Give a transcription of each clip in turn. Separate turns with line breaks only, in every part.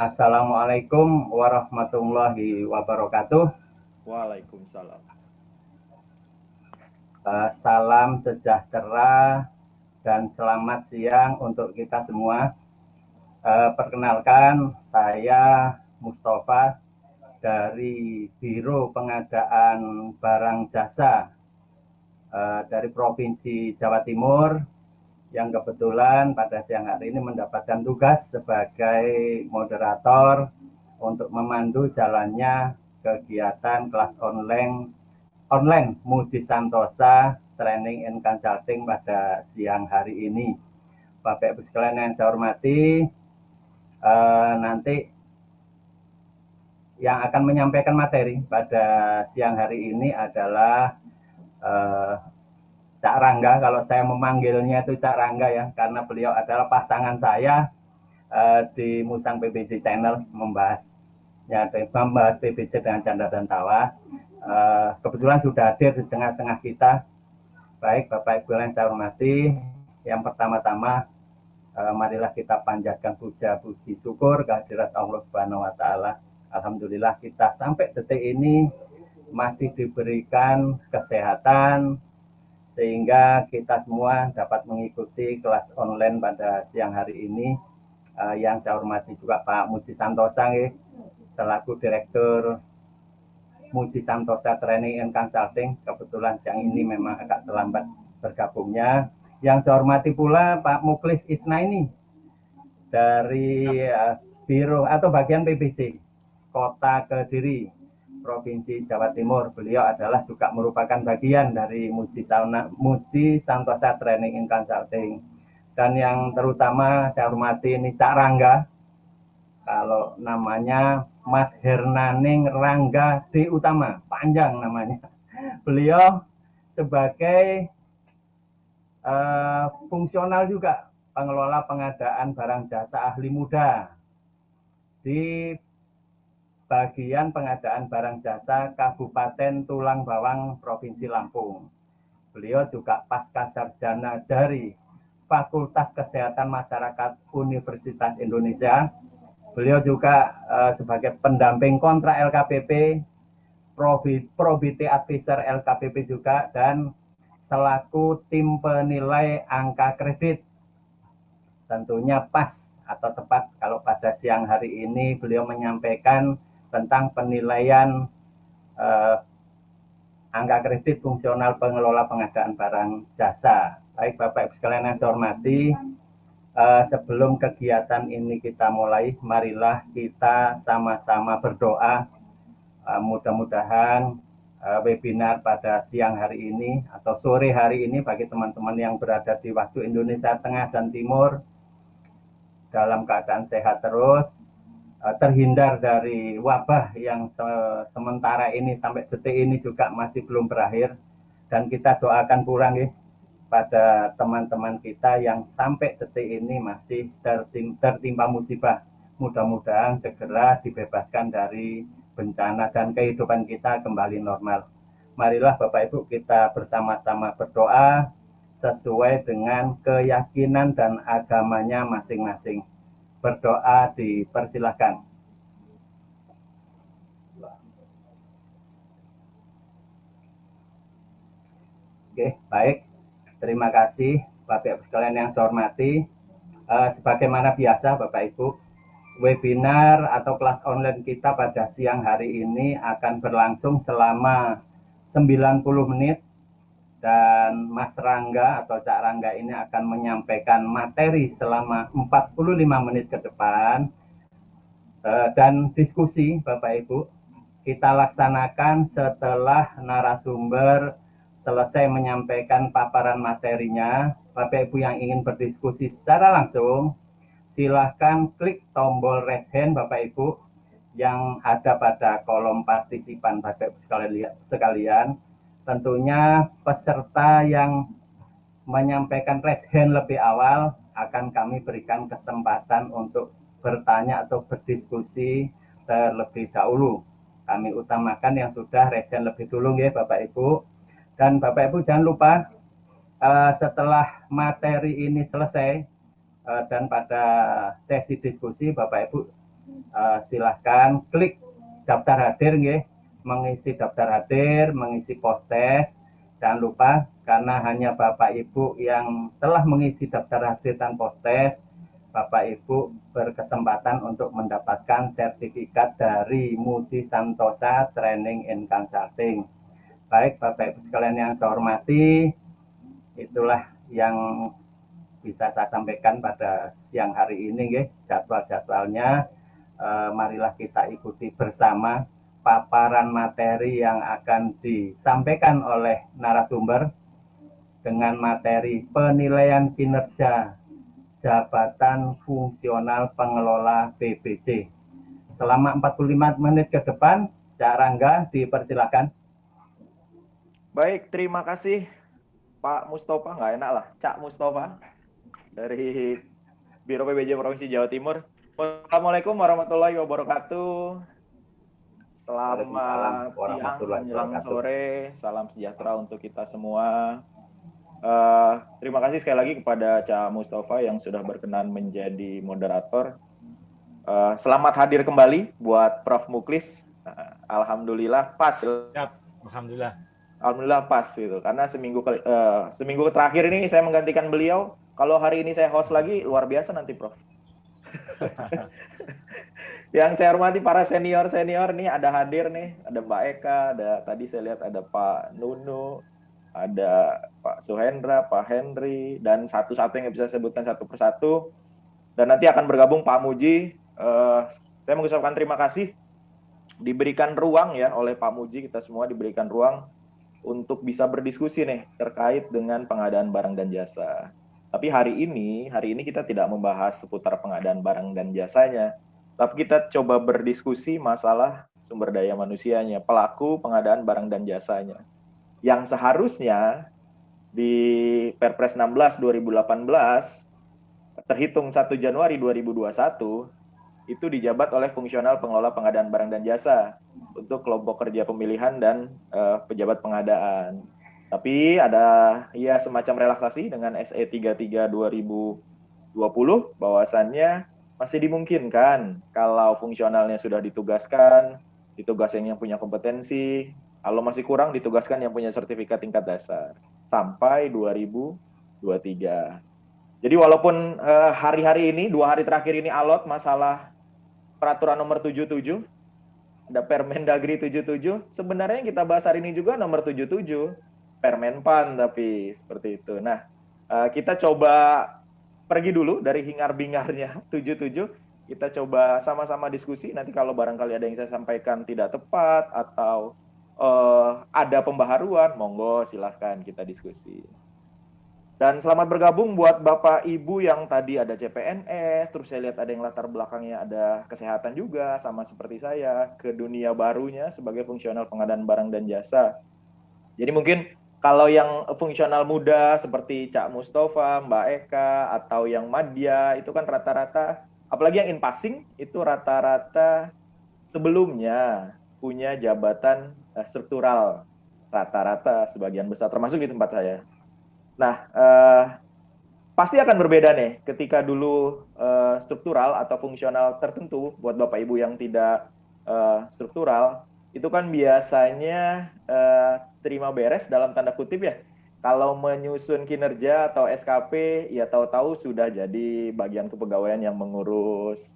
Assalamualaikum warahmatullahi wabarakatuh.
Waalaikumsalam.
Salam sejahtera dan selamat siang untuk kita semua. Perkenalkan, saya Mustafa dari Biro Pengadaan Barang Jasa dari Provinsi Jawa Timur, yang kebetulan pada siang hari ini mendapatkan tugas sebagai moderator untuk memandu jalannya kegiatan kelas online Muji Santosa Training and Consulting pada siang hari ini. Bapak Ibu sekalian yang saya hormati, nanti yang akan menyampaikan materi pada siang hari ini adalah Cak Rangga. Kalau saya memanggilnya itu Cak Rangga ya, karena beliau adalah pasangan saya di Musang PBJ Channel, membahas PBJ dengan canda dan tawa. Kebetulan sudah hadir di tengah-tengah kita. Baik Bapak Ibu yang saya hormati, yang pertama-tama marilah kita panjatkan puja puji syukur kehadirat Allah Subhanahu wa taala. Alhamdulillah kita sampai detik ini masih diberikan kesehatan sehingga kita semua dapat mengikuti kelas online pada siang hari ini. Yang saya hormati juga Pak Muji Santosa selaku Direktur Muji Santosa Training and Consulting. Kebetulan siang ini memang agak terlambat bergabungnya. Yang saya hormati pula Pak Muklis Isnaini dari Biro atau bagian PBJ Kota Kediri, Provinsi Jawa Timur. Beliau adalah juga merupakan bagian dari Muji Santosa Training and Consulting. Dan yang terutama saya hormati ini Cak Rangga, kalau namanya Mas Hernaning Rangga D. Utama, panjang namanya. Beliau sebagai fungsional juga pengelola pengadaan barang jasa ahli muda di bagian pengadaan barang jasa Kabupaten Tulang Bawang, Provinsi Lampung. Beliau juga pasca sarjana dari Fakultas Kesehatan Masyarakat Universitas Indonesia. Beliau juga sebagai pendamping kontrak LKPP, Probity Advisor LKPP juga, dan selaku tim penilai angka kredit. Tentunya pas atau tepat kalau pada siang hari ini beliau menyampaikan tentang penilaian angka kredit fungsional pengelola pengadaan barang jasa. Baik Bapak Ibu sekalian yang saya hormati, sebelum kegiatan ini kita mulai, marilah kita sama-sama berdoa. Mudah-mudahan webinar pada siang hari ini atau sore hari ini bagi teman-teman yang berada di waktu Indonesia Tengah dan Timur dalam keadaan sehat terus, terhindar dari wabah yang sementara ini sampai detik ini juga masih belum berakhir. Dan kita doakan pula pada teman-teman kita yang sampai detik ini masih tertimpa musibah. Mudah-mudahan segera dibebaskan dari bencana dan kehidupan kita kembali normal. Marilah Bapak Ibu kita bersama-sama berdoa sesuai dengan keyakinan dan agamanya masing-masing. Berdoa dipersilahkan. Oke, baik. Terima kasih Bapak Ibu sekalian yang saya hormati. Sebagaimana biasa Bapak Ibu, webinar atau kelas online kita pada siang hari ini akan berlangsung selama 90 menit dan Mas Rangga atau Cak Rangga ini akan menyampaikan materi selama 45 menit ke depan, dan diskusi Bapak Ibu kita laksanakan setelah narasumber selesai menyampaikan paparan materinya. Bapak Ibu yang ingin berdiskusi secara langsung, silahkan klik tombol raise hand Bapak Ibu yang ada pada kolom partisipan Bapak Ibu sekalian. Tentunya peserta yang menyampaikan raise hand lebih awal, akan kami berikan kesempatan untuk bertanya atau berdiskusi terlebih dahulu. Kami utamakan yang sudah raise hand lebih dulu ya Bapak Ibu. Dan Bapak Ibu jangan lupa setelah materi ini selesai dan pada sesi diskusi Bapak Ibu silahkan klik daftar hadir ya, mengisi daftar hadir, mengisi post-test. Jangan lupa karena hanya Bapak Ibu yang telah mengisi daftar hadir dan post-test, Bapak Ibu berkesempatan untuk mendapatkan sertifikat dari Muji Santosa Training and Consulting. Baik Bapak Ibu sekalian yang saya hormati, itulah yang bisa saya sampaikan pada siang hari ini ya, jadwal-jadwalnya. Marilah kita ikuti bersama paparan materi yang akan disampaikan oleh narasumber dengan materi penilaian kinerja jabatan fungsional pengelola PBJ. Selama 45 menit ke depan, Cak Rangga dipersilakan.
Baik, terima kasih Pak Mustafa, nggak enak lah, Cak Mustafa dari Biro PBJ Provinsi Jawa Timur. Assalamualaikum warahmatullahi wabarakatuh. Selamat siang menjelang sore, salam sejahtera untuk kita semua. Terima kasih sekali lagi kepada Cak Mustafa yang sudah berkenan menjadi moderator. Selamat hadir kembali buat Prof. Muklis. Alhamdulillah pas.
Siap,
Alhamdulillah pas gitu. Karena seminggu terakhir ini saya menggantikan beliau. Kalau hari ini saya host lagi, luar biasa nanti Prof. Yang saya hormati para senior nih ada hadir nih, ada Mbak Eka, ada tadi saya lihat ada Pak Nunu, ada Pak Suhendra, Pak Henry, dan satu-satu yang bisa saya sebutkan satu persatu. Dan nanti akan bergabung Pak Muji. Saya mengucapkan terima kasih diberikan ruang ya oleh Pak Muji, kita semua diberikan ruang untuk bisa berdiskusi nih terkait dengan pengadaan barang dan jasa. Tapi hari ini kita tidak membahas seputar pengadaan barang dan jasanya, tapi kita coba berdiskusi masalah sumber daya manusianya, pelaku pengadaan barang dan jasanya. Yang seharusnya di Perpres 16 2018 terhitung 1 Januari 2021 itu dijabat oleh fungsional pengelola pengadaan barang dan jasa untuk kelompok kerja pemilihan dan pejabat pengadaan. Tapi ada ya semacam relaksasi dengan SE 33 2020 bahwasannya masih dimungkinkan kalau fungsionalnya sudah ditugaskan yang punya kompetensi, kalau masih kurang ditugaskan yang punya sertifikat tingkat dasar sampai 2023. Jadi walaupun hari-hari ini, 2 hari terakhir ini alot masalah peraturan nomor 77, ada Permendagri 77, sebenarnya yang kita bahas hari ini juga nomor 77, Permenpan tapi seperti itu. Nah, kita coba pergi dulu dari hingar-bingarnya 77, kita coba sama-sama diskusi, nanti kalau barangkali ada yang saya sampaikan tidak tepat atau ada pembaharuan, monggo silahkan kita diskusi. Dan selamat bergabung buat Bapak Ibu yang tadi ada CPNS, terus saya lihat ada yang latar belakangnya ada kesehatan juga, sama seperti saya, ke dunia barunya sebagai fungsional pengadaan barang dan jasa. Jadi mungkin kalau yang fungsional muda seperti Cak Mustafa, Mbak Eka, atau yang Madya, itu kan rata-rata, apalagi yang in passing, itu rata-rata sebelumnya punya jabatan struktural, rata-rata sebagian besar, termasuk di tempat saya. Nah, pasti akan berbeda nih ketika dulu struktural atau fungsional tertentu buat Bapak Ibu yang tidak struktural, itu kan biasanya terima beres dalam tanda kutip ya. Kalau menyusun kinerja atau SKP, ya tahu-tahu sudah jadi bagian kepegawaian yang mengurus.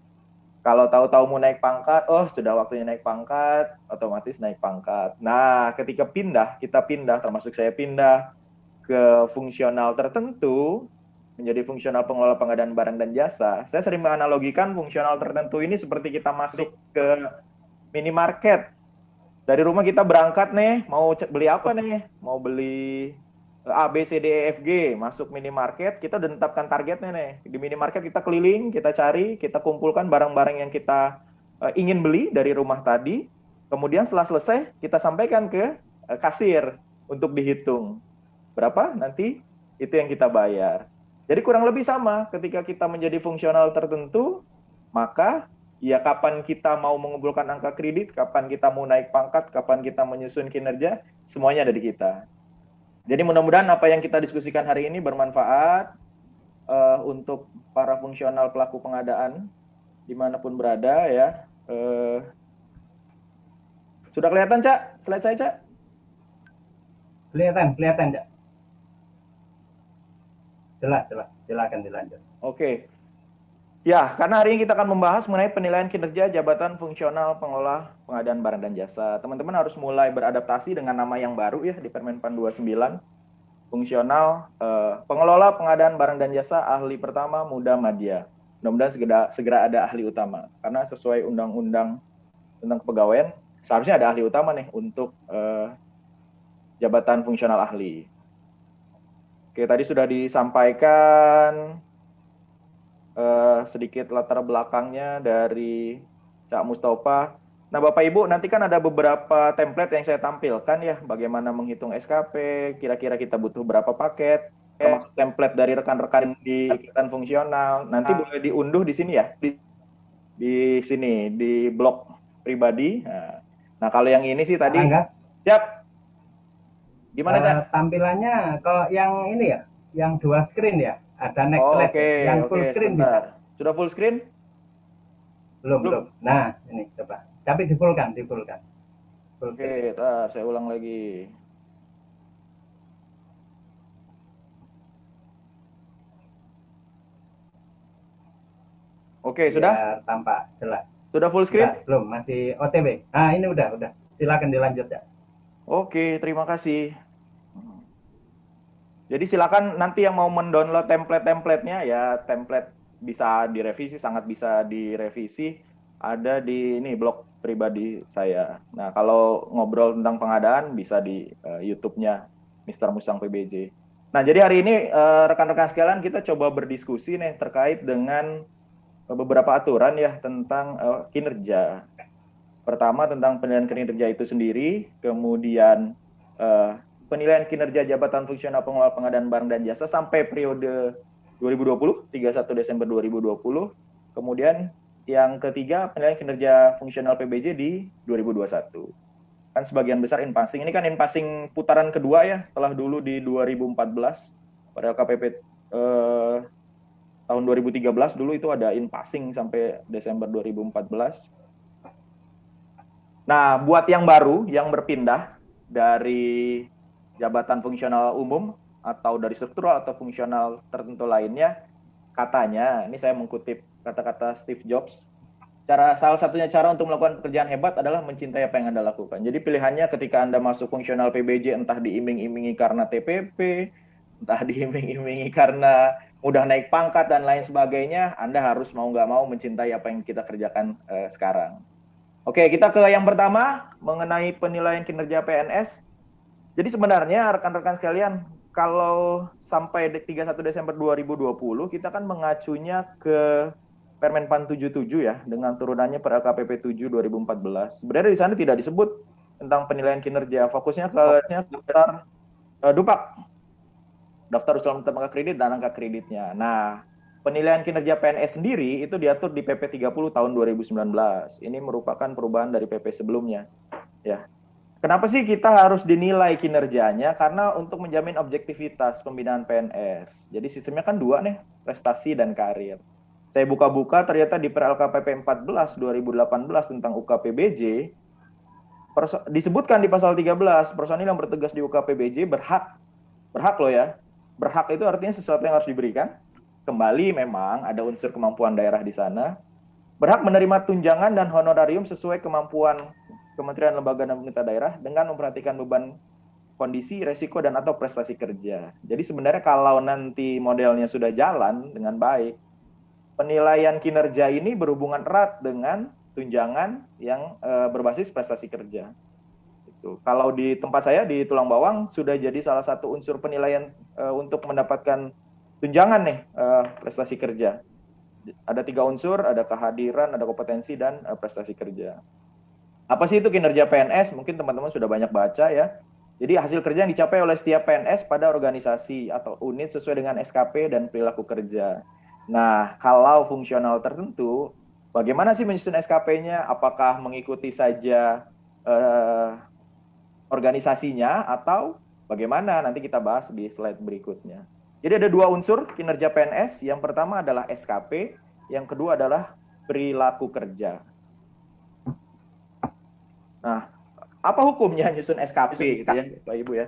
Kalau tahu-tahu mau naik pangkat, oh sudah waktunya naik pangkat, otomatis naik pangkat. Nah, ketika kita pindah, termasuk saya pindah ke fungsional tertentu, menjadi fungsional pengelola pengadaan barang dan jasa. Saya sering menganalogikan fungsional tertentu ini seperti kita masuk ke minimarket. Dari rumah kita berangkat nih, mau beli apa nih? Mau beli A, B, C, D, E, F, G. Masuk minimarket, kita udah tetapkan targetnya nih. Di minimarket kita keliling, kita cari, kita kumpulkan barang-barang yang kita ingin beli dari rumah tadi. Kemudian setelah selesai, kita sampaikan ke kasir untuk dihitung. Berapa nanti itu yang kita bayar. Jadi kurang lebih sama, ketika kita menjadi fungsional tertentu, maka ya kapan kita mau mengumpulkan angka kredit, kapan kita mau naik pangkat, kapan kita menyusun kinerja, semuanya ada di kita. Jadi mudah-mudahan apa yang kita diskusikan hari ini bermanfaat untuk para fungsional pelaku pengadaan dimanapun berada ya. Sudah kelihatan, Cak? Slide saya, Cak?
Kelihatan, Cak. Jelas. Silakan dilanjut.
Oke. Ya, karena hari ini kita akan membahas mengenai penilaian kinerja jabatan fungsional pengelola pengadaan barang dan jasa. Teman-teman harus mulai beradaptasi dengan nama yang baru ya di Permenpan 29. Fungsional pengelola pengadaan barang dan jasa ahli pertama muda madya. Mudah-mudahan segera ada ahli utama. Karena sesuai undang-undang tentang kepegawaian, seharusnya ada ahli utama nih untuk jabatan fungsional ahli. Oke, tadi sudah disampaikan sedikit latar belakangnya dari Cak Mustafa. Nah, Bapak Ibu, nanti kan ada beberapa template yang saya tampilkan ya, bagaimana menghitung SKP, kira-kira kita butuh berapa paket, termasuk template dari rekan-rekan di ikatan fungsional. Nanti boleh diunduh di sini ya, di sini, di blog pribadi. Nah, kalau yang ini sih tadi, siap. Gimana, Cak?
Tampilannya kok yang ini ya, yang dual screen ya, ada next slide, yang full screen
sebentar.
bisa.
Sudah full screen?
Belum. Nah, ini coba. Tapi di-fullkan.
Oke, saya ulang lagi. Oke, sudah?
Tampak jelas.
Sudah full screen?
Belum, masih OTW. Nah, ini udah. Silakan dilanjut ya.
Oke, terima kasih. Jadi silakan nanti yang mau mendownload template-templatenya ya, template bisa direvisi, sangat bisa direvisi, ada di ini blog pribadi saya. Nah, kalau ngobrol tentang pengadaan bisa di YouTube-nya Mr. Musang PBJ. Nah, jadi hari ini rekan-rekan sekalian kita coba berdiskusi nih terkait dengan beberapa aturan ya tentang kinerja. Pertama tentang penilaian kinerja itu sendiri, kemudian penilaian kinerja jabatan fungsional pengelola pengadaan barang dan jasa sampai periode 2020, 31 Desember 2020. Kemudian yang ketiga, penilaian kinerja fungsional PBJ di 2021. Kan sebagian besar in-passing. Ini kan in-passing putaran kedua ya, setelah dulu di 2014, pada LKPP tahun 2013 dulu itu ada in-passing sampai Desember 2014. Nah, buat yang baru, yang berpindah dari jabatan fungsional umum atau dari struktural atau fungsional tertentu lainnya, katanya, ini saya mengutip kata-kata Steve Jobs, salah satunya cara untuk melakukan pekerjaan hebat adalah mencintai apa yang Anda lakukan. Jadi pilihannya ketika Anda masuk fungsional PBJ, entah diiming-imingi karena TPP, entah diiming-imingi karena mudah naik pangkat dan lain sebagainya, Anda harus mau nggak mau mencintai apa yang kita kerjakan sekarang. Oke, kita ke yang pertama, mengenai penilaian kinerja PNS. Jadi sebenarnya rekan-rekan sekalian, kalau sampai 31 Desember 2020, kita kan mengacunya ke Permenpan 77 ya, dengan turunannya per LKPP 7 2014. Sebenarnya di sana tidak disebut tentang penilaian kinerja, fokusnya ke daftar DUPAK, daftar usulan angka kredit dan angka kreditnya. Nah, penilaian kinerja PNS sendiri itu diatur di PP 30 tahun 2019. Ini merupakan perubahan dari PP sebelumnya. Ya. Kenapa sih kita harus dinilai kinerjanya? Karena untuk menjamin objektivitas pembinaan PNS. Jadi sistemnya kan dua nih, prestasi dan karir. Saya buka-buka ternyata di per LKPP 14 2018 tentang UKPBJ disebutkan di pasal 13, personil yang bertugas di UKPBJ berhak loh ya. Berhak itu artinya sesuatu yang harus diberikan. Kembali memang ada unsur kemampuan daerah di sana. Berhak menerima tunjangan dan honorarium sesuai kemampuan Kementerian Lembaga dan Pemerintah Daerah dengan memperhatikan beban kondisi, resiko, dan atau prestasi kerja. Jadi sebenarnya kalau nanti modelnya sudah jalan dengan baik, penilaian kinerja ini berhubungan erat dengan tunjangan yang berbasis prestasi kerja. Itu. Kalau di tempat saya di Tulang Bawang sudah jadi salah satu unsur penilaian untuk mendapatkan tunjangan nih prestasi kerja. Ada 3 unsur, ada kehadiran, ada kompetensi, dan prestasi kerja. Apa sih itu kinerja PNS? Mungkin teman-teman sudah banyak baca ya. Jadi hasil kerja yang dicapai oleh setiap PNS pada organisasi atau unit sesuai dengan SKP dan perilaku kerja. Nah, kalau fungsional tertentu, bagaimana sih menyusun SKP-nya? Apakah mengikuti saja organisasinya atau bagaimana? Nanti kita bahas di slide berikutnya. Jadi ada dua unsur kinerja PNS. Yang pertama adalah SKP, yang kedua adalah perilaku kerja. Nah, apa hukumnya nyusun SKP gitu ya, Pak Ibu ya?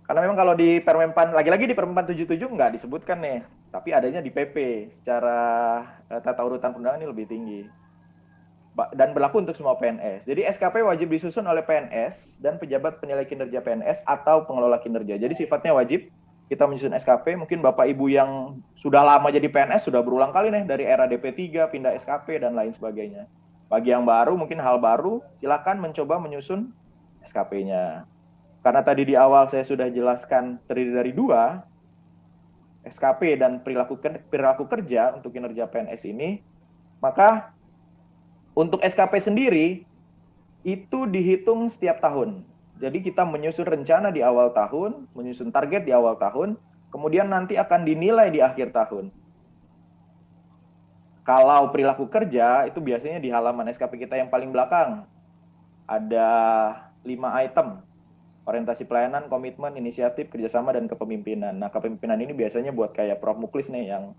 Karena memang kalau di Permenpan, lagi-lagi di Permenpan 77 nggak disebutkan nih, tapi adanya di PP. Secara tata urutan perundangan ini lebih tinggi. Dan berlaku untuk semua PNS. Jadi SKP wajib disusun oleh PNS dan pejabat penilai kinerja PNS atau pengelola kinerja. Jadi sifatnya wajib kita menyusun SKP. Mungkin Bapak Ibu yang sudah lama jadi PNS sudah berulang kali nih dari era DP3 pindah SKP dan lain sebagainya. Bagi yang baru mungkin hal baru, silakan mencoba menyusun SKP-nya. Karena tadi di awal saya sudah jelaskan terdiri dari dua, SKP dan perilaku kerja untuk kinerja PNS ini, maka untuk SKP sendiri, itu dihitung setiap tahun. Jadi kita menyusun rencana di awal tahun, menyusun target di awal tahun, kemudian nanti akan dinilai di akhir tahun. Kalau perilaku kerja, itu biasanya di halaman SKP kita yang paling belakang. Ada 5 item. Orientasi pelayanan, komitmen, inisiatif, kerjasama, dan kepemimpinan. Nah, kepemimpinan ini biasanya buat kayak Prof. Muklis nih, yang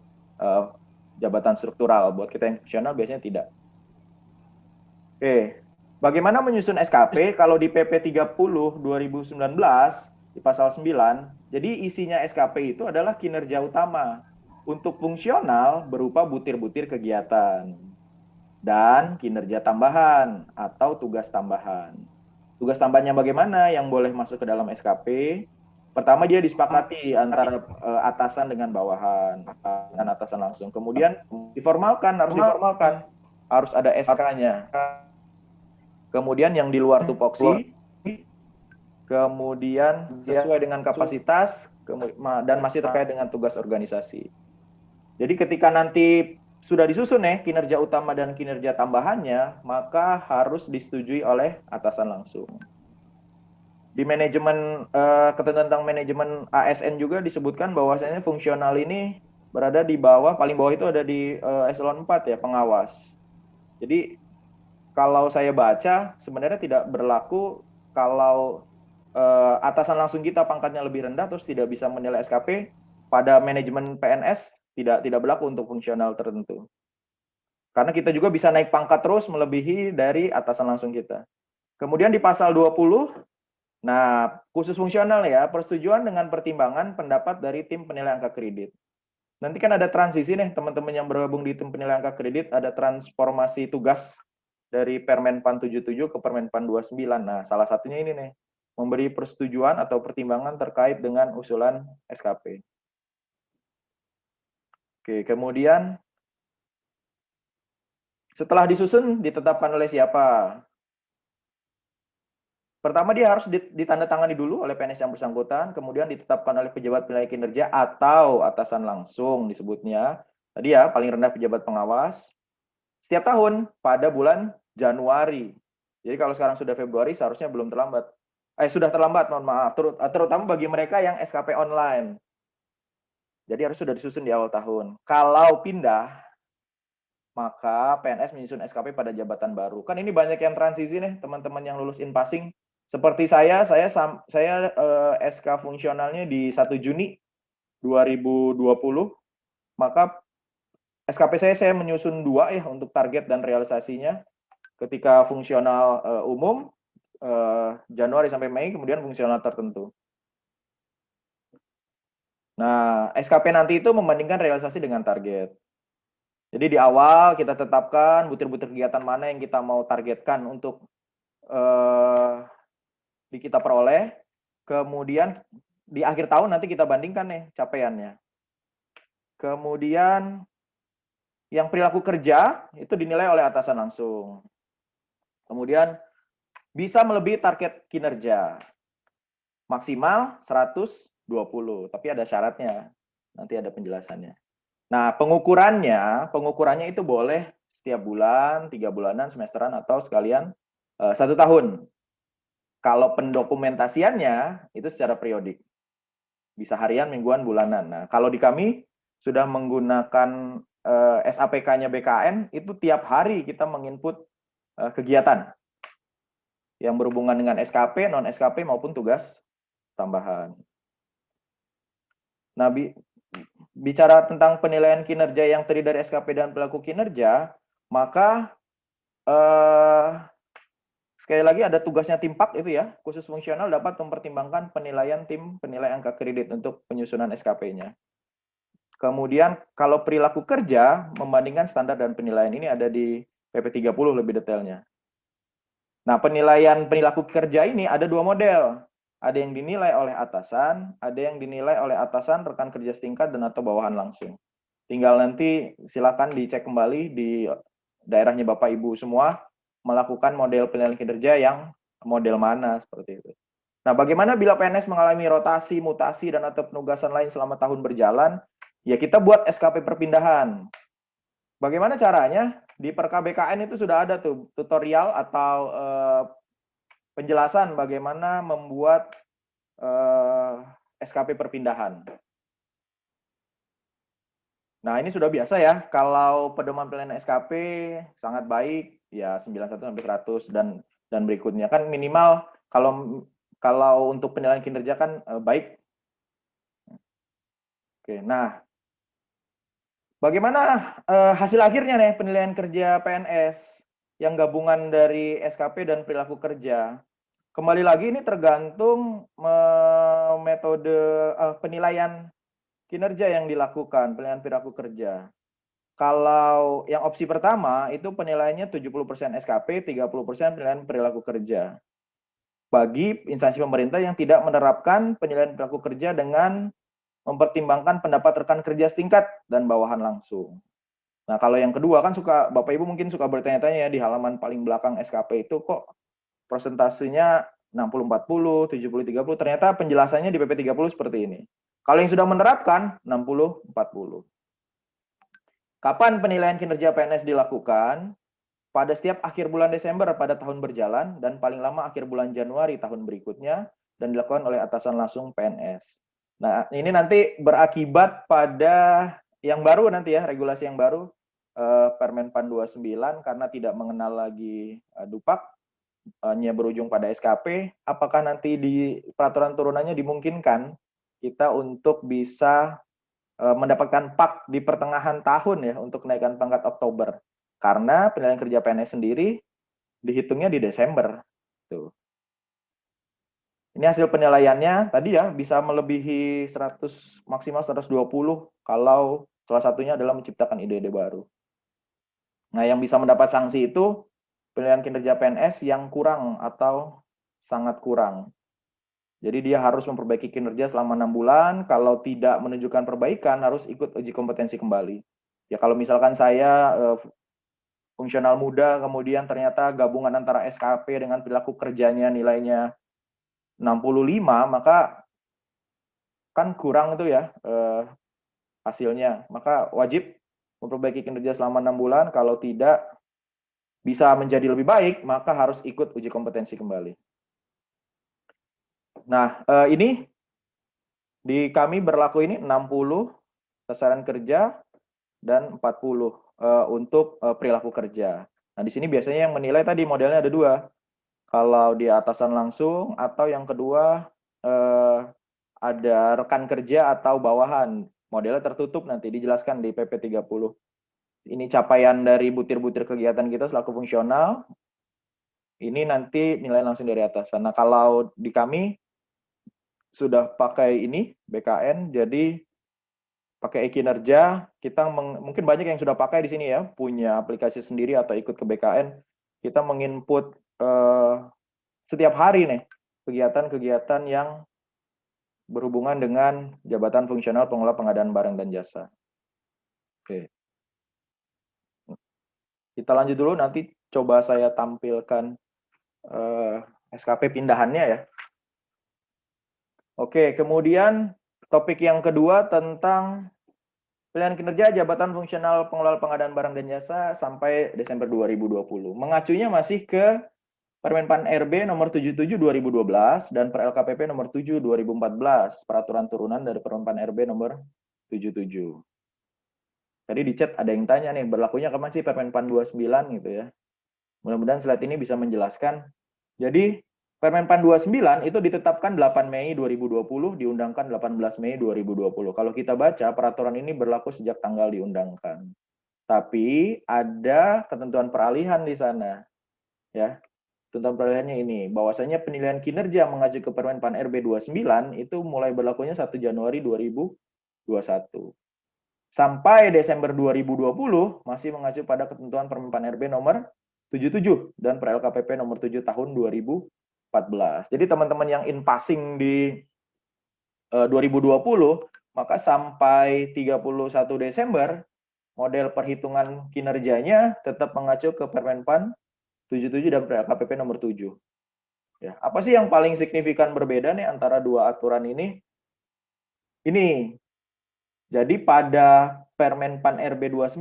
jabatan struktural. Buat kita yang fungsional biasanya tidak. Oke, bagaimana menyusun SKP? Kalau di PP 30 2019 di pasal 9, jadi isinya SKP itu adalah kinerja utama. Untuk fungsional berupa butir-butir kegiatan dan kinerja tambahan atau tugas tambahan. Tugas tambahannya bagaimana yang boleh masuk ke dalam SKP? Pertama dia disepakati antara atasan dengan bawahan, dengan atasan langsung. Kemudian harus diformalkan, harus ada SK-nya. Kemudian yang di luar tupoksi, kemudian sesuai dengan kapasitas, dan masih terkait dengan tugas organisasi. Jadi ketika nanti sudah disusun kinerja utama dan kinerja tambahannya, maka harus disetujui oleh atasan langsung. Di manajemen, ketentuan tentang manajemen ASN juga disebutkan bahwasanya fungsional ini berada di bawah, paling bawah itu ada di eselon 4 ya, pengawas. Jadi kalau saya baca sebenarnya tidak berlaku kalau atasan langsung kita pangkatnya lebih rendah terus tidak bisa menilai SKP. Pada manajemen PNS tidak berlaku untuk fungsional tertentu. Karena kita juga bisa naik pangkat terus melebihi dari atasan langsung kita. Kemudian di pasal 20, nah khusus fungsional ya, persetujuan dengan pertimbangan pendapat dari tim penilai angka kredit. Nanti kan ada transisi nih teman-teman yang bergabung di tim penilai angka kredit, ada transformasi tugas dari Permenpan 77 ke Permenpan 29. Nah, salah satunya ini nih, memberi persetujuan atau pertimbangan terkait dengan usulan SKP. Oke, kemudian setelah disusun, ditetapkan oleh siapa? Pertama dia harus ditandatangani dulu oleh PNS yang bersangkutan, kemudian ditetapkan oleh pejabat penilai kinerja atau atasan langsung disebutnya. Tadi ya, paling rendah pejabat pengawas. Setiap tahun pada bulan Januari. Jadi kalau sekarang sudah Februari, seharusnya belum terlambat. Sudah terlambat, mohon maaf. Terutama bagi mereka yang SKP online. Jadi harus sudah disusun di awal tahun. Kalau pindah, maka PNS menyusun SKP pada jabatan baru. Kan ini banyak yang transisi nih, teman-teman yang lulus in passing. Seperti saya SK fungsionalnya di 1 Juni 2020, maka SKP saya menyusun 2 ya untuk target dan realisasinya. Ketika fungsional umum Januari sampai Mei, kemudian fungsional tertentu. Nah, SKP nanti itu membandingkan realisasi dengan target. Jadi di awal kita tetapkan butir-butir kegiatan mana yang kita mau targetkan untuk kita peroleh. Kemudian di akhir tahun nanti kita bandingkan nih capaiannya. Kemudian yang perilaku kerja itu dinilai oleh atasan langsung. Kemudian bisa melebihi target kinerja. Maksimal 120, tapi ada syaratnya. Nanti ada penjelasannya. Nah, pengukurannya itu boleh setiap bulan, 3 bulanan, semesteran, atau sekalian 1 tahun. Kalau pendokumentasiannya itu secara periodik. Bisa harian, mingguan, bulanan. Nah, kalau di kami sudah menggunakan SAPK-nya BKN, itu tiap hari kita menginput kegiatan yang berhubungan dengan SKP, non-SKP maupun tugas tambahan. Nah, bicara tentang penilaian kinerja yang terdiri dari SKP dan pelaku kinerja, maka sekali lagi ada tugasnya tim PAK itu ya, khusus fungsional dapat mempertimbangkan penilaian tim penilai angka kredit untuk penyusunan SKP-nya. Kemudian kalau perilaku kerja membandingkan standar dan penilaian ini ada di PP 30 lebih detailnya. Nah, penilaian perilaku kerja ini ada dua model. Ada yang dinilai oleh atasan, ada yang dinilai oleh atasan, rekan kerja setingkat, dan atau bawahan langsung. Tinggal nanti silakan dicek kembali di daerahnya Bapak Ibu semua, melakukan model penilaian kinerja yang model mana, seperti itu. Nah, bagaimana bila PNS mengalami rotasi, mutasi, dan atau penugasan lain selama tahun berjalan? Ya, kita buat SKP perpindahan. Bagaimana caranya? Di Perka BKN itu sudah ada tuh tutorial atau penjelasan bagaimana membuat SKP perpindahan. Nah, ini sudah biasa ya. Kalau pedoman penilaian SKP sangat baik, ya 91 sampai 100 dan berikutnya kan minimal kalau untuk penilaian kinerja kan baik. Oke, nah bagaimana hasil akhirnya nih penilaian kerja PNS yang gabungan dari SKP dan perilaku kerja? Kembali lagi ini tergantung metode penilaian kinerja yang dilakukan, penilaian perilaku kerja. Kalau yang opsi pertama itu penilaiannya 70% SKP, 30% penilaian perilaku kerja. Bagi instansi pemerintah yang tidak menerapkan penilaian perilaku kerja dengan mempertimbangkan pendapat rekan kerja setingkat dan bawahan langsung. Nah, kalau yang kedua kan Bapak Ibu mungkin suka bertanya-tanya ya di halaman paling belakang SKP itu kok persentasenya 60-40, 70-30, ternyata penjelasannya di PP 30 seperti ini. Kalau yang sudah menerapkan 60-40. Kapan penilaian kinerja PNS dilakukan? Pada setiap akhir bulan Desember pada tahun berjalan dan paling lama akhir bulan Januari tahun berikutnya dan dilakukan oleh atasan langsung PNS. Nah, ini nanti berakibat pada yang baru nanti ya, regulasi yang baru Permenpan 29 karena tidak mengenal lagi Dupak, hanya berujung pada SKP. Apakah nanti di peraturan turunannya dimungkinkan kita untuk bisa mendapatkan PAK di pertengahan tahun ya untuk kenaikan pangkat Oktober. Karena penilaian kerja PNS sendiri dihitungnya di Desember. Tuh. Ini hasil penilaiannya tadi ya bisa melebihi 100 maksimal 120 kalau salah satunya adalah menciptakan ide-ide baru. Nah, yang bisa mendapat sanksi itu penilaian kinerja PNS yang kurang atau sangat kurang. Jadi dia harus memperbaiki kinerja selama 6 bulan, kalau tidak menunjukkan perbaikan harus ikut uji kompetensi kembali. Ya kalau misalkan saya fungsional muda, kemudian ternyata gabungan antara SKP dengan perilaku kerjanya nilainya 65, maka kan kurang itu ya hasilnya. Maka wajib memperbaiki kinerja selama 6 bulan, kalau tidak bisa menjadi lebih baik, maka harus ikut uji kompetensi kembali. Nah, ini di kami berlaku ini 60 sasaran kerja dan 40 untuk perilaku kerja. Nah, di sini biasanya yang menilai tadi modelnya ada dua. Kalau di atasan langsung atau yang kedua ada rekan kerja atau bawahan. Modelnya tertutup nanti dijelaskan di PP 30. Ini capaian dari butir-butir kegiatan kita selaku fungsional. Ini nanti nilai langsung dari atasan. Nah, kalau di kami sudah pakai ini BKN, jadi pakai e-kinerja, kita mungkin banyak yang sudah pakai di sini ya, punya aplikasi sendiri atau ikut ke BKN, kita menginput setiap hari nih kegiatan-kegiatan yang berhubungan dengan jabatan fungsional pengelola pengadaan barang dan jasa. Oke. Kita lanjut dulu, nanti coba saya tampilkan SKP pindahannya ya. Oke, kemudian topik yang kedua tentang pilihan kinerja jabatan fungsional pengelola pengadaan barang dan jasa sampai Desember 2020. Mengacunya masih ke Permenpan RB nomor 77 2012 dan Per LKPP nomor 7 2014, peraturan turunan dari Permenpan RB nomor 77. Tadi di chat ada yang tanya nih, berlakunya kapan sih Permenpan 29 gitu ya. Mudah-mudahan slide ini bisa menjelaskan. Jadi Permenpan 29 itu ditetapkan 8 Mei 2020, diundangkan 18 Mei 2020. Kalau kita baca, peraturan ini berlaku sejak tanggal diundangkan. Tapi ada ketentuan peralihan di sana. Ya, ketentuan peralihannya ini, bahwasanya penilaian kinerja mengacu ke Permenpan RB 29 itu mulai berlakunya 1 Januari 2021. Sampai Desember 2020 masih mengacu pada ketentuan Permenpan RB nomor 77 dan Per LKPP nomor 7 tahun 2014. Jadi teman-teman yang in passing di 2020, maka sampai 31 Desember model perhitungan kinerjanya tetap mengacu ke Permenpan 77 dan Per LKPP nomor 7. Ya, apa sih yang paling signifikan berbeda nih antara dua aturan ini? Ini. Jadi pada Permenpan RB 29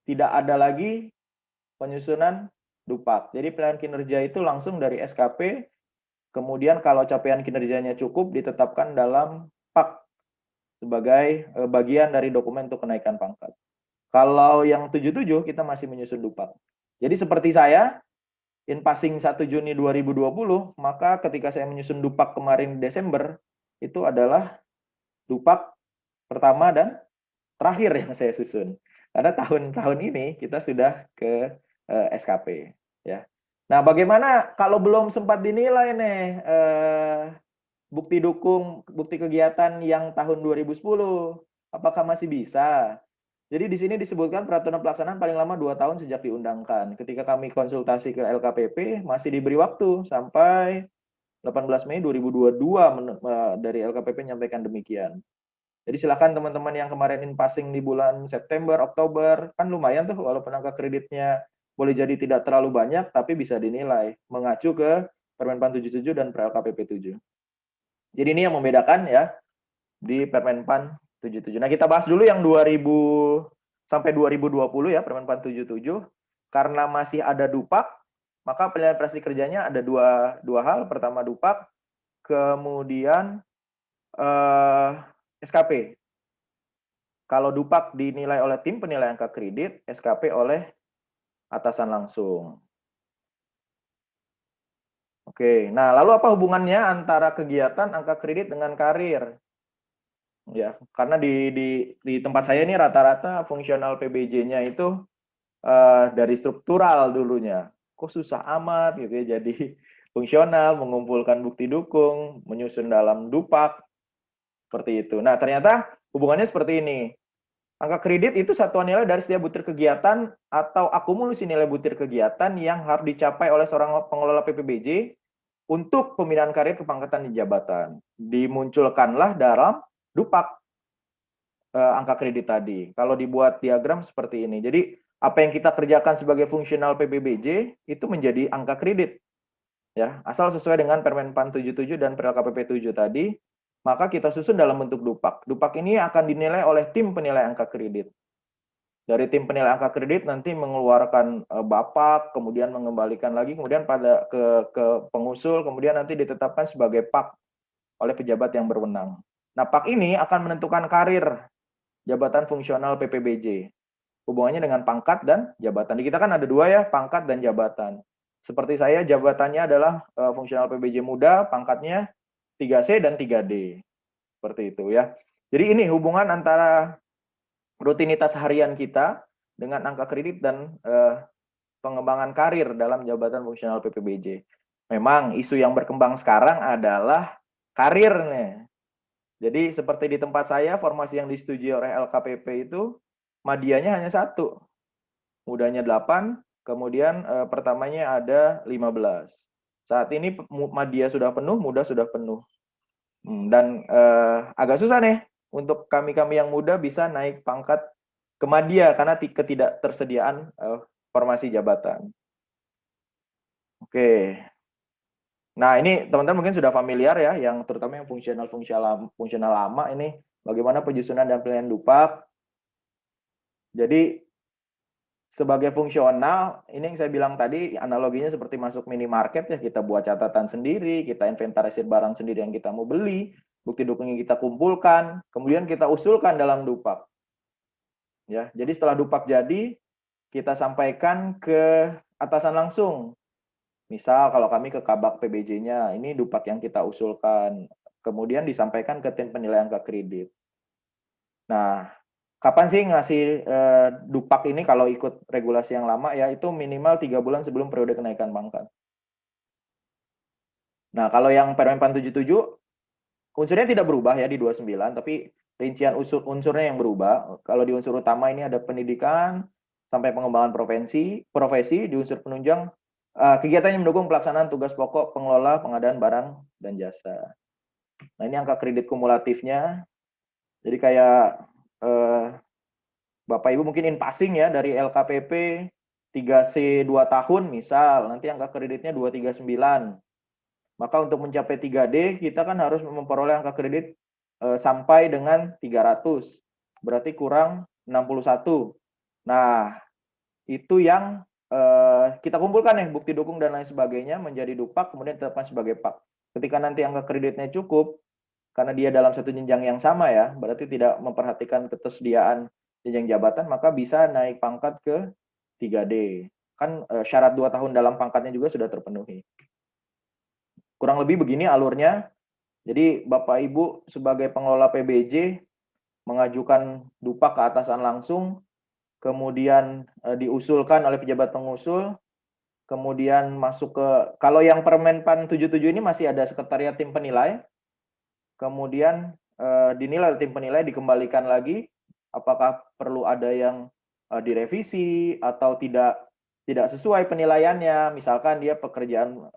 tidak ada lagi penyusunan dupak. Jadi penilaian kinerja itu langsung dari SKP, kemudian kalau capaian kinerjanya cukup ditetapkan dalam PAK sebagai bagian dari dokumen untuk kenaikan pangkat. Kalau yang 77 kita masih menyusun dupak. Jadi seperti saya, in passing 1 Juni 2020, maka ketika saya menyusun dupak kemarin Desember, itu adalah dupak pertama dan terakhir yang saya susun. Karena tahun-tahun ini kita sudah ke SKP. Ya. Nah, bagaimana kalau belum sempat dinilai nih bukti dukung, bukti kegiatan yang tahun 2010? Apakah masih bisa? Jadi di sini disebutkan peraturan pelaksanaan paling lama 2 tahun sejak diundangkan. Ketika kami konsultasi ke LKPP, masih diberi waktu sampai 18 Mei 2022 dari LKPP menyampaikan demikian. Jadi silakan teman-teman yang kemarin in passing di bulan September, Oktober, kan lumayan tuh walaupun angka kreditnya boleh jadi tidak terlalu banyak, tapi bisa dinilai mengacu ke Permenpan 77 dan Per LKPP 7. Jadi ini yang membedakan ya di Permenpan 77. Nah, kita bahas dulu yang 2000 sampai 2020 ya, Permenpan 77. Karena masih ada dupak, maka penilaian prestasi kerjanya ada dua hal. Pertama dupak, kemudian SKP. Kalau dupak dinilai oleh tim penilai angka kredit, SKP oleh atasan langsung. Oke, nah lalu apa hubungannya antara kegiatan angka kredit dengan karir? Ya, karena di tempat saya ini rata-rata fungsional PBJ-nya itu dari struktural dulunya. Kok susah amat gitu ya, jadi fungsional, mengumpulkan bukti dukung, menyusun dalam dupak, seperti itu. Nah, ternyata hubungannya seperti ini. Angka kredit itu satuan nilai dari setiap butir kegiatan atau akumulasi nilai butir kegiatan yang harus dicapai oleh seorang pengelola PPBJ untuk pembinaan karir kepangkatan di jabatan. Dimunculkanlah dalam dupak angka kredit tadi. Kalau dibuat diagram seperti ini. Jadi apa yang kita kerjakan sebagai fungsional PPBJ itu menjadi angka kredit. Ya, asal sesuai dengan Permenpan 77 dan Per LKPP 7 tadi, maka kita susun dalam bentuk dupak. Dupak ini akan dinilai oleh tim penilai angka kredit. Dari tim penilai angka kredit nanti mengeluarkan bapak, kemudian mengembalikan lagi, kemudian pada ke pengusul, kemudian nanti ditetapkan sebagai PAK oleh pejabat yang berwenang. Nah, PAK ini akan menentukan karir jabatan fungsional PPBJ. Hubungannya dengan pangkat dan jabatan. Di kita kan ada dua ya, pangkat dan jabatan. Seperti saya, jabatannya adalah fungsional PBJ muda, pangkatnya 3C dan 3D. Seperti itu ya. Jadi ini hubungan antara rutinitas harian kita dengan angka kredit dan pengembangan karir dalam jabatan fungsional PPBJ. Memang isu yang berkembang sekarang adalah karirnya. Jadi seperti di tempat saya, formasi yang disetujui oleh LKPP itu madianya hanya 1. Mudanya 8, kemudian pertamanya ada 15. Saat ini Madia sudah penuh, muda sudah penuh. Dan agak susah nih untuk kami-kami yang muda bisa naik pangkat ke Madia karena ketidaktersediaan formasi jabatan. Oke. Nah, ini teman-teman mungkin sudah familiar ya, yang terutama yang fungsional lama ini, bagaimana penyusunan dan penilaian dupak. Jadi sebagai fungsional, ini yang saya bilang tadi, analoginya seperti masuk minimarket ya, kita buat catatan sendiri, kita inventarisir barang sendiri yang kita mau beli, bukti dukung yang kita kumpulkan, kemudian kita usulkan dalam Dupak. Ya, jadi setelah Dupak jadi, kita sampaikan ke atasan langsung. Misal kalau kami ke Kabak PBJ-nya, ini Dupak yang kita usulkan, kemudian disampaikan ke tim penilaian angka kredit. Nah, kapan sih ngasih Dupak ini kalau ikut regulasi yang lama ya, itu minimal 3 bulan sebelum periode kenaikan pangkat. Nah, kalau yang Permen 77, unsurnya tidak berubah ya di 29, tapi rincian unsurnya yang berubah. Kalau di unsur utama ini ada pendidikan sampai pengembangan profesi di unsur penunjang, kegiatan yang mendukung pelaksanaan tugas pokok pengelola pengadaan barang dan jasa. Nah, ini angka kredit kumulatifnya. Jadi kayak Bapak Ibu mungkin in passing ya dari LKPP 3C 2 tahun misal, nanti angka kreditnya 239. Maka untuk mencapai 3D kita kan harus memperoleh angka kredit sampai dengan 300. Berarti kurang 61. Nah, itu yang kita kumpulkan nih bukti dukung dan lain sebagainya menjadi Dupak kemudian ditetapkan sebagai Pak. Ketika nanti angka kreditnya cukup karena dia dalam satu jenjang yang sama ya, berarti tidak memperhatikan ketersediaan jenjang jabatan, maka bisa naik pangkat ke 3D. Kan syarat 2 tahun dalam pangkatnya juga sudah terpenuhi. Kurang lebih begini alurnya. Jadi Bapak Ibu sebagai pengelola PBJ mengajukan Dupak ke atasan langsung, kemudian diusulkan oleh pejabat pengusul, kemudian masuk ke, kalau yang Permenpan 77 ini masih ada sekretariat tim penilai, kemudian dinilai tim penilai, dikembalikan lagi, apakah perlu ada yang direvisi atau tidak sesuai penilaiannya, misalkan dia pekerjaan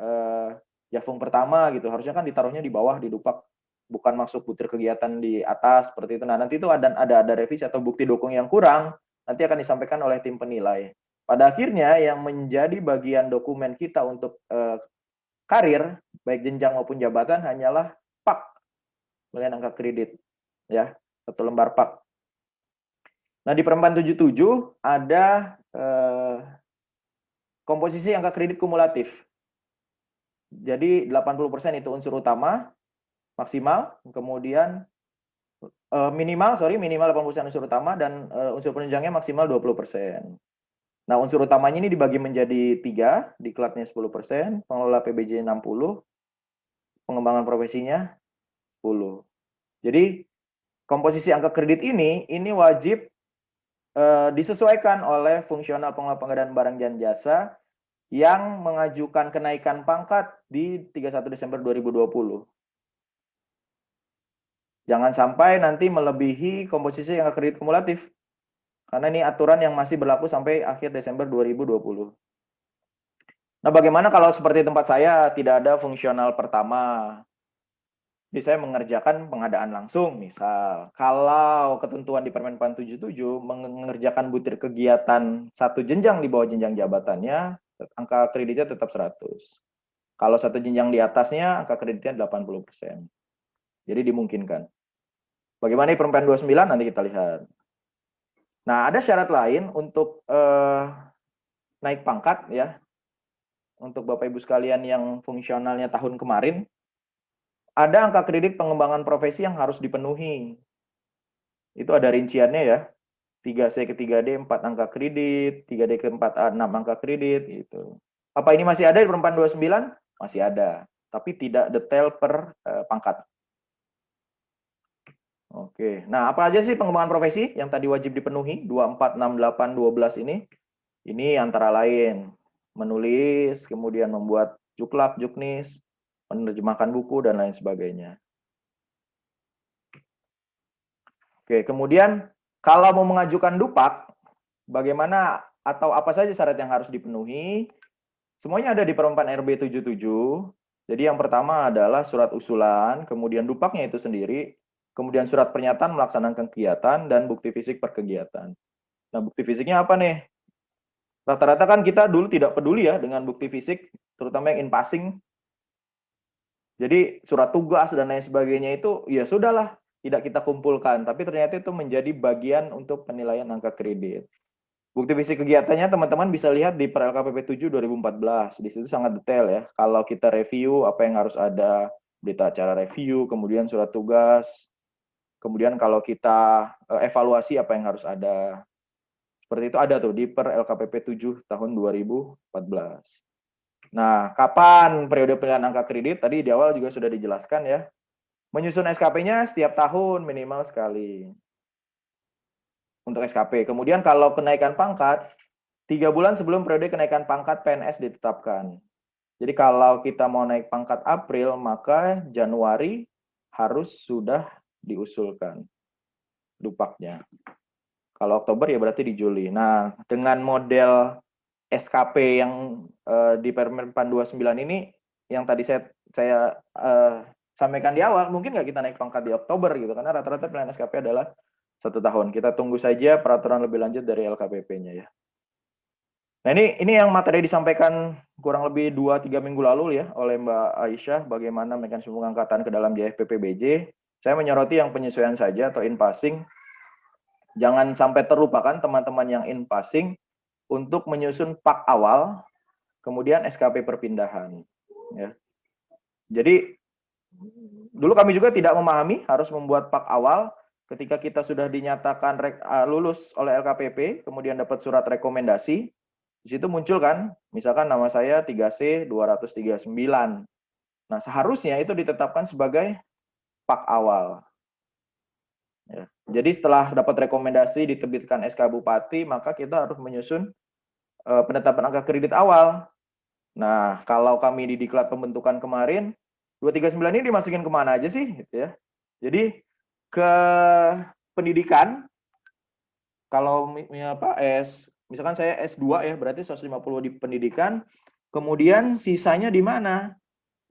Jafung pertama gitu, harusnya kan ditaruhnya di bawah di Dupak, bukan masuk butir kegiatan di atas seperti itu. Nah, nanti itu ada revisi atau bukti dukung yang kurang, nanti akan disampaikan oleh tim penilai. Pada akhirnya yang menjadi bagian dokumen kita untuk karir, baik jenjang maupun jabatan hanyalah PAK, penilaian angka kredit, ya, 1 lembar PAK. Nah, di Permen 77 ada komposisi angka kredit kumulatif. Jadi 80% itu unsur utama maksimal, kemudian minimal 80% unsur utama dan unsur penunjangnya maksimal 20%. Nah, unsur utamanya ini dibagi menjadi 3, diklatnya 10%, pengelola PBJ 60, pengembangan profesinya 10. Jadi komposisi angka kredit ini wajib disesuaikan oleh fungsional pengelola pengadaan barang dan jasa yang mengajukan kenaikan pangkat di 31 Desember 2020. Jangan sampai nanti melebihi komposisi angka kredit kumulatif. Karena ini aturan yang masih berlaku sampai akhir Desember 2020. Nah, bagaimana kalau seperti tempat saya tidak ada fungsional pertama? Jadi saya mengerjakan pengadaan langsung, misal. Kalau ketentuan di Permen 77 mengerjakan butir kegiatan satu jenjang di bawah jenjang jabatannya, angka kreditnya tetap 100. Kalau satu jenjang di atasnya, angka kreditnya 80%. Jadi dimungkinkan. Bagaimana di Permen 29 nanti kita lihat. Nah, ada syarat lain untuk naik pangkat ya. Untuk Bapak Ibu sekalian yang fungsionalnya tahun kemarin, ada angka kredit pengembangan profesi yang harus dipenuhi. Itu ada rinciannya ya. 3C ke 3D 4 angka kredit, 3D ke 4A 6 angka kredit gitu. Apa ini masih ada di Permen 29? Masih ada, tapi tidak detail per pangkat. Oke. Nah, apa aja sih pengembangan profesi yang tadi wajib dipenuhi? 24, 6, 8, 12 ini. Ini antara lain menulis, kemudian membuat juklak, juknis, menerjemahkan buku, dan lain sebagainya. Oke, kemudian kalau mau mengajukan Dupak, bagaimana atau apa saja syarat yang harus dipenuhi? Semuanya ada di Permen RB 77. Jadi yang pertama adalah surat usulan, kemudian Dupaknya itu sendiri, kemudian surat pernyataan melaksanakan kegiatan, dan bukti fisik per kegiatan. Nah, bukti fisiknya apa nih? Rata-rata kan kita dulu tidak peduli ya dengan bukti fisik, terutama yang in passing. Jadi surat tugas dan lain sebagainya itu ya sudahlah, tidak kita kumpulkan, tapi ternyata itu menjadi bagian untuk penilaian angka kredit. Bukti fisik kegiatannya teman-teman bisa lihat di per LKPP 7 2014. Di situ sangat detail ya. Kalau kita review apa yang harus ada, berita acara review, kemudian surat tugas, kemudian kalau kita evaluasi apa yang harus ada. Seperti itu ada tuh di per LKPP 7 tahun 2014. Nah, kapan periode penilaian angka kredit? Tadi di awal juga sudah dijelaskan ya. Menyusun SKP-nya setiap tahun minimal sekali. Untuk SKP. Kemudian kalau kenaikan pangkat, 3 bulan sebelum periode kenaikan pangkat PNS ditetapkan. Jadi kalau kita mau naik pangkat April, maka Januari harus sudah diusulkan dupaknya. Kalau Oktober ya berarti di Juli. Nah, dengan model SKP yang di Permen-Pan 29 ini, yang tadi saya sampaikan di awal, mungkin nggak kita naik pangkat di Oktober gitu, karena rata-rata pilihan SKP adalah 1 tahun. Kita tunggu saja peraturan lebih lanjut dari LKPP-nya ya. Nah, ini yang materi disampaikan kurang lebih 2-3 minggu lalu ya oleh Mbak Aisyah, bagaimana mekanisme pengangkatan ke dalam JFPPBJ. Saya menyoroti yang penyesuaian saja atau in passing. Jangan sampai terlupakan teman-teman yang in passing untuk menyusun pak awal, kemudian SKP perpindahan. Ya. Jadi, dulu kami juga tidak memahami harus membuat pak awal ketika kita sudah dinyatakan lulus oleh LKPP, kemudian dapat surat rekomendasi. Di situ muncul kan, misalkan nama saya 3C 239. Nah, seharusnya itu ditetapkan sebagai pak awal. Ya. Jadi setelah dapat rekomendasi diterbitkan SK Bupati, maka kita harus menyusun penetapan angka kredit awal. Nah, kalau kami di diklat pembentukan kemarin, 239 ini dimasukin kemana aja sih? Gitu ya. Jadi ke pendidikan, kalau misalkan saya S2 ya, berarti 150 di pendidikan, kemudian sisanya di mana?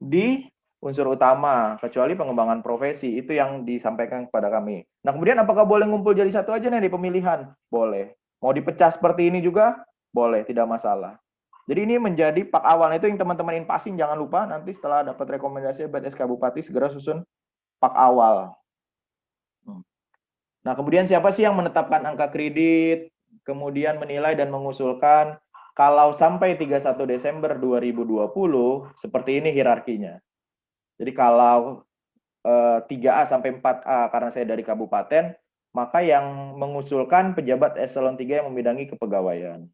Di unsur utama, kecuali pengembangan profesi, itu yang disampaikan kepada kami. Nah, kemudian apakah boleh ngumpul jadi satu aja nih di pemilihan? Boleh. Mau dipecah seperti ini juga? Boleh, tidak masalah. Jadi ini menjadi pak awal, itu yang teman-teman in passing, jangan lupa nanti setelah dapat rekomendasi dari SK Bupati, segera susun pak awal. Nah, kemudian siapa sih yang menetapkan angka kredit, kemudian menilai dan mengusulkan? Kalau sampai 31 Desember 2020, seperti ini hierarkinya. Jadi kalau 3A sampai 4A karena saya dari kabupaten, maka yang mengusulkan pejabat eselon 3 yang membidangi kepegawaian.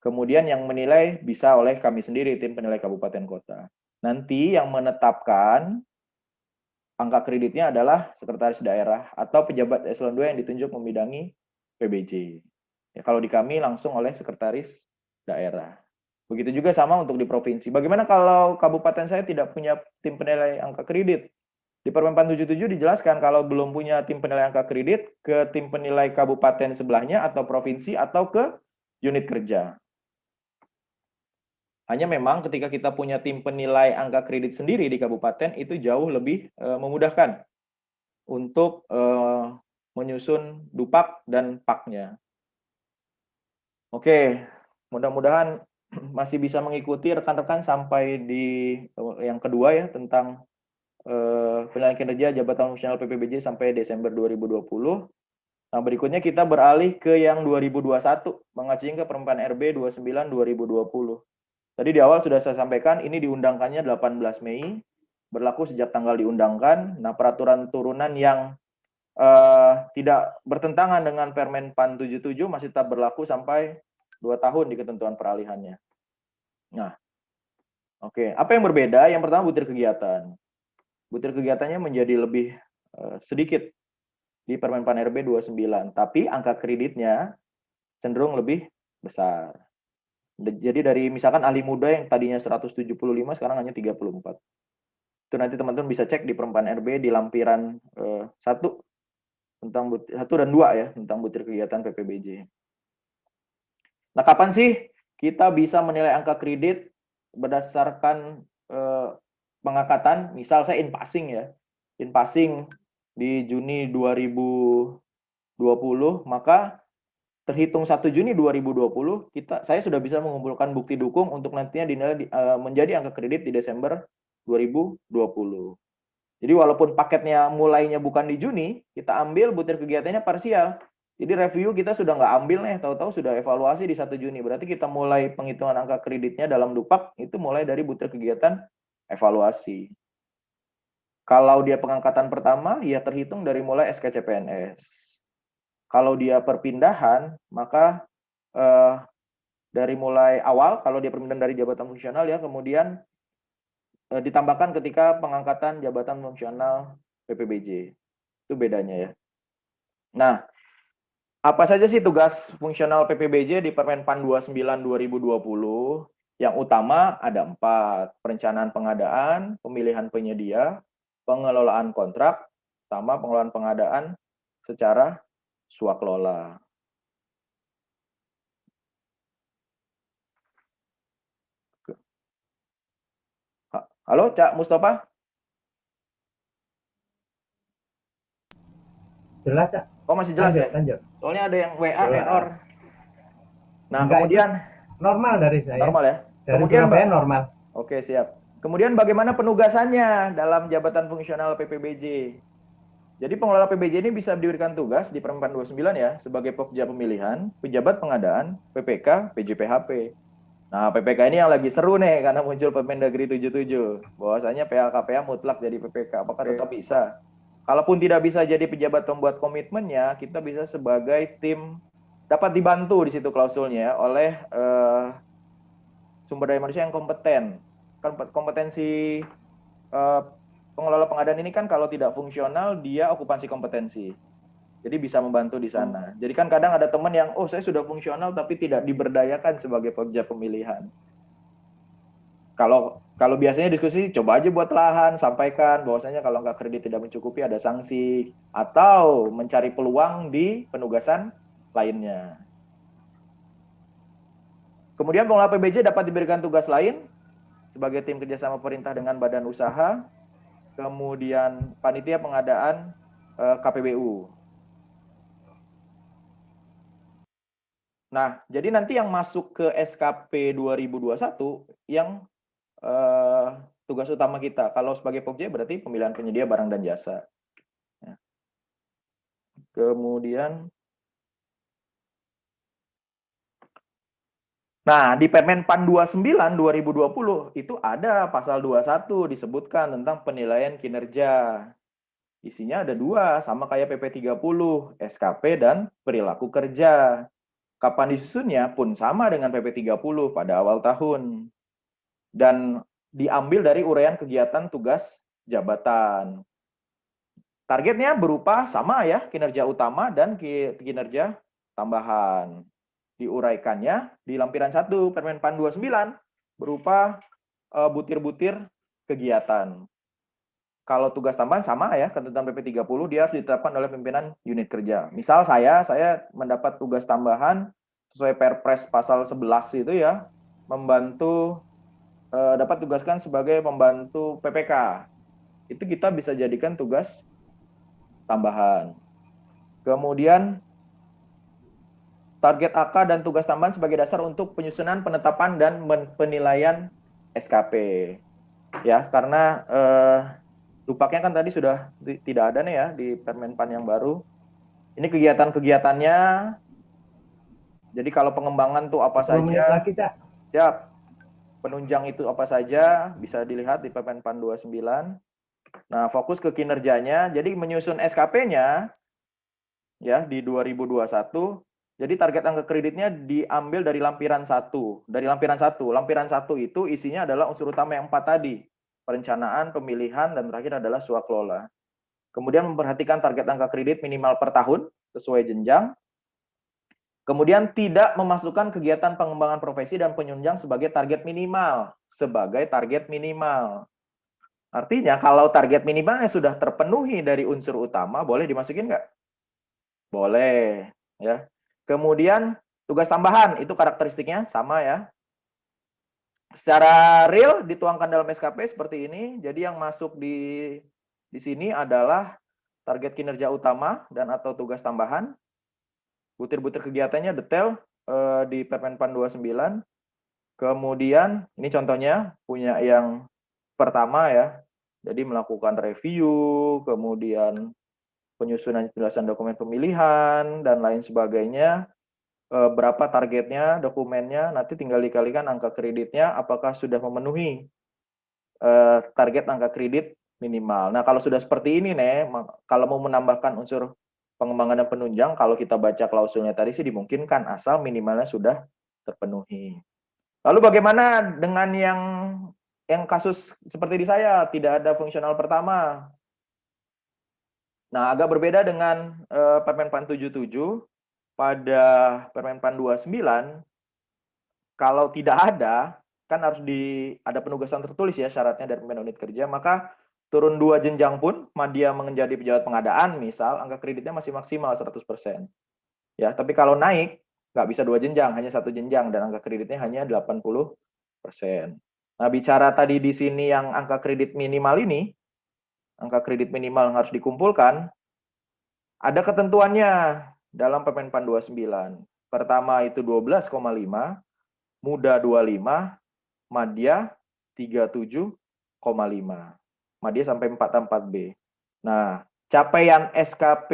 Kemudian yang menilai bisa oleh kami sendiri, tim penilai kabupaten kota. Nanti yang menetapkan angka kreditnya adalah sekretaris daerah atau pejabat eselon 2 yang ditunjuk membidangi PBJ. Ya, kalau di kami langsung oleh sekretaris daerah. Begitu juga sama untuk di provinsi. Bagaimana kalau kabupaten saya tidak punya tim penilai angka kredit? Di Permen-Pan 77 dijelaskan kalau belum punya tim penilai angka kredit, ke tim penilai kabupaten sebelahnya atau provinsi atau ke unit kerja. Hanya memang ketika kita punya tim penilai angka kredit sendiri di kabupaten, itu jauh lebih memudahkan untuk menyusun dupak dan paknya. Oke, mudah-mudahan masih bisa mengikuti rekan-rekan sampai di yang kedua ya, tentang penilaian kinerja jabatan fungsional PPBJ sampai Desember 2020. Nah, berikutnya kita beralih ke yang 2021, mengacu ke Permen RB 29 2020. Tadi di awal sudah saya sampaikan, ini diundangkannya 18 Mei, berlaku sejak tanggal diundangkan. Nah, peraturan turunan yang tidak bertentangan dengan Permen-Pan 77 masih tetap berlaku sampai 2 tahun di ketentuan peralihannya. Nah, oke. Apa yang berbeda? Yang pertama, butir kegiatan. Butir kegiatannya menjadi lebih sedikit di Permen-Pan RB 29, tapi angka kreditnya cenderung lebih besar. Jadi dari misalkan ahli muda yang tadinya 175 sekarang hanya 34. Itu nanti teman-teman bisa cek di Permen RB di lampiran 1 tentang 1 dan 2 ya, tentang butir kegiatan PPBJ. Nah, kapan sih kita bisa menilai angka kredit berdasarkan pengangkatan? Misal saya in passing ya. In passing di Juni 2020, maka terhitung 1 Juni 2020, saya sudah bisa mengumpulkan bukti dukung untuk nantinya dinilai menjadi angka kredit di Desember 2020. Jadi walaupun paketnya mulainya bukan di Juni, kita ambil butir kegiatannya parsial. Jadi review kita sudah nggak ambil nih, tahu-tahu sudah evaluasi di 1 Juni. Berarti kita mulai penghitungan angka kreditnya dalam Dupak itu mulai dari butir kegiatan evaluasi. Kalau dia pengangkatan pertama, ya terhitung dari mulai SKCPNS. Kalau dia perpindahan, maka dari mulai awal, kalau dia perpindahan dari jabatan fungsional ya, kemudian ditambahkan ketika pengangkatan jabatan fungsional PPBJ. Itu bedanya ya. Nah, apa saja sih tugas fungsional PPBJ di Permenpan 29 2020? Yang utama ada 4, perencanaan pengadaan, pemilihan penyedia, pengelolaan kontrak, sama pengelolaan pengadaan secara swakelola. Halo, Cak Mustafa?
Jelas, Cak.
Oh, masih jelas ya?
Lanjut.
Soalnya ada yang WA
Jelas.
error. Nah,
Enggak,
kemudian
normal dari saya.
normal ya.
Dari
Kemudian
Surabaya normal.
Oke, siap. Kemudian bagaimana penugasannya dalam jabatan fungsional PPBJ? Jadi pengelola PBJ ini bisa diberikan tugas di Permen 29 ya, sebagai Pokja pemilihan, pejabat pengadaan, PPK, PJPHP. Nah, PPK ini yang lagi seru nih, karena muncul Permendagri 77. Bahwasanya PLKPA mutlak jadi PPK. Apakah tetap bisa? Kalaupun tidak bisa jadi pejabat pembuat komitmennya, kita bisa sebagai tim, dapat dibantu di situ klausulnya oleh sumber daya manusia yang kompeten. Kompetensi pengelola pengadaan ini kan kalau tidak fungsional, dia okupansi kompetensi. Jadi bisa membantu di sana. Jadi kan kadang ada teman yang, oh saya sudah fungsional tapi tidak diberdayakan sebagai pekerja pemilihan. Kalau biasanya diskusi, coba aja buat lahan, sampaikan bahwasanya kalau nggak kredit tidak mencukupi ada sanksi, atau mencari peluang di penugasan lainnya. Kemudian pengelola PBJ dapat diberikan tugas lain sebagai tim kerjasama pemerintah dengan badan usaha, kemudian panitia pengadaan KPBU. Nah, jadi nanti yang masuk ke SKP 2021 yang tugas utama kita. Kalau sebagai Pokja berarti pemilihan penyedia barang dan jasa. Kemudian, nah di Permenpan 29 2020 itu ada pasal 21 disebutkan tentang penilaian kinerja. Isinya ada 2, sama kayak PP 30, SKP dan perilaku kerja. Kapan disusunnya pun sama dengan PP 30 pada awal tahun. Dan diambil dari uraian kegiatan tugas jabatan. Targetnya berupa sama ya, kinerja utama dan kinerja tambahan. Diuraikannya di lampiran 1 Permenpan 29 berupa butir-butir kegiatan. Kalau tugas tambahan sama ya, ketentuan PP 30 dia harus ditetapkan oleh pimpinan unit kerja. Misal saya mendapat tugas tambahan sesuai Perpres pasal 11 itu ya, membantu dapat tugaskan sebagai pembantu PPK. Itu kita bisa jadikan tugas tambahan. Kemudian target AK dan tugas tambahan sebagai dasar untuk penyusunan, penetapan dan penilaian SKP. Ya, karena Dupaknya kan tadi sudah tidak ada nih ya di Permenpan yang baru. Ini kegiatan-kegiatannya. Jadi kalau pengembangan tuh apa saja?
Lagi, Cak.
Siap. Penunjang itu apa saja? Bisa dilihat di Permenpan 29. Nah, fokus ke kinerjanya. Jadi menyusun SKP-nya ya di 2021. Jadi target angka kreditnya diambil dari lampiran 1. Dari lampiran 1. Lampiran 1 itu isinya adalah unsur utama yang 4 tadi. Perencanaan, pemilihan, dan terakhir adalah swakelola. Kemudian memperhatikan target angka kredit minimal per tahun sesuai jenjang. Kemudian tidak memasukkan kegiatan pengembangan profesi dan penunjang sebagai target minimal. Artinya kalau target minimalnya sudah terpenuhi dari unsur utama, boleh dimasukin nggak? Boleh. Ya. Kemudian tugas tambahan, itu karakteristiknya sama ya. Secara real dituangkan dalam SKP seperti ini. Jadi yang masuk di sini adalah target kinerja utama dan atau tugas tambahan. Butir-butir kegiatannya detail di Permenpan 29. Kemudian ini contohnya punya yang pertama ya. Jadi melakukan review, kemudian penyusunan penjelasan dokumen pemilihan, dan lain sebagainya. Berapa targetnya, dokumennya, nanti tinggal dikalikan angka kreditnya, apakah sudah memenuhi target angka kredit minimal. Nah, kalau sudah seperti ini, nih, kalau mau menambahkan unsur pengembangan dan penunjang, kalau kita baca klausulnya tadi sih dimungkinkan, asal minimalnya sudah terpenuhi. Lalu bagaimana dengan yang kasus seperti di saya, tidak ada fungsional pertama? Nah, agak berbeda dengan Permenpan 77. Pada Permenpan 29, kalau tidak ada, kan harus ada penugasan tertulis ya syaratnya dari pimpinan unit kerja, maka turun 2 jenjang pun, dia menjadi pejabat pengadaan, misal, angka kreditnya masih maksimal 100%. Ya, tapi kalau naik, nggak bisa 2 jenjang, hanya 1 jenjang, dan angka kreditnya hanya 80%. Nah, bicara tadi di sini yang angka kredit minimal ini, angka kredit minimal yang harus dikumpulkan, ada ketentuannya dalam Permenpan 29. Pertama itu 12,5, Muda 25, Madya 37,5. Madya sampai 44B. Nah, capaian SKP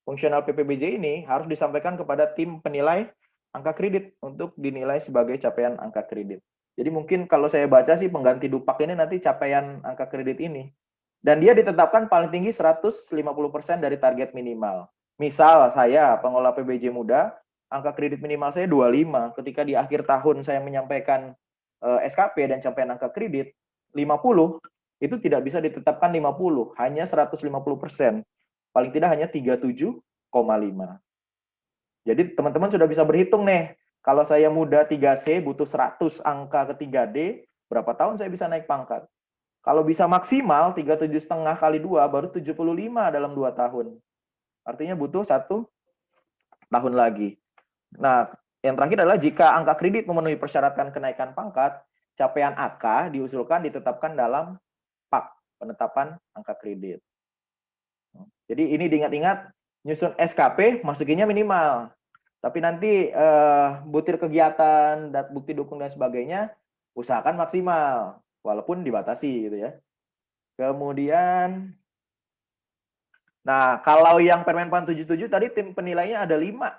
fungsional PPBJ ini harus disampaikan kepada tim penilai angka kredit untuk dinilai sebagai capaian angka kredit. Jadi mungkin kalau saya baca sih pengganti Dupak ini nanti capaian angka kredit ini. Dan dia ditetapkan paling tinggi 150% dari target minimal. Misal saya pengelola PBJ Muda, angka kredit minimal saya 25. Ketika di akhir tahun saya menyampaikan SKP dan capaian angka kredit 50, itu tidak bisa ditetapkan 50, hanya 150%. Paling tidak hanya 37,5. Jadi teman-teman sudah bisa berhitung nih, kalau saya muda 3C butuh 100 angka ke 3D, berapa tahun saya bisa naik pangkat? Kalau bisa maksimal 37,5 kali 2 baru 75 dalam 2 tahun. Artinya butuh 1 tahun lagi. Nah, yang terakhir adalah jika angka kredit memenuhi persyaratan kenaikan pangkat, capaian AK diusulkan ditetapkan dalam PAK, penetapan angka kredit. Jadi ini diingat-ingat, nyusun SKP masukinnya minimal. Tapi nanti butir kegiatan, bukti dukung dan sebagainya, usahakan maksimal. Walaupun dibatasi gitu ya. Kemudian, nah kalau yang Permenpan 77 tadi tim penilainya ada 5.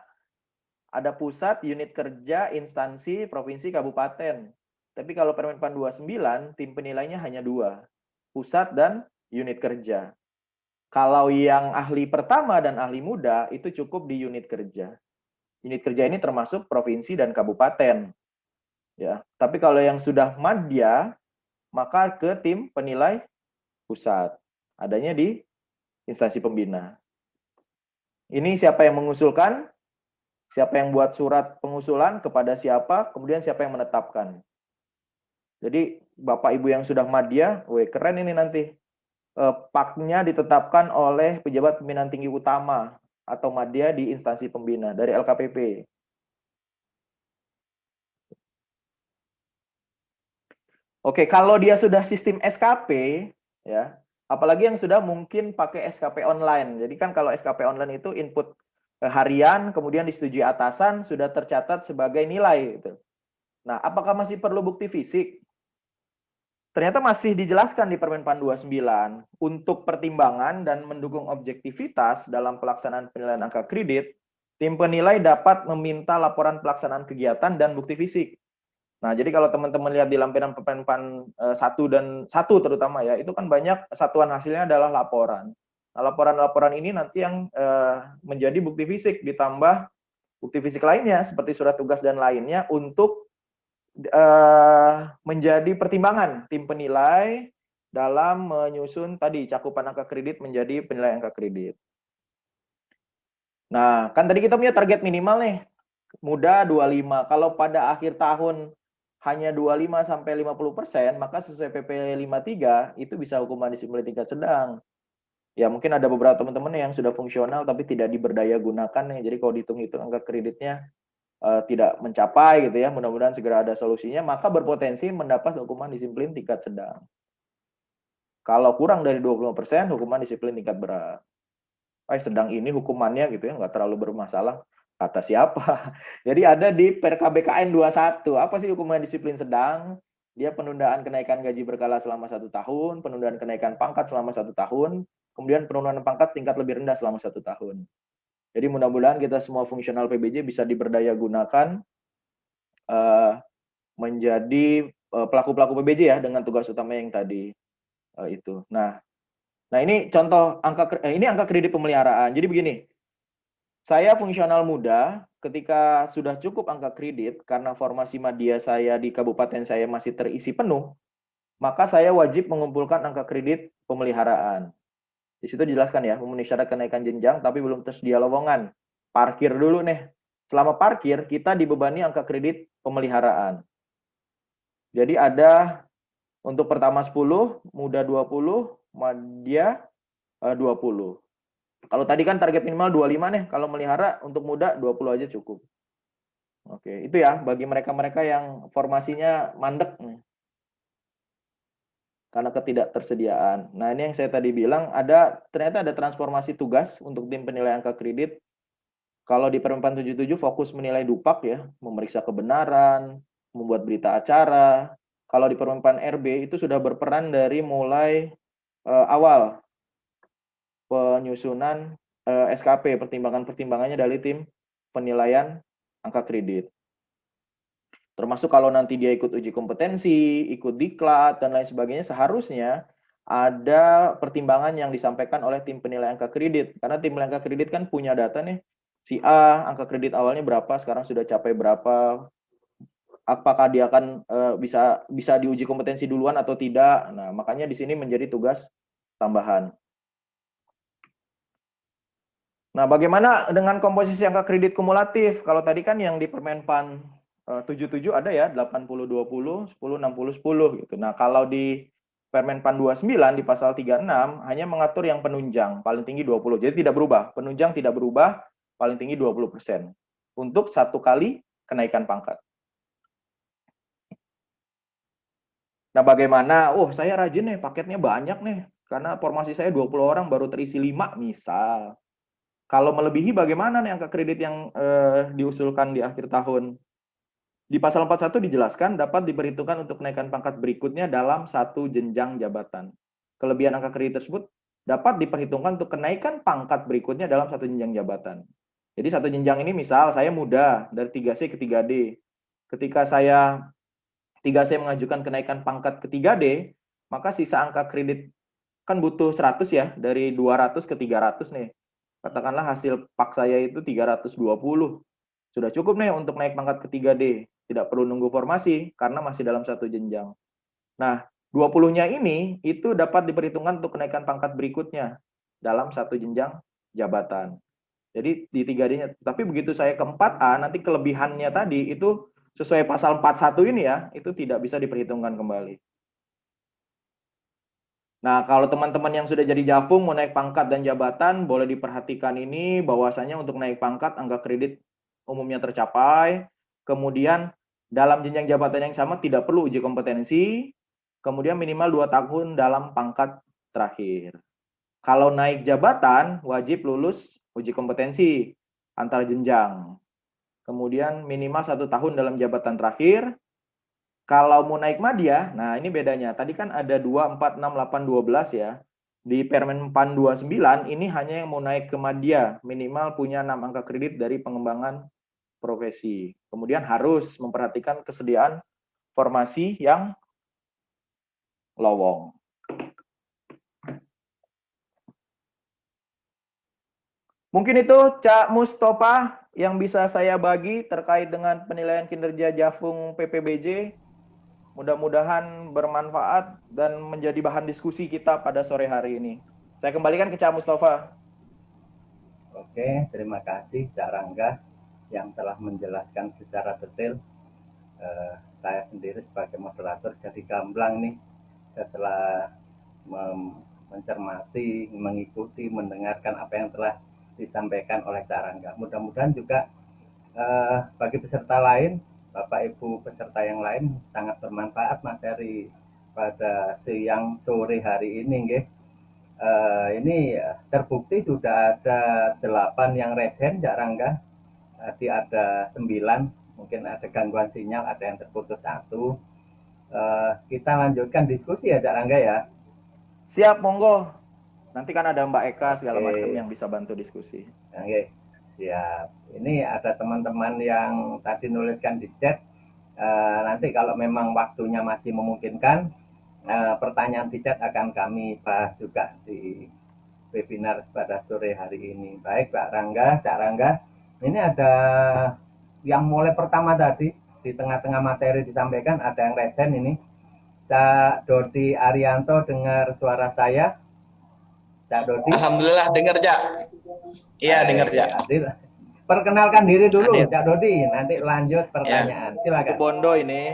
Ada pusat, unit kerja, instansi, provinsi, kabupaten. Tapi kalau Permenpan 29, tim penilainya hanya 2. Pusat dan unit kerja. Kalau yang ahli pertama dan ahli muda, itu cukup di unit kerja. Unit kerja ini termasuk provinsi dan kabupaten. Ya, tapi kalau yang sudah madya, maka ke tim penilai pusat. Adanya di instansi pembina. Ini siapa yang mengusulkan, siapa yang buat surat pengusulan, kepada siapa, kemudian siapa yang menetapkan. Jadi Bapak Ibu yang sudah madya, keren ini nanti. PAK-nya ditetapkan oleh pejabat pimpinan tinggi utama atau madya di instansi pembina dari LKPP. Oke, kalau dia sudah sistem SKP, ya, apalagi yang sudah mungkin pakai SKP online. Jadi kan kalau SKP online itu input harian, kemudian disetujui atasan, sudah tercatat sebagai nilai. Gitu. Nah, apakah masih perlu bukti fisik? Ternyata masih dijelaskan di Permenpan 29, untuk pertimbangan dan mendukung objektivitas dalam pelaksanaan penilaian angka kredit, tim penilai dapat meminta laporan pelaksanaan kegiatan dan bukti fisik. Nah, jadi kalau teman-teman lihat di lampiran Permenpan 1 dan 1 terutama ya, itu kan banyak satuan hasilnya adalah laporan. Nah, laporan-laporan ini nanti yang menjadi bukti fisik, ditambah bukti fisik lainnya seperti surat tugas dan lainnya untuk menjadi pertimbangan tim penilai dalam menyusun tadi cakupan angka kredit menjadi penilaian angka kredit. Nah, kan tadi kita punya target minimal nih, muda 25. Kalau pada akhir tahun hanya 25 sampai 50%, maka sesuai PP 53 itu bisa hukuman disiplin tingkat sedang. Ya mungkin ada beberapa teman-teman yang sudah fungsional tapi tidak diberdaya gunakan nih. Jadi kalau dihitung-hitung angka kreditnya tidak mencapai gitu ya, mudah-mudahan segera ada solusinya, maka berpotensi mendapat hukuman disiplin tingkat sedang. Kalau kurang dari 25%, hukuman disiplin tingkat berat. Sedang ini hukumannya gitu ya, nggak terlalu bermasalah. Kata siapa? Jadi ada di PKBKN 21. Apa sih hukuman disiplin sedang? Dia penundaan kenaikan gaji berkala selama 1 tahun, penundaan kenaikan pangkat selama 1 tahun, kemudian penurunan pangkat tingkat lebih rendah selama 1 tahun. Jadi mudah-mudahan kita semua fungsional PBJ bisa diberdaya gunakan menjadi pelaku-pelaku PBJ ya dengan tugas utama yang tadi itu. Nah ini contoh ini angka kredit pemeliharaan. Jadi begini, saya fungsional muda ketika sudah cukup angka kredit karena formasi media saya di kabupaten saya masih terisi penuh, maka saya wajib mengumpulkan angka kredit pemeliharaan. Di situ dijelaskan ya, memenuhi syarat kenaikan jenjang tapi belum tersedia lowongan. Parkir dulu nih. Selama parkir, kita dibebani angka kredit pemeliharaan. Jadi ada untuk pertama 10, muda 20, media 20. Kalau tadi kan target minimal 25 nih, kalau melihara untuk muda 20 aja cukup. Oke, itu ya bagi mereka-mereka yang formasinya mandek nih. Karena ketidaktersediaan. Nah, ini yang saya tadi bilang, ternyata ada transformasi tugas untuk tim penilai angka kredit. Kalau di Permen 77 fokus menilai dupak ya, memeriksa kebenaran, membuat berita acara. Kalau di Permen RB itu sudah berperan dari mulai awal penyusunan SKP, pertimbangan-pertimbangannya dari tim penilaian angka kredit. Termasuk kalau nanti dia ikut uji kompetensi, ikut diklat, dan lain sebagainya, seharusnya ada pertimbangan yang disampaikan oleh tim penilai angka kredit. Karena tim penilai angka kredit kan punya data nih, si A angka kredit awalnya berapa, sekarang sudah capai berapa, apakah dia akan bisa diuji kompetensi duluan atau tidak. Nah, makanya di sini menjadi tugas tambahan. Nah, bagaimana dengan komposisi angka kredit kumulatif? Kalau tadi kan yang di Permenpan 77 ada ya 80-20, 10-60-10 gitu. Nah, kalau di Permenpan 29 di pasal 36 hanya mengatur yang penunjang paling tinggi 20. Jadi tidak berubah. Penunjang tidak berubah, paling tinggi 20% untuk 1 kali kenaikan pangkat. Nah, bagaimana? Oh, saya rajin nih, paketnya banyak nih. Karena formasi saya 20 orang baru terisi 5 misal. Kalau melebihi bagaimana nih angka kredit yang diusulkan di akhir tahun? Di pasal 41 dijelaskan dapat diperhitungkan untuk kenaikan pangkat berikutnya dalam 1 jenjang jabatan. Kelebihan angka kredit tersebut dapat diperhitungkan untuk kenaikan pangkat berikutnya dalam 1 jenjang jabatan. Jadi 1 jenjang ini misal saya muda dari 3C ke 3D. Ketika saya 3C mengajukan kenaikan pangkat ke 3D, maka sisa angka kredit kan butuh 100 ya, dari 200 ke 300 nih. Katakanlah hasil pak saya itu 320. Sudah cukup nih untuk naik pangkat ke 3D. Tidak perlu nunggu formasi karena masih dalam 1 jenjang. Nah, 20-nya ini itu dapat diperhitungkan untuk kenaikan pangkat berikutnya dalam 1 jenjang jabatan. Jadi di 3D-nya. Tapi begitu saya ke 4A, nanti kelebihannya tadi itu sesuai pasal 41 ini ya, itu tidak bisa diperhitungkan kembali. Nah, kalau teman-teman yang sudah jadi Jafung mau naik pangkat dan jabatan, boleh diperhatikan ini bahwasanya untuk naik pangkat angka kredit umumnya tercapai. Kemudian dalam jenjang jabatan yang sama tidak perlu uji kompetensi. Kemudian minimal 2 tahun dalam pangkat terakhir. Kalau naik jabatan wajib lulus uji kompetensi antar jenjang. Kemudian minimal 1 tahun dalam jabatan terakhir. Kalau mau naik madya, nah ini bedanya. Tadi kan ada 2, 4, 6, 8, 12 ya. Di Permenpan 29 ini hanya yang mau naik ke madya, minimal punya 6 angka kredit dari pengembangan profesi. Kemudian harus memperhatikan kesediaan formasi yang lowong. Mungkin itu Cak Mustafa yang bisa saya bagi terkait dengan penilaian kinerja Jafung PPBJ. Mudah-mudahan bermanfaat dan menjadi bahan diskusi kita pada sore hari ini. Saya kembalikan ke Cak Mustafa.
Oke, terima kasih Cak Rangga yang telah menjelaskan secara detail. Saya sendiri sebagai moderator jadi gamblang nih setelah mencermati, mengikuti, mendengarkan apa yang telah disampaikan oleh Cak Rangga. Mudah-mudahan juga bagi peserta lain, Bapak Ibu peserta yang lain sangat bermanfaat materi pada siang sore hari ini, nggih. Ini terbukti sudah ada 8 yang resen, Cak Rangga. Tadi ada 9, mungkin ada gangguan sinyal, ada yang terputus 1. Kita lanjutkan diskusi ya, Cak Rangga ya.
Siap, monggo. Nanti kan ada Mbak Eka segala
Oke.
macam yang bisa bantu diskusi.
Oke, siap. Ini ada teman-teman yang tadi nuliskan di chat. Nanti kalau memang waktunya masih memungkinkan, pertanyaan di chat akan kami bahas juga di webinar pada sore hari ini. Baik, Pak Rangga, Cak Rangga. Ini ada yang mulai pertama tadi, di tengah-tengah materi disampaikan, ada yang resen ini. Cak Dodi Arianto, dengar suara saya? Cak Dodi?
Alhamdulillah dengar, Jak. Iya, dengar, Jak.
Hadir. Perkenalkan diri dulu,
Hadir.
Cak Dodi. Nanti lanjut pertanyaan. Silakan.
Itu Bondo ini.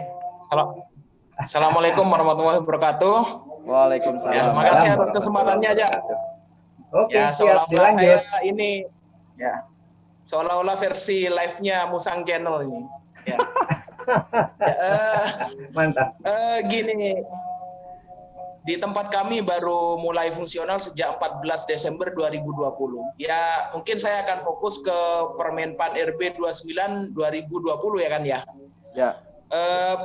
Assalamualaikum warahmatullahi wabarakatuh.
Waalaikumsalam.
Ya, makasih atas kesempatannya, Jak.
Oke,
Ya,
siap.
seolah-olah
Dilanjut.
saya ini, ya, seolah-olah versi live-nya Musang Channel ini. Ya.
Mantap.
Gini, di tempat kami baru mulai fungsional sejak 14 Desember 2020. Ya, mungkin saya akan fokus ke Permenpan RB 29 2020 ya kan ya.
Ya.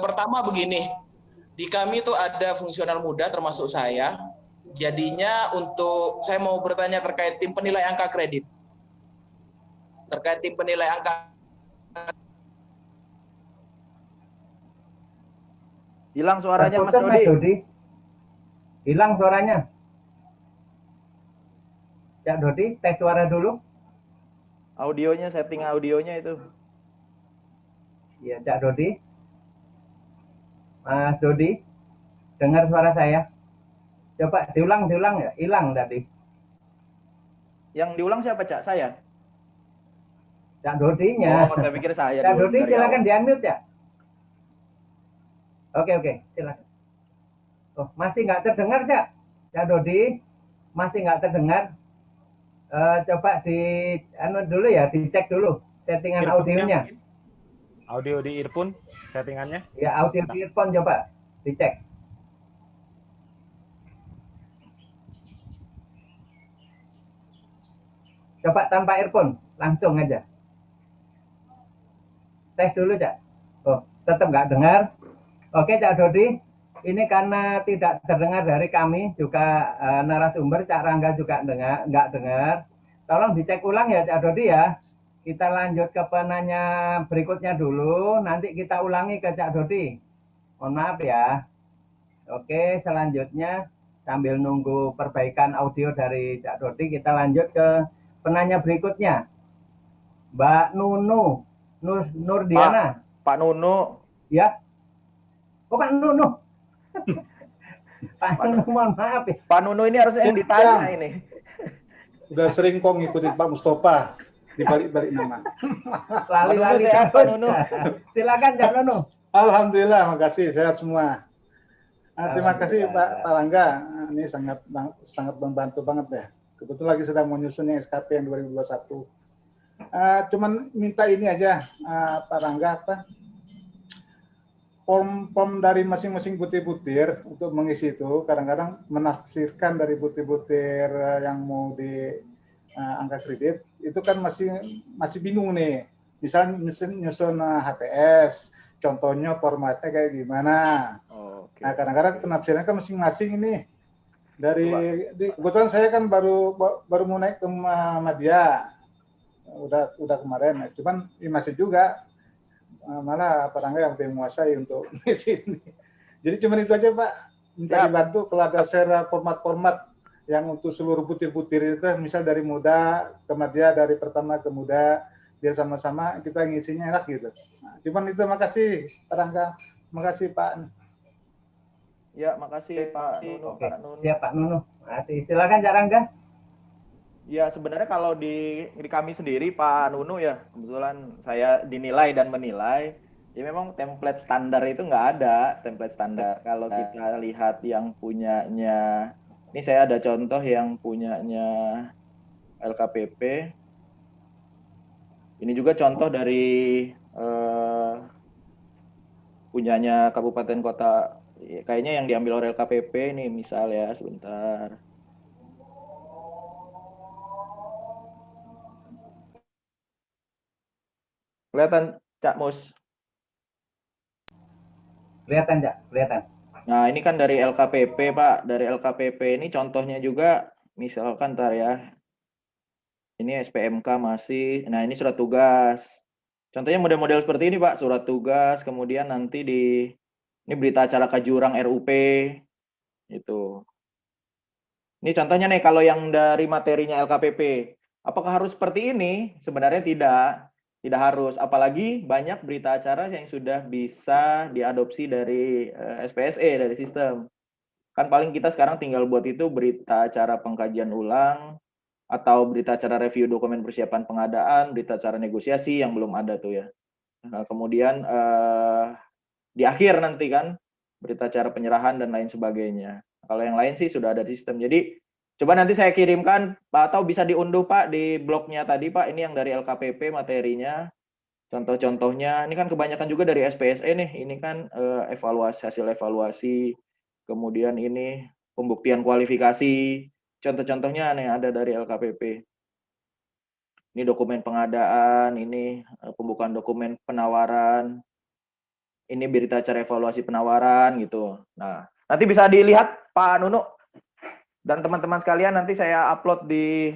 Pertama begini, di kami itu ada fungsional muda termasuk saya. Jadinya saya mau bertanya terkait tim penilai angka kredit. Terkait tim penilai angka.
Hilang suaranya Mas
Terputus, Mas
Dodi.
Dodi. Hilang suaranya. Cak Dodi, tes suara dulu.
Audionya, setting audionya itu.
Iya, Cak Dodi. Mas Dodi, dengar suara saya? Coba diulang ya. Hilang tadi.
Yang diulang siapa, Cak? Saya?
Cak Dodinya.
Oh, saya pikir saya.
Cak Dodi,
dari
silakan
awal.
di-unmute ya. Oke, silakan. Oh, masih nggak terdengar, Cak? Cak Dodi, masih nggak terdengar. Coba dulu ya, dicek dulu settingan audionya.
Audio di earphone settingannya.
Ya, audio di earphone coba dicek. Coba tanpa earphone, langsung aja. Tes dulu, Cak. Oh, tetap nggak dengar. Oke, Cak Dodi, ini karena tidak terdengar dari kami, juga narasumber, Cak Rangga juga nggak dengar. Tolong dicek ulang ya, Cak Dodi ya. Kita lanjut ke penanya berikutnya dulu, nanti kita ulangi ke Cak Dodi. Mohon maaf ya. Oke, selanjutnya sambil nunggu perbaikan audio dari Cak Dodi, kita lanjut ke penanya berikutnya. Mbak Nurdiana.
Pak Nunu.
Ya. Oh, Pak Nunu. Pak Nunu, mohon maaf ya.
Pak Nunu ini harusnya yang ditanya ini.
Udah sering kok ngikutin Pak Mustafa di balik-balik nama.
Lali-lali terus. Silakan Cak Nunu.
Alhamdulillah, makasih sehat semua. Terima kasih Pak Rangga. Ini sangat membantu banget ya. Kebetulan lagi sedang menyusun yang SKP yang 2021. Cuman minta ini aja Pak Rangga form dari masing-masing butir-butir untuk mengisi itu kadang-kadang menafsirkan dari butir-butir yang mau di angka kredit itu kan masih bingung nih. Misalnya nyusun HPS, contohnya formatnya kayak gimana. Nah, kadang-kadang penafsirannya kan masing-masing ini. Kebetulan saya kan baru mau naik ke Madya. Udah kemarin, cuman masih juga malah Pak Rangga yang lebih menguasai untuk di sini. Jadi cuma itu aja Pak, minta dibantu kalau ada share format-format yang untuk seluruh butir-butir itu, misal dari muda ke Madya, dari pertama ke muda, biar sama-sama kita ngisinya enak gitu. Nah, cuman itu, makasih Pak Rangga, makasih Pak.
Ya, makasih Pak Nunu.
Oke, siap Pak Nunu. Makasih. Silakan Cak Rangga.
Ya, sebenarnya kalau di kami sendiri Pak Nunu ya, kebetulan saya dinilai dan menilai, ya memang template standar itu nggak ada template standar. Kalau kita lihat yang punyanya, ini saya ada contoh yang punyanya LKPP. Ini juga contoh dari punyanya kabupaten kota, kayaknya yang diambil oleh LKPP nih, misal ya, sebentar. Kelihatan Cak Mus?
Kelihatan Cak, kelihatan.
Nah, ini kan dari LKPP Pak. Dari LKPP ini contohnya juga misalkan ntar ya, ini SPMK masih, nah ini surat tugas. Contohnya model-model seperti ini Pak, surat tugas, kemudian nanti ini berita acara Kajurang RUP, itu. Ini contohnya nih, kalau yang dari materinya LKPP, apakah harus seperti ini? Sebenarnya tidak harus. Apalagi banyak berita acara yang sudah bisa diadopsi dari SPSE, dari sistem. Kan paling kita sekarang tinggal buat itu berita acara pengkajian ulang, atau berita acara review dokumen persiapan pengadaan, berita acara negosiasi yang belum ada tuh ya. Nah, kemudian di akhir nanti kan, berita acara penyerahan dan lain sebagainya. Kalau yang lain sih sudah ada di sistem. Jadi coba nanti saya kirimkan atau bisa diunduh Pak di blognya tadi Pak. Ini yang dari LKPP materinya. Contoh-contohnya ini kan kebanyakan juga dari SPSE nih. Ini kan hasil evaluasi. Kemudian ini pembuktian kualifikasi. Contoh-contohnya nih ada dari LKPP. Ini dokumen pengadaan, ini pembukaan dokumen penawaran. Ini berita acara evaluasi penawaran gitu. Nah, nanti bisa dilihat Pak Nunu dan teman-teman sekalian, nanti saya upload di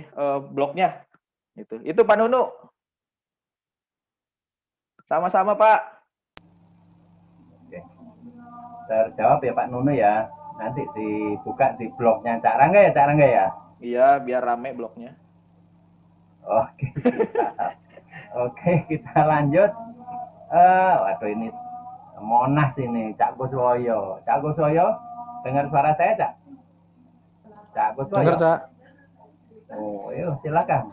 blognya. Itu Pak Nunu. Sama-sama Pak.
Oke. Terjawab ya Pak Nunu ya. Nanti dibuka di blognya Cak Rangga ya, Cak Rangga ya.
Iya, biar rame blognya.
Oke, siap. Oke, kita lanjut. Waduh ini Monas ini, Cak Kuswoyo. Cak Kuswoyo, dengar suara saya, Cak? Cak Kuswoyo.
Dengar, Cak.
Oh, yuk, silakan.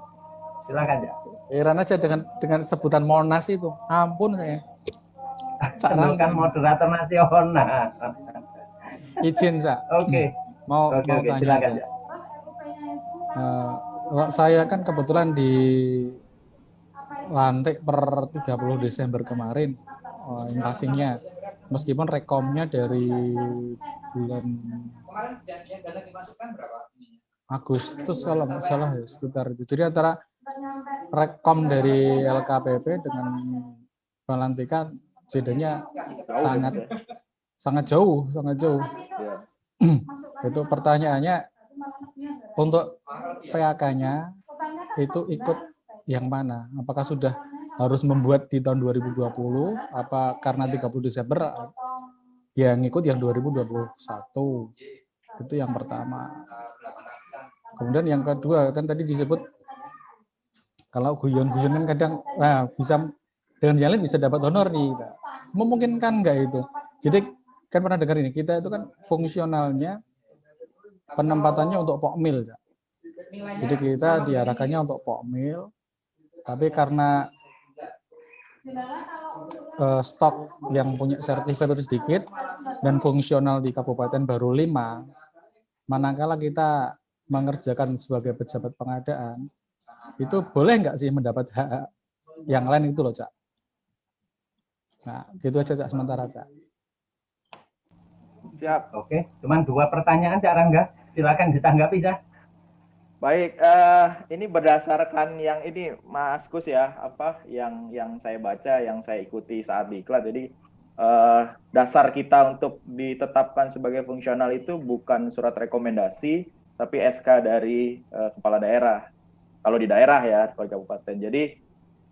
Silakan, Cak.
Heran aja dengan sebutan Monas itu. Ampun saya. Cak
Kan moderator nasional.
Izin, Cak.
Oke.
Mau
Oke,
tanya
silakan,
aja.
Cak.
Saya kan kebetulan di lantik per 30 Desember kemarin invasinya. Meskipun rekomnya dari bulan Agustus kalau nggak salah ya, sekitar itu. Jadi antara rekom dari LKPP dengan pelantikan jedanya sangat jauh.
Ya.
Itu pertanyaannya, untuk PAK-nya itu ikut yang mana? Apakah sudah harus membuat di tahun 2020? Apa karena 30 Desember yang ikut yang 2021? Itu yang pertama. Kemudian yang kedua, kan tadi disebut kalau guyon-guyon kan kadang bisa dengan jalan bisa dapat honor nih. Memungkinkan nggak itu? Jadi kan pernah dengar ini, kita itu kan fungsionalnya penempatannya untuk pokmil. Jadi kita diarahkannya untuk pokmil, tapi karena stok yang punya sertifikat itu sedikit dan fungsional di kabupaten baru 5, manakala kita mengerjakan sebagai pejabat pengadaan, itu boleh nggak sih mendapat hak yang lain itu loh, Cak? Nah, gitu aja, Cak, sementara, Cak.
Siap.
Oke, cuman 2 pertanyaan, Cak Rangga. Silakan ditanggapi, Cak.
Baik, ini berdasarkan yang ini Mas Kus ya, apa yang saya baca, yang saya ikuti saat diklat. Jadi dasar kita untuk ditetapkan sebagai fungsional itu bukan surat rekomendasi, tapi SK dari kepala daerah. Kalau di daerah ya, kalau kabupaten. Jadi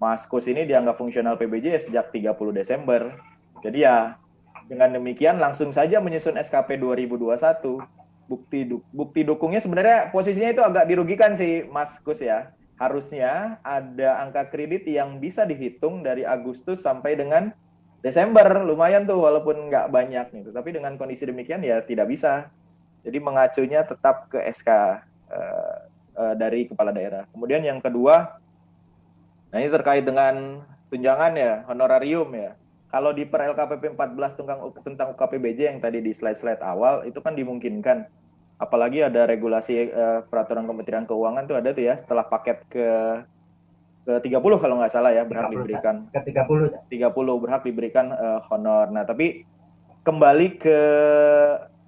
Mas Kus ini dianggap fungsional PBJ sejak 30 Desember. Jadi ya dengan demikian langsung saja menyusun SKP 2021. Bukti dukungnya sebenarnya posisinya itu agak dirugikan sih Mas Kus ya. Harusnya ada angka kredit yang bisa dihitung dari Agustus sampai dengan Desember, lumayan tuh walaupun nggak banyak gitu. Tapi dengan kondisi demikian ya tidak bisa. Jadi mengacunya tetap ke SK dari kepala daerah. Kemudian yang kedua, nah ini terkait dengan tunjangan ya, honorarium ya. Kalau di per LKPP 14 tentang UKPBJ yang tadi di slide-slide awal, itu kan dimungkinkan. Apalagi ada regulasi peraturan Kementerian Keuangan tuh ada tuh ya, setelah paket ke 30 kalau nggak salah ya, berhak diberikan.
Ke 30.
30 berhak diberikan honor. Nah, tapi kembali ke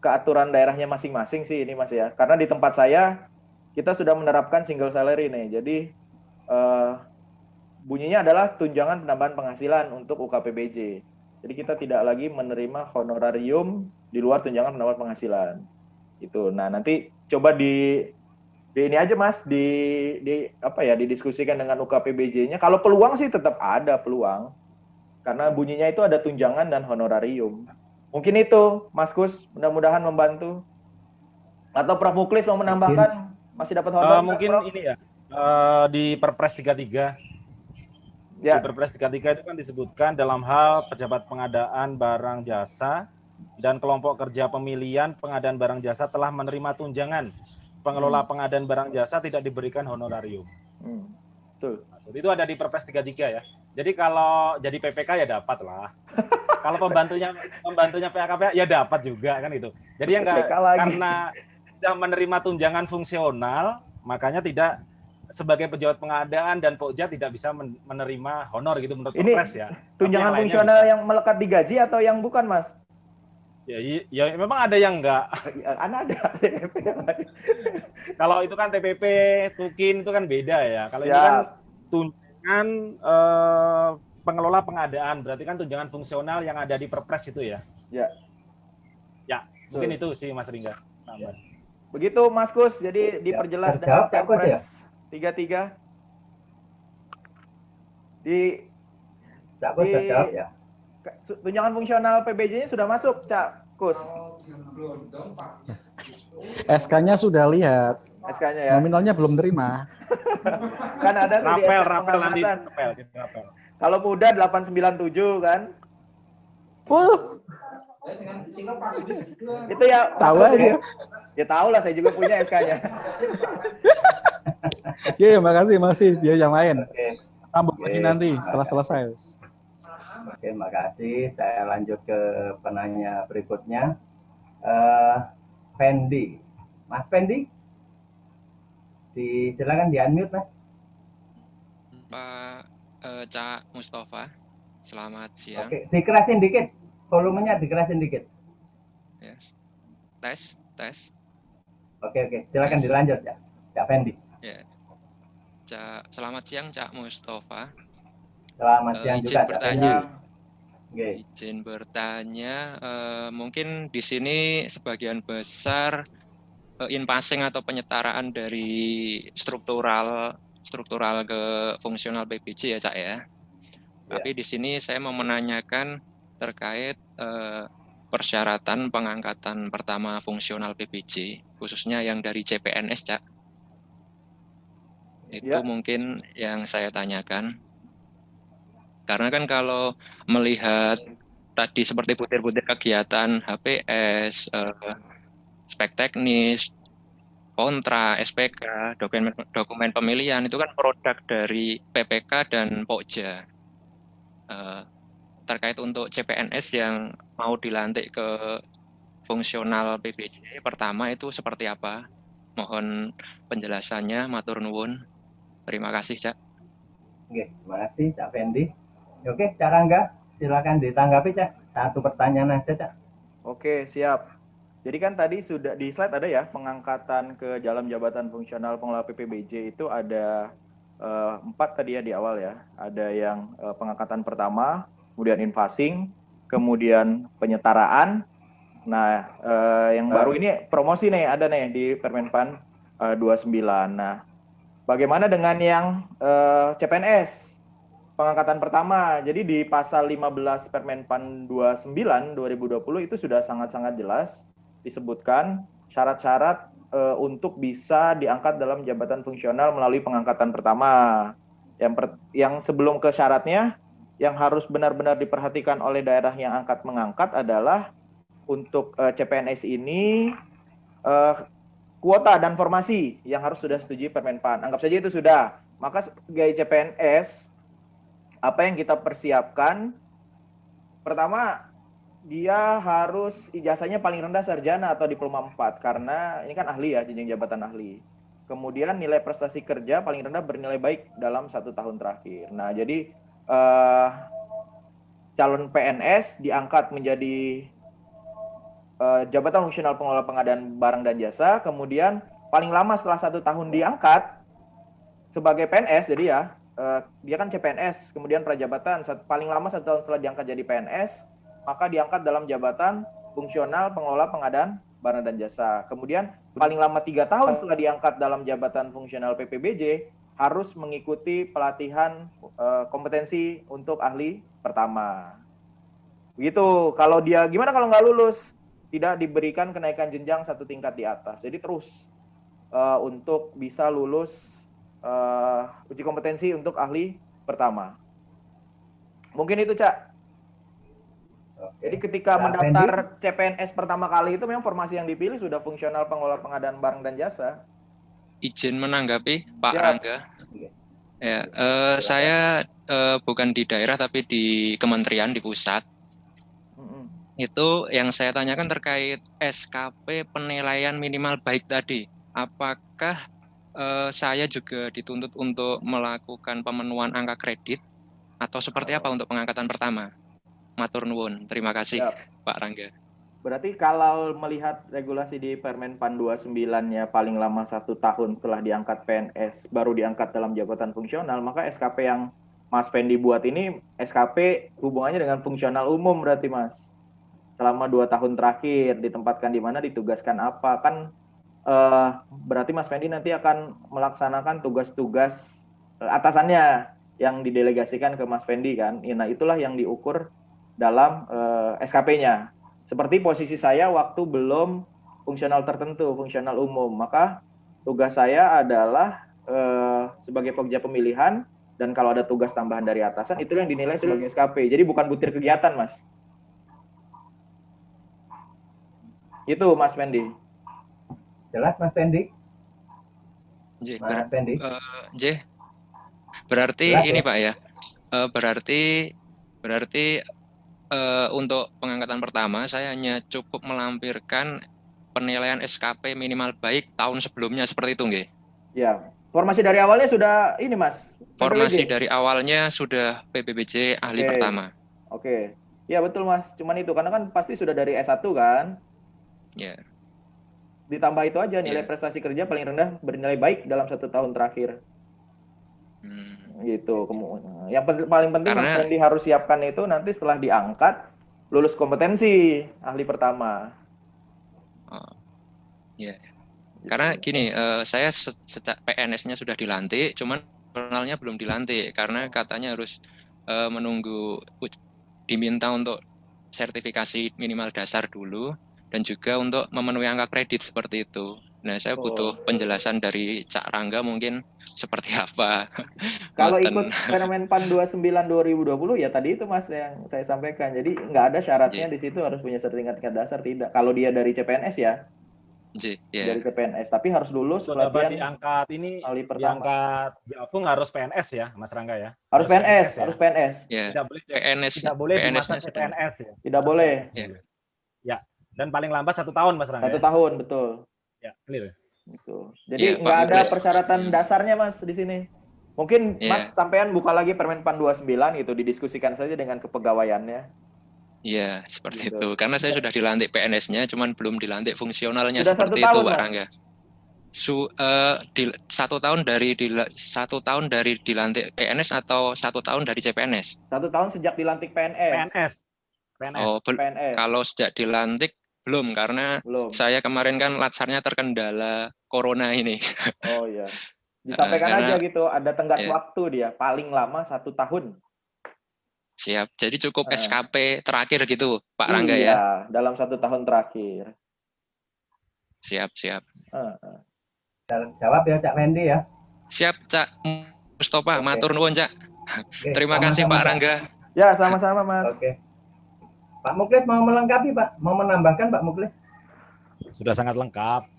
aturan daerahnya masing-masing sih ini Mas ya. Karena di tempat saya, kita sudah menerapkan single salary nih. Jadi, bunyinya adalah tunjangan penambahan penghasilan untuk UKPBJ. Jadi kita tidak lagi menerima honorarium di luar tunjangan penambahan penghasilan. Itu. Nah, nanti coba Di ini aja Mas, di apa ya, didiskusikan dengan UKPBJ-nya. Kalau peluang sih tetap ada peluang. Karena bunyinya itu ada tunjangan dan honorarium. Mungkin itu, Mas Kus, mudah-mudahan membantu. Atau Prof. Muklis mau menambahkan, masih dapat honor?
Mungkin
Prof?
ini ya, di Perpres 33.
Ya.
Di Perpres 33 itu kan disebutkan dalam hal pejabat pengadaan barang jasa dan kelompok kerja pemilihan pengadaan barang jasa telah menerima tunjangan. Pengelola pengadaan barang jasa tidak diberikan honorarium.
Betul.
Itu ada di Perpres 33 ya. Jadi kalau jadi PPK ya dapat lah. Kalau pembantunya PKP ya dapat juga kan itu. Jadi yang enggak, karena sudah menerima tunjangan fungsional, makanya tidak sebagai pejabat pengadaan dan Pokja tidak bisa menerima honor gitu menurut Perpres ya.
Tunjangan fungsional bisa. Yang melekat di gaji atau yang bukan, Mas?
Ya memang ada yang enggak.
Ada.
Kalau itu kan TPP, Tukin itu kan beda ya. Kalau ini kan tunjangan pengelola pengadaan, berarti kan tunjangan fungsional yang ada di Perpres itu ya. Ya, mungkin itu sih Mas Ringga.
Ya. Begitu Mas Kus, jadi diperjelas
dengan Perpres
33.
Cak Kus terjawab ya.
Tunjangan fungsional PBJ-nya sudah masuk, Cak Kus.
SK-nya sudah lihat.
SK-nya ya.
Nominalnya belum terima.
Kan ada
rapel nanti rapel.
Kalau muda 897 kan. Itu ya
tahu aja.
Ya tahu lah, saya juga punya SK-nya.
Iya, makasih. Dia yang lain. Tambah lagi nanti setelah selesai.
Oke, makasih. Saya lanjut ke penanya berikutnya. Fendi. Mas Fendi? Silakan di-unmute, Mas.
Pak Cak Mustafa, selamat siang.
Oke, dikerasin dikit. Volumenya dikerasin dikit.
Yes. Tes.
Oke. Silakan dilanjut ya. Cak Fendi.
Ya. Selamat siang, Cak Mustafa.
Selamat siang juga, Cak Fendi.
Izin bertanya, mungkin di sini sebagian besar in passing atau penyetaraan dari struktural ke fungsional PBJ ya, Cak ya. Tapi di sini saya mau menanyakan terkait persyaratan pengangkatan pertama fungsional PBJ, khususnya yang dari CPNS, Cak. Itu mungkin yang saya tanyakan. Karena kan kalau melihat tadi seperti butir-butir kegiatan HPS, spek teknis, kontra, SPK, dokumen pemilihan itu kan produk dari PPK dan Pokja. Terkait untuk CPNS yang mau dilantik ke fungsional PBJ pertama itu seperti apa? Mohon penjelasannya, matur nuwun. Terima kasih, Cak.
Oke, terima kasih Cak Fendi. Oke, Cak Rangga, silakan ditanggapi, Cak. Satu pertanyaan aja, Cak.
Oke, siap. Jadi kan tadi sudah di slide ada ya, pengangkatan ke dalam jabatan fungsional pengelola PPBJ itu ada 4 tadi ya di awal ya. Ada yang pengangkatan pertama, kemudian in-passing, kemudian penyetaraan. Nah, yang baru ini promosi nih, ada nih di Permenpan 29. Nah, bagaimana dengan yang CPNS? Pengangkatan pertama, jadi di pasal 15 Permenpan 29 2020 itu sudah sangat-sangat jelas disebutkan syarat-syarat untuk bisa diangkat dalam jabatan fungsional melalui pengangkatan pertama. Yang sebelum ke syaratnya, yang harus benar-benar diperhatikan oleh daerah yang mengangkat adalah untuk CPNS ini kuota dan formasi yang harus sudah setujui Permenpan. Anggap saja itu sudah. Maka sebagai CPNS, apa yang kita persiapkan? Pertama, dia harus ijazahnya paling rendah sarjana atau diploma 4 karena ini kan ahli ya, jenjang jabatan ahli. Kemudian nilai prestasi kerja paling rendah bernilai baik dalam 1 tahun terakhir. Nah, jadi calon PNS diangkat menjadi jabatan fungsional pengelola pengadaan barang dan jasa, kemudian paling lama setelah 1 tahun diangkat sebagai PNS, jadi ya dia kan CPNS, kemudian prajabatan paling lama 1 tahun setelah diangkat jadi PNS, maka diangkat dalam jabatan fungsional pengelola pengadaan barang dan jasa. Kemudian paling lama 3 tahun setelah diangkat dalam jabatan fungsional PPBJ harus mengikuti pelatihan kompetensi untuk ahli pertama. Begitu. Kalau dia gimana kalau nggak lulus? Tidak diberikan kenaikan jenjang 1 tingkat di atas. Jadi terus untuk bisa lulus uji kompetensi untuk ahli pertama. Mungkin itu, Cak. Jadi ketika mendaftar CPNS pertama kali itu memang formasi yang dipilih sudah fungsional pengelola pengadaan barang dan jasa.
Izin menanggapi Pak Rangga. Ya, saya bukan di daerah tapi di kementerian di pusat. Itu yang saya tanyakan terkait SKP penilaian minimal baik tadi. Apakah saya juga dituntut untuk melakukan pemenuhan angka kredit atau seperti apa untuk pengangkatan pertama? Matur nuwun. Terima kasih, Pak Rangga.
Berarti kalau melihat regulasi di Permenpan 29-nya paling lama 1 tahun setelah diangkat PNS baru diangkat dalam jabatan fungsional, maka SKP yang Mas Fendi buat ini SKP hubungannya dengan fungsional umum berarti, Mas. Selama 2 tahun terakhir ditempatkan di mana, ditugaskan apa, kan berarti Mas Fendi nanti akan melaksanakan tugas-tugas atasannya yang didelegasikan ke Mas Fendi kan. Nah, itulah yang diukur dalam SKP-nya. Seperti posisi saya waktu belum fungsional tertentu, fungsional umum, maka tugas saya adalah sebagai pokja pemilihan, dan kalau ada tugas tambahan dari atasan itu yang dinilai sebagai SKP. Jadi bukan butir kegiatan, Mas. Itu Mas Fendi.
Jelas Mas Fendi?
Mas Fendi. Berarti jelas, ini ya? Pak ya. Berarti untuk pengangkatan pertama saya hanya cukup melampirkan penilaian SKP minimal baik tahun sebelumnya seperti itu, nggih?
Ya. Formasi dari awalnya sudah ini, Mas.
Formasi dari awalnya sudah PPBJ ahli pertama.
Oke. Ya betul, Mas. Cuman itu karena kan pasti sudah dari S1 kan?
Ya.
Ditambah itu aja nilai prestasi kerja paling rendah bernilai baik dalam 1 tahun terakhir. Gitu. Yang paling penting Mas Fendi harus siapkan itu nanti setelah diangkat lulus kompetensi ahli pertama.
Ya. Karena gini, saya PNS-nya sudah dilantik, cuman personalnya belum dilantik karena katanya harus menunggu diminta untuk sertifikasi minimal dasar dulu dan juga untuk memenuhi angka kredit seperti itu. Nah, saya butuh penjelasan dari Cak Rangga mungkin seperti apa.
Kalau ikut Permenpan 29 2020 ya tadi itu Mas yang saya sampaikan. Jadi nggak ada syaratnya di situ harus punya sertifikat dasar, tidak. Kalau dia dari CPNS ya. Dari CPNS, tapi harus lulus pelatihan
diangkat ini
ahli pertama.
Diangkat gabung harus PNS ya, Mas Rangga ya.
Harus PNS, harus PNS.
Ya.
Tidak boleh
PNS.
Tidak boleh di masa
PNS
CPNS ya.
Tidak boleh.
Ya. Dan paling lambat 1 tahun, Mas Rangga.
1 tahun, betul.
Ya, clear.
Gitu. Jadi nggak ada persyaratan dasarnya, Mas, di sini. Mungkin Mas sampean buka lagi Permenpan 29 itu didiskusikan saja dengan kepegawaiannya.
Iya, seperti itu. Karena saya sudah dilantik PNS-nya, cuman belum dilantik fungsionalnya
sudah
seperti
1
itu,
tahun,
Pak
Mas.
Rangga. 1 tahun dari dilantik PNS atau 1 tahun dari CPNS?
1 tahun sejak dilantik PNS.
Oh,
PNS.
Kalau sejak dilantik belum, karena saya kemarin kan latsarnya terkendala corona ini.
Oh iya. Disampaikan aja gitu, ada tenggat waktu dia, paling lama 1 tahun.
Siap. Jadi cukup SKP terakhir gitu, Pak Rangga ya?
Iya, dalam 1 tahun terakhir.
Siap.
Jawab ya Cak Fendi ya.
Siap, Cak Mustafa. Matur nuwun, Cak. Terima kasih Pak Rangga.
Ya, sama-sama, Mas.
Oke. Pak Muklis mau melengkapi, Pak? Mau menambahkan, Pak Muklis?
Sudah sangat lengkap.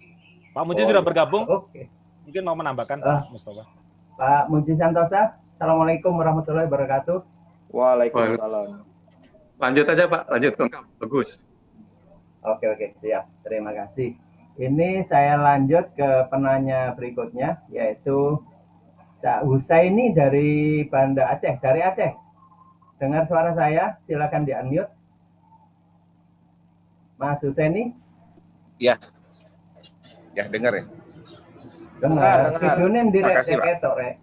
Pak Muji sudah bergabung.
Oke.
Mungkin mau menambahkan, Pak Mustafa.
Pak Muji Santosa, Assalamualaikum warahmatullahi wabarakatuh.
Waalaikumsalam.
Lanjut aja Pak, lanjut lengkap, bagus.
Oke, siap. Terima kasih. Ini saya lanjut ke penanya berikutnya, yaitu Cak Husaini dari Banda Aceh, dari Aceh. Dengar suara saya, silakan di-unmute. Mas Husaini?
Ya, dengar ya.
Dengar. Videonya direk ketok, Rek.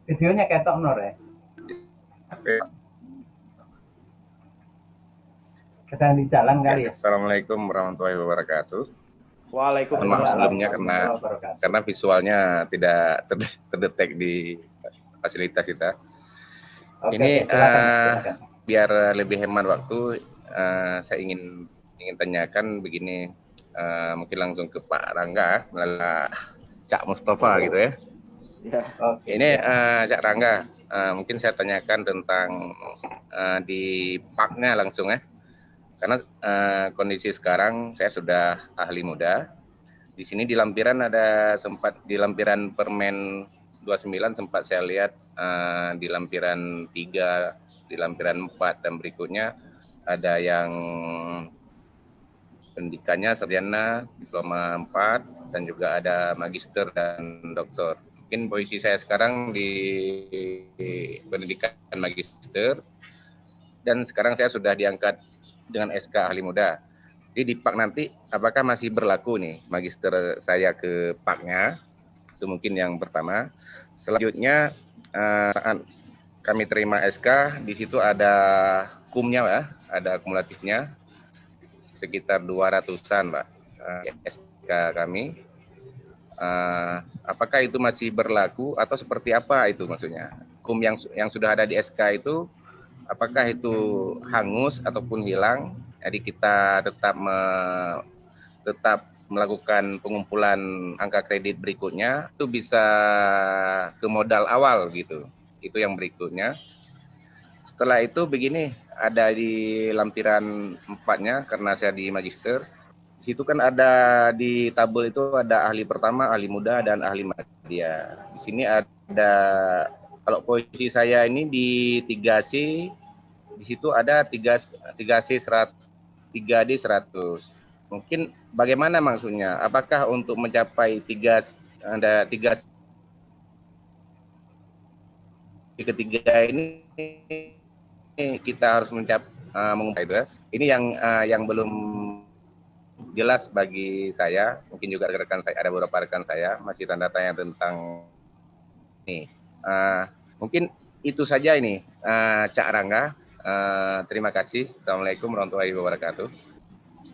Videonya ketok no, Rek. Sedang di jalan kali ya.
Assalamualaikum warahmatullahi wabarakatuh.
Waalaikumsalam.
Mohon maaf sebelumnya karena visualnya tidak terdetek di fasilitas kita.
Oke,
Ini
silakan.
biar lebih hemat waktu, saya ingin tanyakan begini, mungkin langsung ke Pak Rangga melalui Cak Mustafa gitu ya.
Ya.
Oke,
Ini Cak Rangga, mungkin saya tanyakan tentang di PAK-nya langsung ya. Karena kondisi sekarang saya sudah ahli muda. Di sini di lampiran di lampiran Permen 29 sempat saya lihat di lampiran 3, di lampiran 4 dan berikutnya ada yang pendidikannya sarjana, diploma 4 dan juga ada magister dan doktor. Mungkin posisi saya sekarang di pendidikan magister dan sekarang saya sudah diangkat dengan SK ahli muda. Jadi di PAK nanti apakah masih berlaku nih magister saya ke PAK-nya? Itu mungkin yang pertama. Selanjutnya saat kami terima SK, di situ ada kumnya ya, ada kumulatifnya sekitar 200-an Pak SK kami. Apakah itu masih berlaku atau seperti apa itu maksudnya? Kum yang sudah ada di SK itu apakah itu hangus ataupun hilang? Jadi kita tetap melakukan pengumpulan angka kredit berikutnya itu bisa ke modal awal gitu. Itu yang berikutnya. Setelah itu begini, ada di lampiran 4-nya karena saya di magister. Di situ kan ada di tabel itu ada ahli pertama, ahli muda dan ahli media. Di sini ada kalau posisi saya ini di 3C, di situ ada 3C 100, 3D 100. Mungkin bagaimana maksudnya? Apakah untuk mencapai 3 ketiga ini kita harus mencapai itu? Ini yang belum jelas bagi saya. Mungkin juga rekan saya, ada beberapa rekan saya masih tanda tanya tentang ini. Mungkin itu saja ini, Cak Rangga. Terima kasih. Assalamualaikum warahmatullahi wabarakatuh.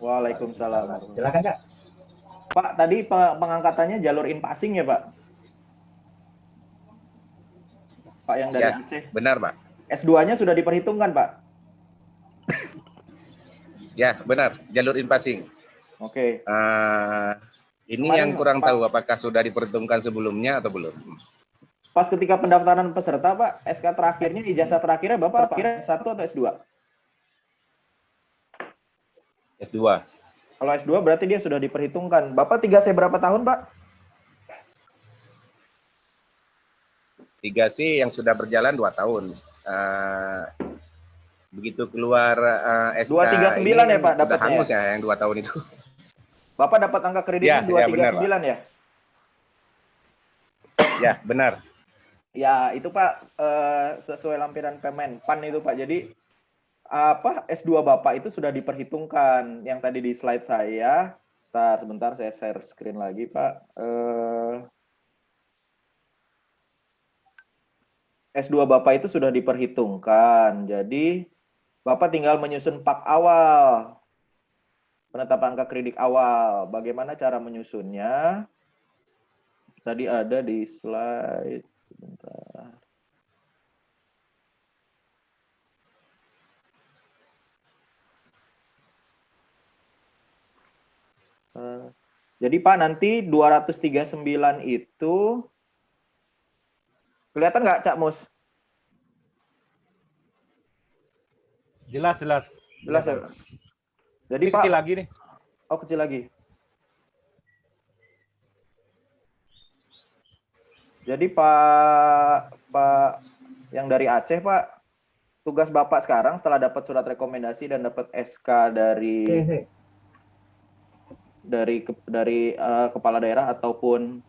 Waalaikumsalam.
Silakan Kak.
Pak, tadi pengangkatannya jalur in-passing ya Pak? Pak yang dari
Ya,
Aceh.
benar Pak.
S2-nya sudah diperhitungkan Pak?
Ya, benar. Jalur in-passing.
Oke.
Ini
Kemarin,
yang kurang
Pak,
tahu apakah sudah diperhitungkan sebelumnya atau belum.
pas ketika pendaftaran peserta Pak, SK terakhirnya, ijazah terakhirnya Bapak apa? S1 atau S2?
S2.
Kalau S2 berarti dia sudah diperhitungkan. Bapak 3C berapa tahun Pak?
3C yang sudah berjalan 2 tahun. Begitu keluar SK
239
ini
ya Pak
sudah
dapatnya
hangus
ya?
ya yang 2 tahun itu.
Bapak dapat angka kreditnya 239 ya?
Ya, benar.
Ya, itu Pak sesuai lampiran Permen PAN itu Pak. Jadi S2 Bapak itu sudah diperhitungkan. Yang tadi di slide saya. Sebentar saya share screen lagi Pak. S2 Bapak itu sudah diperhitungkan. Jadi Bapak tinggal menyusun PAK awal. Penetapan angka kredit awal. Bagaimana cara menyusunnya? Tadi ada di slide. Sebentar. Jadi Pak, nanti 239 itu kelihatan nggak Cak Mus?
Jelas.
Jelas ya? Jadi
Ini
Pak,
kecil lagi nih.
oh kecil lagi. Jadi Pak yang dari Aceh Pak, tugas Bapak sekarang setelah dapat surat rekomendasi dan dapat SK dari kepala daerah ataupun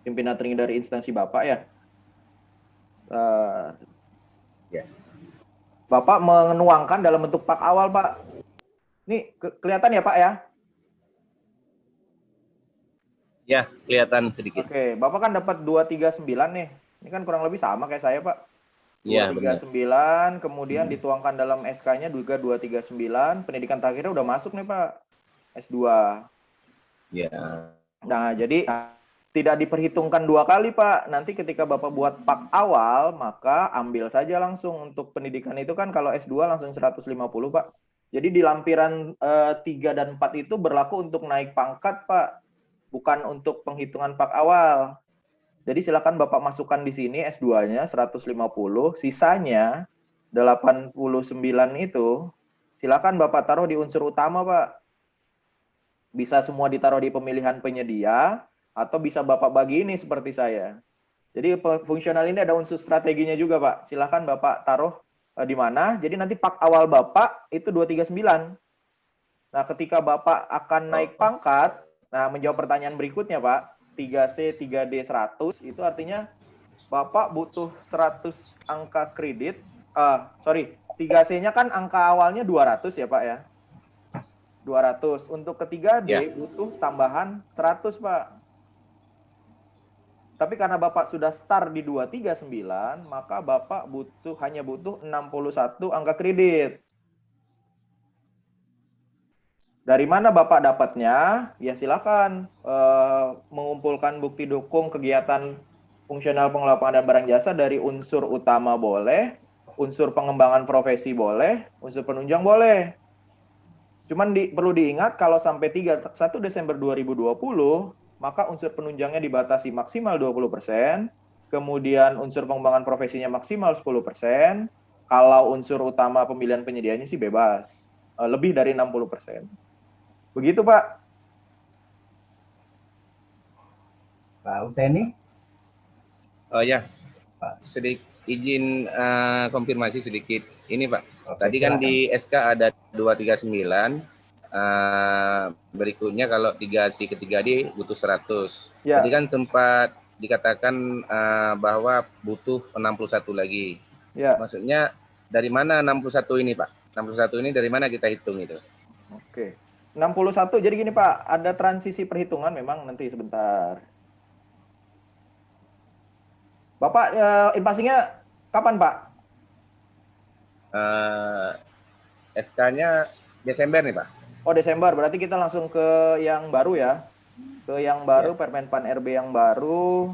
pimpinan tertinggi dari instansi Bapak ya. Bapak menuangkan dalam bentuk PAK awal Pak. Ini kelihatan ya Pak ya?
Ya, kelihatan sedikit.
Oke, Bapak kan dapat 239 nih. Ini kan kurang lebih sama kayak saya, Pak.
Iya,
239, kemudian dituangkan dalam SK-nya juga 239, pendidikan terakhirnya udah masuk nih, Pak. S2.
Ya.
Nah, jadi tidak diperhitungkan 2 kali, Pak. Nanti ketika Bapak buat pak awal, maka ambil saja langsung untuk pendidikan itu kan kalau S2 langsung 150, Pak. Jadi di lampiran 3 dan 4 itu berlaku untuk naik pangkat, Pak. Bukan untuk penghitungan pak awal. Jadi silakan Bapak masukkan di sini S2-nya 150, sisanya 89 itu silakan Bapak taruh di unsur utama, Pak. Bisa semua ditaruh di pemilihan penyedia, atau bisa Bapak bagi ini seperti saya. Jadi fungsional ini ada unsur strateginya juga, Pak. Silakan Bapak taruh di mana. Jadi nanti pak awal Bapak itu 239. Nah, ketika Bapak akan naik pangkat, nah menjawab pertanyaan berikutnya, Pak, 3C, 3D, 100, itu artinya Bapak butuh 100 angka kredit. 3C-nya kan angka awalnya 200 ya, Pak ya. 200. Untuk ketiga D butuh tambahan 100, Pak. Tapi karena Bapak sudah start di 239, maka Bapak hanya butuh 61 angka kredit. Dari mana Bapak dapatnya? Ya silakan mengumpulkan bukti dukung kegiatan fungsional pengelolaan dan barang jasa dari unsur utama boleh, unsur pengembangan profesi boleh, unsur penunjang boleh. Cuman perlu diingat kalau sampai 1 Desember 2020, maka unsur penunjangnya dibatasi maksimal 20%, kemudian unsur pengembangan profesinya maksimal 10%, kalau unsur utama pemilihan penyediaannya sih bebas, lebih dari 60%. Begitu, Pak.
Pak Huseni?
Oh ya, Pak, izin konfirmasi sedikit. Ini Pak, tadi kan di SK ada 239, berikutnya kalau 3C ke 3D butuh 100.
Ya.
Tadi kan sempat dikatakan bahwa butuh 61 lagi.
Ya.
Maksudnya dari mana 61 ini Pak? 61 ini dari mana kita hitung itu?
Oke. 61, jadi gini Pak, ada transisi perhitungan memang nanti sebentar. Bapak invasinya kapan Pak?
SK-nya Desember nih Pak.
Oh Desember, berarti kita langsung ke yang baru ya. Ke yang baru, Permenpan RB yang baru.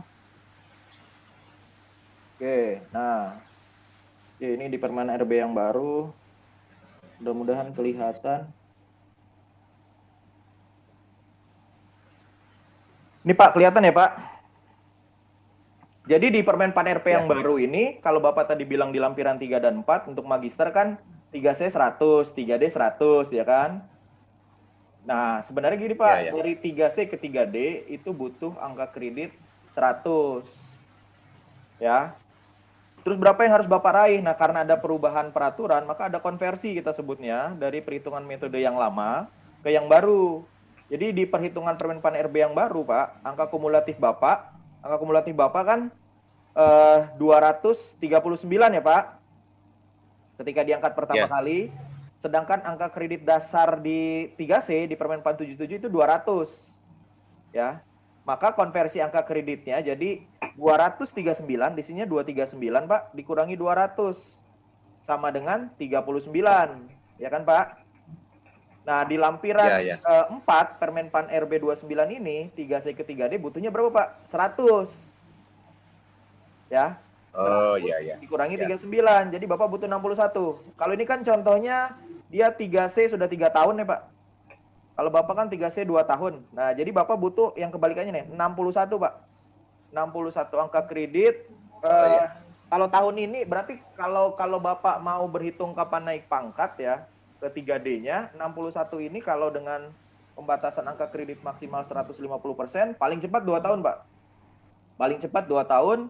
Oke, nah. Oke, ini di Permen RB yang baru. Mudah-mudahan kelihatan. Ini Pak, kelihatan ya Pak? Jadi di Permenpan RP yang baru ini, kalau Bapak tadi bilang di lampiran 3 dan 4, untuk magister kan 3C 100, 3D 100, ya kan? Nah, sebenarnya gini Pak, dari 3C ke 3D itu butuh angka kredit 100. Ya. Terus berapa yang harus Bapak raih? Nah, karena ada perubahan peraturan, maka ada konversi kita sebutnya, dari perhitungan metode yang lama ke yang baru. Jadi di perhitungan Permenpan RB yang baru, Pak, angka kumulatif Bapak kan 239 ya, Pak. Ketika diangkat pertama kali. Sedangkan angka kredit dasar di 3C di Permenpan 77 itu 200. Ya. Maka konversi angka kreditnya jadi 239, di sini 239, Pak, dikurangi 200 sama dengan 39. Ya kan, Pak? Nah, di lampiran 4 Permenpan RB 29 ini 3C ke 3D butuhnya berapa, Pak? 100. Ya. 100 dikurangi 39. Jadi Bapak butuh 61. Kalau ini kan contohnya dia 3C sudah 3 tahun ya, Pak. Kalau Bapak kan 3C 2 tahun. Nah, jadi Bapak butuh yang kebalikannya nih, 61, Pak. 61 angka kredit. Kalau tahun ini berarti kalau Bapak mau berhitung kapan naik pangkat ya, ke 3D-nya, 61 ini kalau dengan pembatasan angka kredit maksimal 150%, paling cepat 2 tahun, Pak. Paling cepat 2 tahun,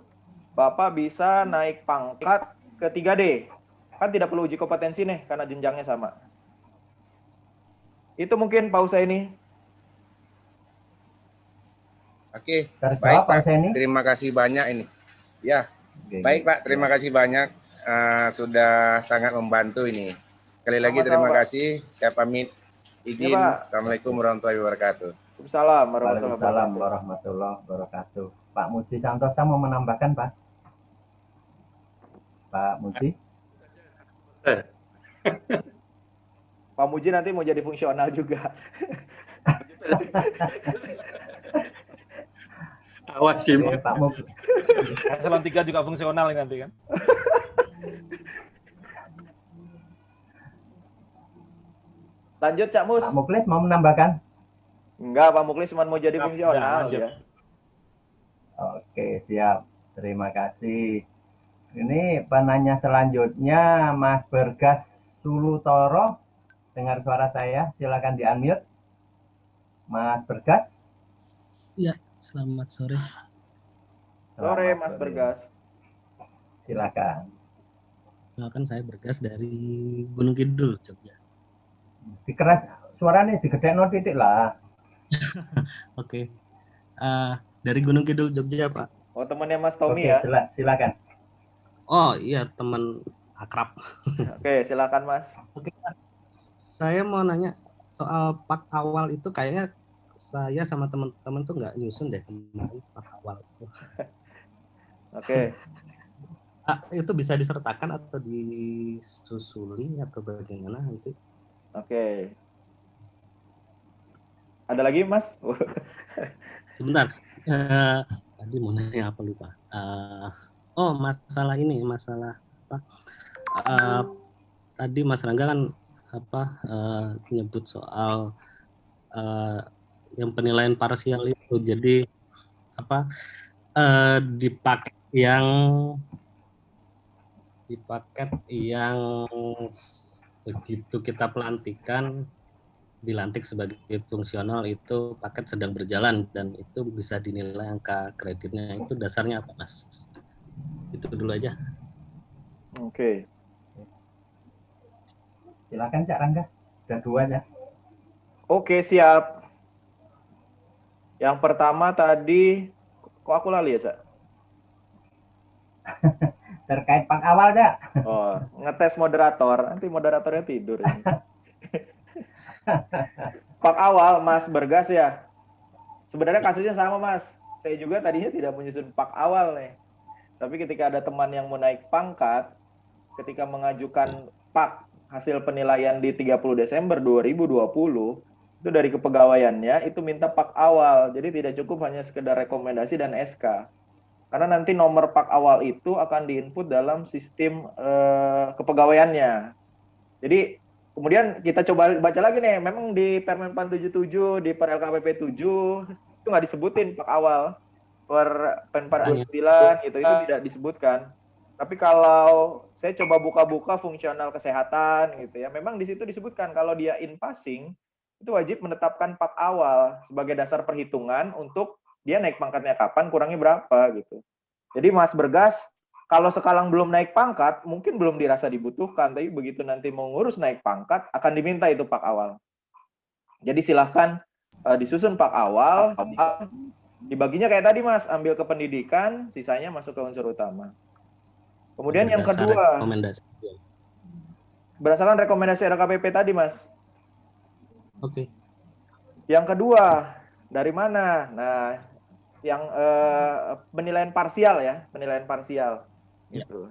Bapak bisa naik pangkat ke 3D. Kan tidak perlu uji kompetensi nih, karena jenjangnya sama. Itu mungkin Pak Husaini.
Oke, baik Pak. Terima kasih banyak ini. Ya, baik Pak. Terima kasih banyak. Sudah sangat membantu ini. Sekali lagi terima kasih. Saya pamit izin. Assalamualaikum warahmatullahi wabarakatuh.
Waalaikumsalam warahmatullahi wabarakatuh. Pak Muji Santosa mau menambahkan, Pak? Pak Muji?
Pak Muji nanti mau jadi fungsional juga.
Awas sih.
Oke, Pak Muk.
Eselon 3 juga fungsional ini nanti kan.
Lanjut Cak Mus.
Pak Muklis mau menambahkan?
Enggak, Pak Muklis cuma mau jadi
Udah,
fungsional
lanjut.
ya.
Oke, siap. Terima kasih. Ini penanya selanjutnya Mas Bergas Sulutoro. Dengar suara saya, silakan di-unmute. Mas Bergas.
Iya, selamat sore.
Sore
Selamat
Mas
sore.
Bergas.
Silakan.
Kenalkan saya Bergas dari Gunung Kidul, Jogja.
Dikeras suaranya digedekno titik lah.
Oke. Dari Gunung Kidul, Jogja, Pak.
Oh, temannya Mas Tommy
Oke,
ya.
jelas. Silakan.
Oh, iya, teman akrab.
Oke, silakan Mas.
Oke, Pak. Saya mau nanya soal pak awal itu kayaknya saya sama teman-teman tuh nggak nyusun deh kemarin pak awal itu.
Oke.
Itu bisa disertakan atau disusuli atau bagaimana nanti?
Oke. Ada lagi Mas?
Sebentar. Tadi mau nanya apa lupa. Oh, masalah ini, masalah apa? Tadi Mas Rangga kan nyebut soal yang penilaian parsial itu. Jadi di paket yang begitu kita pelantikan dilantik sebagai fungsional itu paket sedang berjalan dan itu bisa dinilai angka kreditnya. Itu dasarnya apa, Mas? Itu dulu aja.
Oke.
Silakan Cak Rangga. Ada dua ya.
Oke, siap. Yang pertama tadi, kok aku lali ya, Cak?
Terkait pak awal, Cak.
Oh, ngetes moderator. Nanti moderatornya tidur. Pak awal, Mas Bergas ya. Sebenarnya kasusnya sama, Mas. Saya juga tadinya tidak menyusun pak awal nih. Tapi ketika ada teman yang mau naik pangkat, ketika mengajukan pak hasil penilaian di 30 Desember 2020, itu dari kepegawaiannya itu minta pak awal. Jadi tidak cukup hanya sekedar rekomendasi dan SK. Karena nanti nomor pak awal itu akan diinput dalam sistem kepegawaiannya. Jadi kemudian kita coba baca lagi nih, memang di Permenpan 77, di Per LKPP 7, itu nggak disebutin pak awal. Per Permenpan 29, itu tidak disebutkan. Tapi kalau saya coba buka-buka fungsional kesehatan gitu ya, memang di situ disebutkan kalau dia in passing, itu wajib menetapkan pak awal sebagai dasar perhitungan untuk dia naik pangkatnya kapan, kurangnya berapa gitu. Jadi Mas Bergas, kalau sekarang belum naik pangkat, mungkin belum dirasa dibutuhkan, tapi begitu nanti mau ngurus naik pangkat, akan diminta itu pak awal. Jadi silahkan disusun pak awal, dibaginya kayak tadi Mas, ambil ke pendidikan, sisanya masuk ke unsur utama. Kemudian yang kedua, berdasarkan rekomendasi RKPP tadi Mas.
Oke.
Yang kedua, dari mana? Nah, yang penilaian parsial ya, penilaian parsial. Gitu.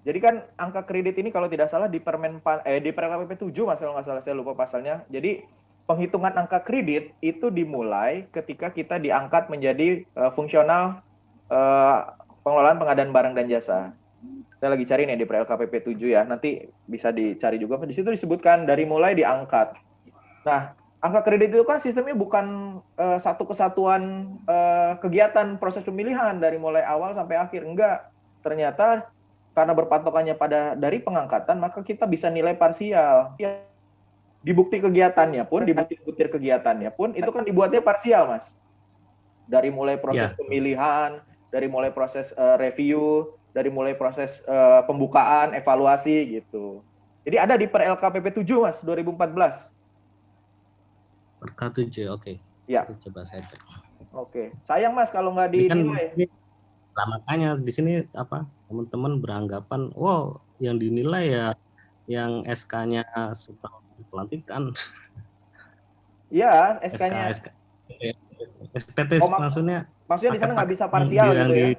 Jadi kan angka kredit ini kalau tidak salah di di RKPP 7 Mas, kalau nggak salah saya lupa pasalnya. Jadi penghitungan angka kredit itu dimulai ketika kita diangkat menjadi fungsional pengelolaan pengadaan barang dan jasa. Saya lagi cari nih di LKPP 7 ya, nanti bisa dicari juga. Di situ disebutkan dari mulai diangkat. Nah, angka kredit itu kan sistemnya bukan satu kesatuan kegiatan proses pemilihan dari mulai awal sampai akhir. Enggak. Ternyata karena berpatokannya pada dari pengangkatan, maka kita bisa nilai parsial. Di bukti kegiatannya pun, di bukti butir kegiatannya pun, itu kan dibuatnya parsial, Mas. Dari mulai proses pemilihan, dari mulai proses review, dari mulai proses pembukaan, evaluasi gitu. Jadi ada di Per LKPP 7 Mas 2014.
Per K7, oke.
Ya.
Coba saya cek.
Oke. Sayang Mas kalau nggak dinilai.
Nah, makanya di sini teman-teman beranggapan, wow, yang dinilai ya yang SK-nya setelah pelantikan.
Iya, SK-nya.
SPT maksudnya
di sana nggak bisa parsial gitu ya?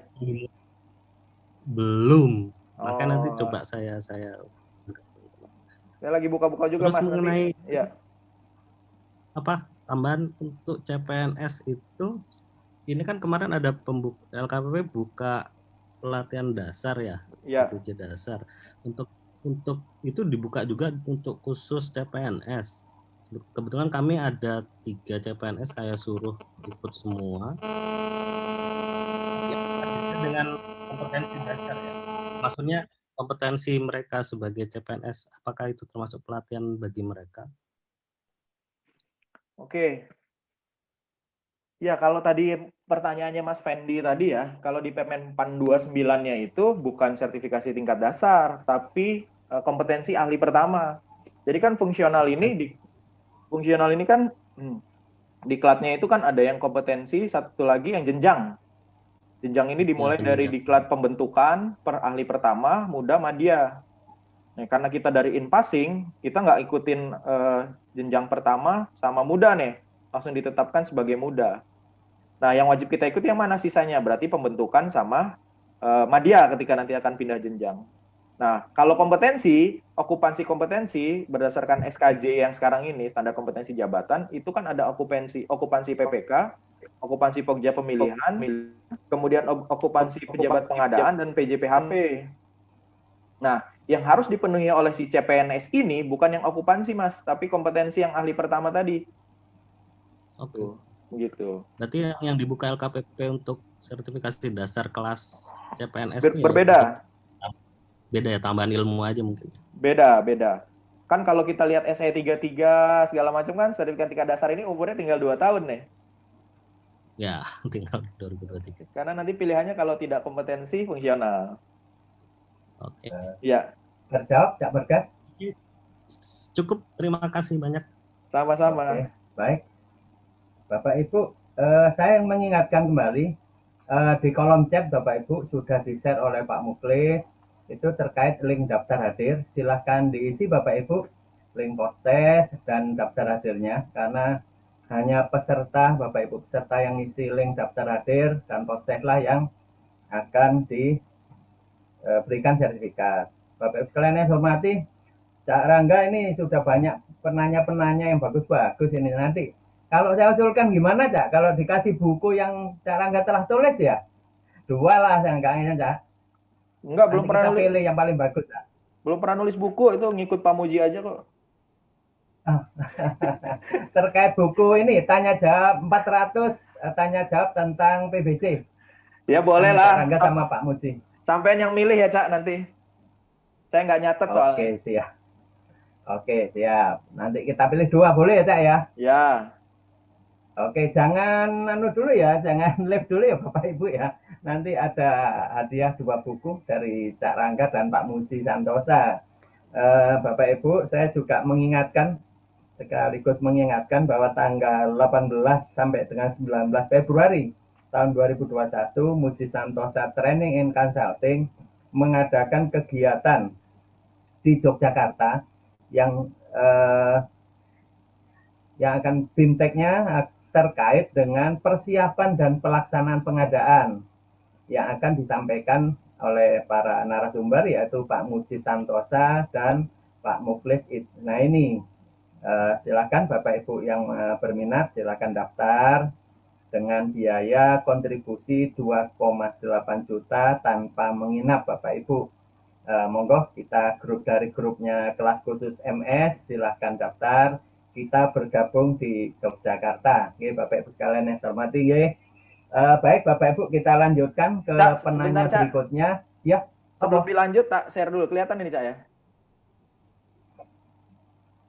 Belum. Makanya nanti coba saya
Saya lagi buka-buka juga
Terus
Mas.
mengenai
ya.
Apa tambahan untuk CPNS itu, ini kan kemarin ada LKPP buka pelatihan dasar ya, PPJ dasar. Untuk itu dibuka juga untuk khusus CPNS. Kebetulan kami ada 3 CPNS, kayak suruh ikut semua. Ya, dengan kompetensi dasar ya. Maksudnya kompetensi mereka sebagai CPNS, apakah itu termasuk pelatihan bagi mereka?
Oke. Ya, kalau tadi pertanyaannya Mas Fendi tadi ya, kalau di Permen-PAN 29-nya itu bukan sertifikasi tingkat dasar, tapi kompetensi ahli pertama. Jadi kan fungsional ini kan diklatnya itu kan ada yang kompetensi, satu lagi yang jenjang. Jenjang ini dimulai dari diklat pembentukan per ahli pertama, muda, madya. Nah, karena kita dari in-passing, kita nggak ikutin jenjang pertama sama muda nih, langsung ditetapkan sebagai muda. Nah, yang wajib kita ikuti yang mana sisanya? Berarti pembentukan sama madya ketika nanti akan pindah jenjang. Nah, kalau kompetensi, okupansi kompetensi berdasarkan SKJ yang sekarang ini, standar kompetensi jabatan, itu kan ada okupansi PPK, okupansi Pokja pemilihan, kemudian okupansi pejabat pengadaan, dan PJPHP. Nah, yang harus dipenuhi oleh si CPNS ini bukan yang okupansi, Mas, tapi kompetensi yang ahli pertama tadi.
Oke.
Gitu.
Berarti yang dibuka LKPP untuk sertifikasi dasar kelas CPNS itu
berbeda.
Beda ya, tambahan ilmu aja mungkin.
Beda. Kan kalau kita lihat SE 33 segala macam kan sertifikat tingkat dasar ini umurnya tinggal 2 tahun nih.
Ya, tinggal 2023.
Karena nanti pilihannya kalau tidak kompetensi fungsional.
Oke.
Ya.
Terjawab, Cak Bergas?
Cukup, terima kasih banyak.
Sama-sama.
Oke, baik. Bapak Ibu, saya mengingatkan kembali, di kolom chat Bapak Ibu sudah di-share oleh Pak Muklis, itu terkait link daftar hadir. Silahkan diisi Bapak Ibu, link postes dan daftar hadirnya, karena hanya peserta, Bapak Ibu peserta yang isi link daftar hadir dan postes lah yang akan diberikan sertifikat. Bapak Ibu sekalian yang saya hormati, Cak Rangga ini sudah banyak penanya-penanya yang bagus-bagus ini. Nanti kalau saya usulkan gimana, Cak? Kalau dikasih buku yang Cak Rangga telah tulis ya, 2 lah seenggaknya, Cak.
Enggak, belum pernah
nulis. Pilih yang paling bagus, Cak.
Belum pernah nulis buku, itu ngikut Pak Muji aja kok.
Terkait buku ini, tanya jawab 400, tanya jawab tentang PBJ.
Ya boleh lah.
Cak Rangga sama Pak Muji.
Sampai yang milih ya, Cak, nanti. Saya nggak nyatet soalnya.
Oke, siap. Oke, siap. Nanti kita pilih 2, boleh ya, Cak ya?
Ya.
Oke, jangan dulu ya, jangan live dulu ya Bapak Ibu ya. Nanti ada hadiah 2 buku dari Cak Rangga dan Pak Muji Santosa. Bapak Ibu, saya juga sekaligus mengingatkan bahwa tanggal 18 sampai dengan 19 Februari tahun 2021, Muji Santosa Training and Consulting mengadakan kegiatan di Yogyakarta yang akan BIMTEK-nya terkait dengan persiapan dan pelaksanaan pengadaan yang akan disampaikan oleh para narasumber, yaitu Pak Muji Santosa dan Pak Muklis Isnaini. Silakan Bapak Ibu yang berminat, silakan daftar dengan biaya kontribusi 2,8 juta tanpa menginap Bapak Ibu. Monggo kita dari grupnya kelas khusus MS, silahkan daftar. Kita bergabung di Yogyakarta. Oke, Bapak Ibu sekalian yang saya hormati. Baik Bapak Ibu, kita lanjutkan ke penanya berikutnya. Ya.
Sebelum dilanjut, tak share dulu. Kelihatan ini, Cak ya?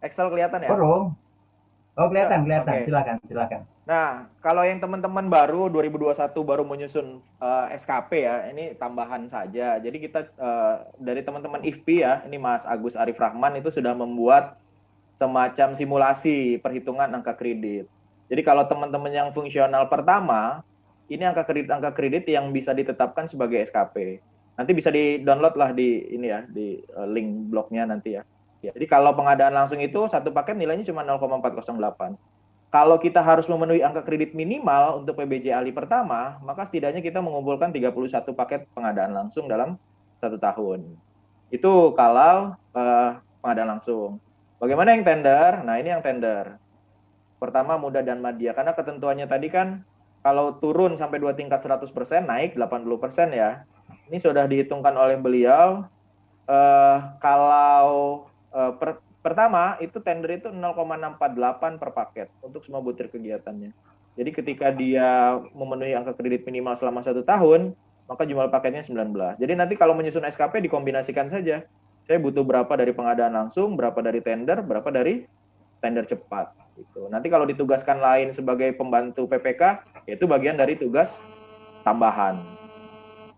Excel kelihatan ya?
Belum. Oh, kelihatan.
Okay.
Silakan.
Nah, kalau yang teman-teman baru 2021 baru menyusun SKP ya, ini tambahan saja. Jadi kita dari teman-teman IFPI ya, ini Mas Agus Arif Rahman itu sudah membuat semacam simulasi perhitungan angka kredit. Jadi kalau teman-teman yang fungsional pertama, ini angka kredit yang bisa ditetapkan sebagai SKP. Nanti bisa di-download lah di link blognya nanti ya. Jadi kalau pengadaan langsung itu satu paket nilainya cuma 0,408. Kalau kita harus memenuhi angka kredit minimal untuk PBJ ahli pertama, maka setidaknya kita mengumpulkan 31 paket pengadaan langsung dalam 1 tahun. Itu kalau pengadaan langsung. Bagaimana yang tender? Nah, ini yang tender. Pertama, muda dan madya. Karena ketentuannya tadi kan, kalau turun sampai 2 tingkat 100%, naik 80% ya. Ini sudah dihitungkan oleh beliau. Kalau pertama, itu tender itu 0,648 per paket untuk semua butir kegiatannya. Jadi ketika dia memenuhi angka kredit minimal selama 1 tahun, maka jumlah paketnya 19. Jadi nanti kalau menyusun SKP dikombinasikan saja. Saya butuh berapa dari pengadaan langsung, berapa dari tender, berapa dari tender cepat. Gitu. Nanti kalau ditugaskan lain sebagai pembantu PPK, itu bagian dari tugas tambahan.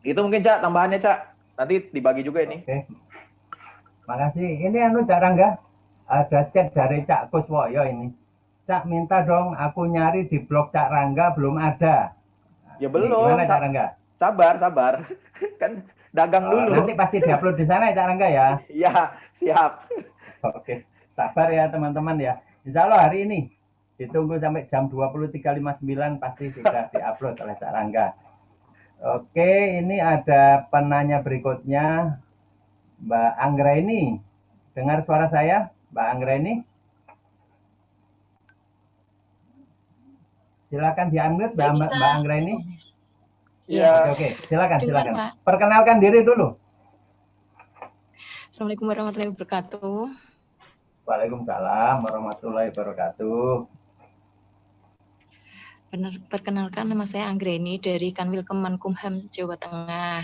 Itu mungkin Cak, tambahannya Cak. Nanti dibagi juga ini.
Oke. Makasih. Ini Cak Rangga, ada chat dari Cak Kuswoyo ini. Cak minta dong aku nyari di blog Cak Rangga belum ada.
Ya belum.
Gimana Cak Rangga?
Sabar. Kan dagang dulu.
Nanti pasti diupload di sana ya Cak Rangga ya?
Iya, siap.
Oke, sabar ya teman-teman ya. Insya Allah hari ini ditunggu sampai jam 23.59 pasti sudah diupload oleh Cak Rangga. Oke, ini ada penanya berikutnya, Mbak Anggraini. Dengar suara saya, Mbak Anggraini? Silakan di-unmute Mbak Anggraini.
Iya.
Oke, silakan. Perkenalkan diri dulu.
Assalamualaikum warahmatullahi wabarakatuh.
Waalaikumsalam warahmatullahi wabarakatuh.
Perkenalkan, nama saya Anggraini dari Kanwil Kemenkumham Jawa Tengah.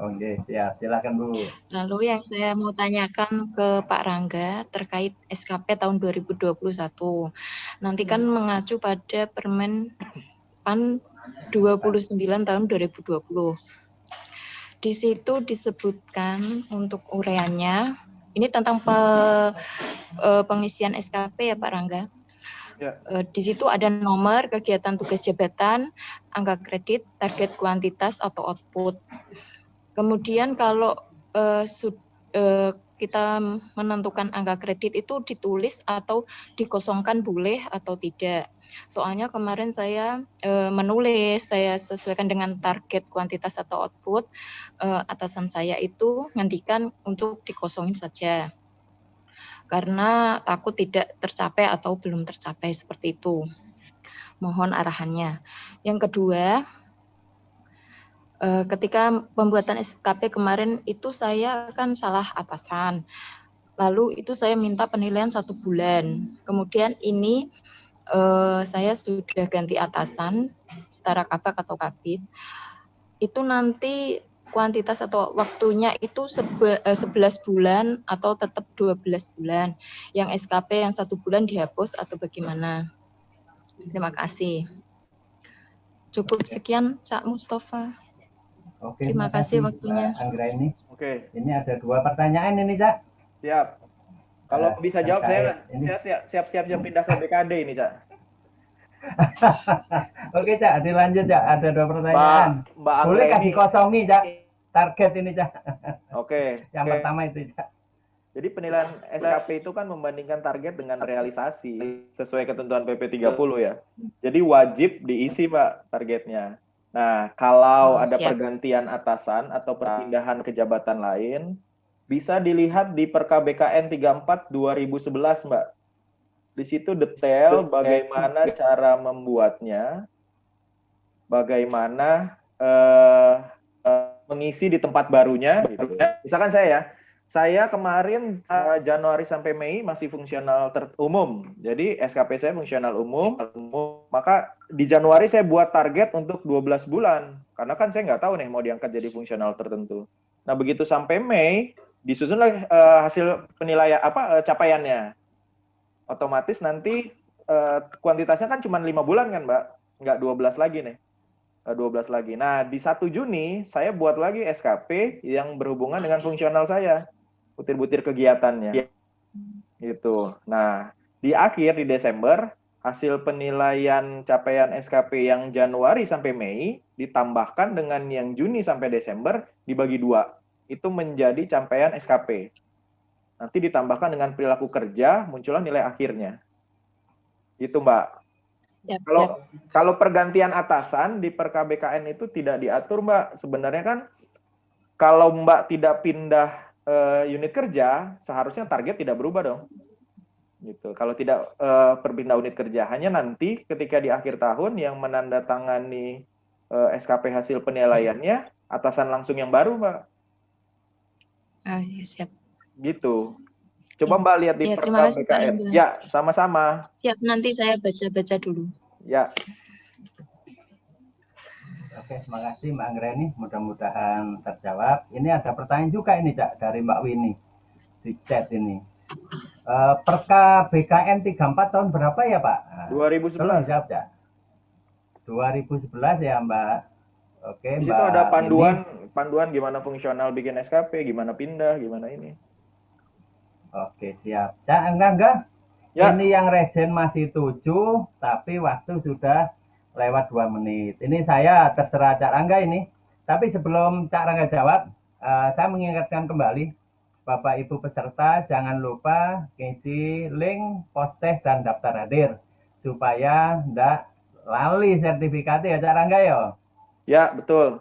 Oke, siap. Silakan Bu.
Lalu yang saya mau tanyakan ke Pak Rangga terkait SKP tahun 2021. Nanti kan mengacu pada Permen PAN 29 tahun 2020. Di situ disebutkan untuk ureannya, ini tentang pengisian SKP ya Pak Rangga.
Ya.
Di situ ada nomor, kegiatan tugas jabatan, angka kredit, target kuantitas atau output. Kemudian kalau kita menentukan angka kredit itu ditulis atau dikosongkan boleh atau tidak. Soalnya kemarin saya menulis, saya sesuaikan dengan target kuantitas atau output, atasan saya itu ngendikan untuk dikosongin saja. Karena takut tidak tercapai atau belum tercapai seperti itu. Mohon arahannya. Yang kedua, ketika pembuatan SKP kemarin itu saya kan salah atasan. Lalu itu saya minta penilaian 1 bulan. Kemudian ini saya sudah ganti atasan setara kabak atau kabit. Itu nanti kuantitas atau waktunya itu 11 bulan atau tetap 12 bulan. Yang SKP yang 1 bulan dihapus atau bagaimana? Terima kasih. Cukup sekian, Cak Mustafa.
Oke,
terima kasih waktunya.
Anggraini.
Oke.
Ini ada 2 pertanyaan ini, Cak.
Siap. Kalau bisa jawab saya siap-siap pindah ke BKD ini, Cak.
Oke, Cak, dilanjut, Cak. Ada 2 pertanyaan.
Mbak
Boleh kan dikosongi, Cak? Target ini, Cak.
Oke.
Yang pertama itu, Cak.
Jadi penilaian SKP itu kan membandingkan target dengan realisasi sesuai ketentuan PP 30 ya. Jadi wajib diisi, Pak, targetnya. Nah, kalau ada pergantian atasan atau perpindahan ke jabatan lain, bisa dilihat di Perka BKN 34 2011, Mbak. Di situ detail bagaimana cara membuatnya, bagaimana mengisi di tempat barunya. Gitu. Misalkan saya kemarin Januari sampai Mei masih fungsional umum. Jadi SKP saya fungsional umum. Maka di Januari saya buat target untuk 12 bulan. Karena kan saya nggak tahu nih mau diangkat jadi fungsional tertentu. Nah begitu sampai Mei, disusunlah hasil penilaian capaiannya. Otomatis nanti kuantitasnya kan cuma 5 bulan kan Mbak? Nggak 12 lagi nih. 12 lagi. Nah di 1 Juni saya buat lagi SKP yang berhubungan dengan fungsional saya. Butir-butir kegiatannya. Gitu. Nah, di Desember, hasil penilaian capaian SKP yang Januari sampai Mei ditambahkan dengan yang Juni sampai Desember dibagi 2. Itu menjadi capaian SKP. Nanti ditambahkan dengan perilaku kerja, muncullah nilai akhirnya. Itu, Mbak. Kalau pergantian atasan di Perka BKN itu tidak diatur, Mbak. Sebenarnya kan kalau Mbak tidak pindah unit kerja, seharusnya target tidak berubah dong. Gitu. Kalau tidak perpindah unit kerja, hanya nanti ketika di akhir tahun yang menandatangani SKP hasil penilaiannya atasan langsung yang baru, Mbak.
Ya, siap.
Gitu. Coba Mbak lihat di
terima kasih, Pak
BKR.
Rangga.
Ya, sama-sama.
Siap, nanti saya baca-baca dulu.
Ya.
Oke, makasih Mbak Anggreni. Mudah-mudahan terjawab. Ini ada pertanyaan juga ini, Cak, dari Mbak Winnie di chat ini. Perka BKN 34 tahun berapa ya, Pak?
2011.
Tolong jawab, Cak. 2011 ya, Mbak. Oke,
Di situ
Mbak
ada
Winnie.
panduan gimana fungsional bikin SKP, gimana pindah, gimana ini.
Oke, siap. Cak Angga,
Ya.
ini yang resen masih 7, tapi waktu sudah lewat 2 menit. Ini saya terserah Cak Rangga ini. Tapi sebelum Cak Rangga jawab, saya mengingatkan kembali, Bapak Ibu peserta jangan lupa isi link, post-teh, dan daftar hadir. Supaya tidak lali sertifikatnya ya Cak Rangga ya.
Ya, betul.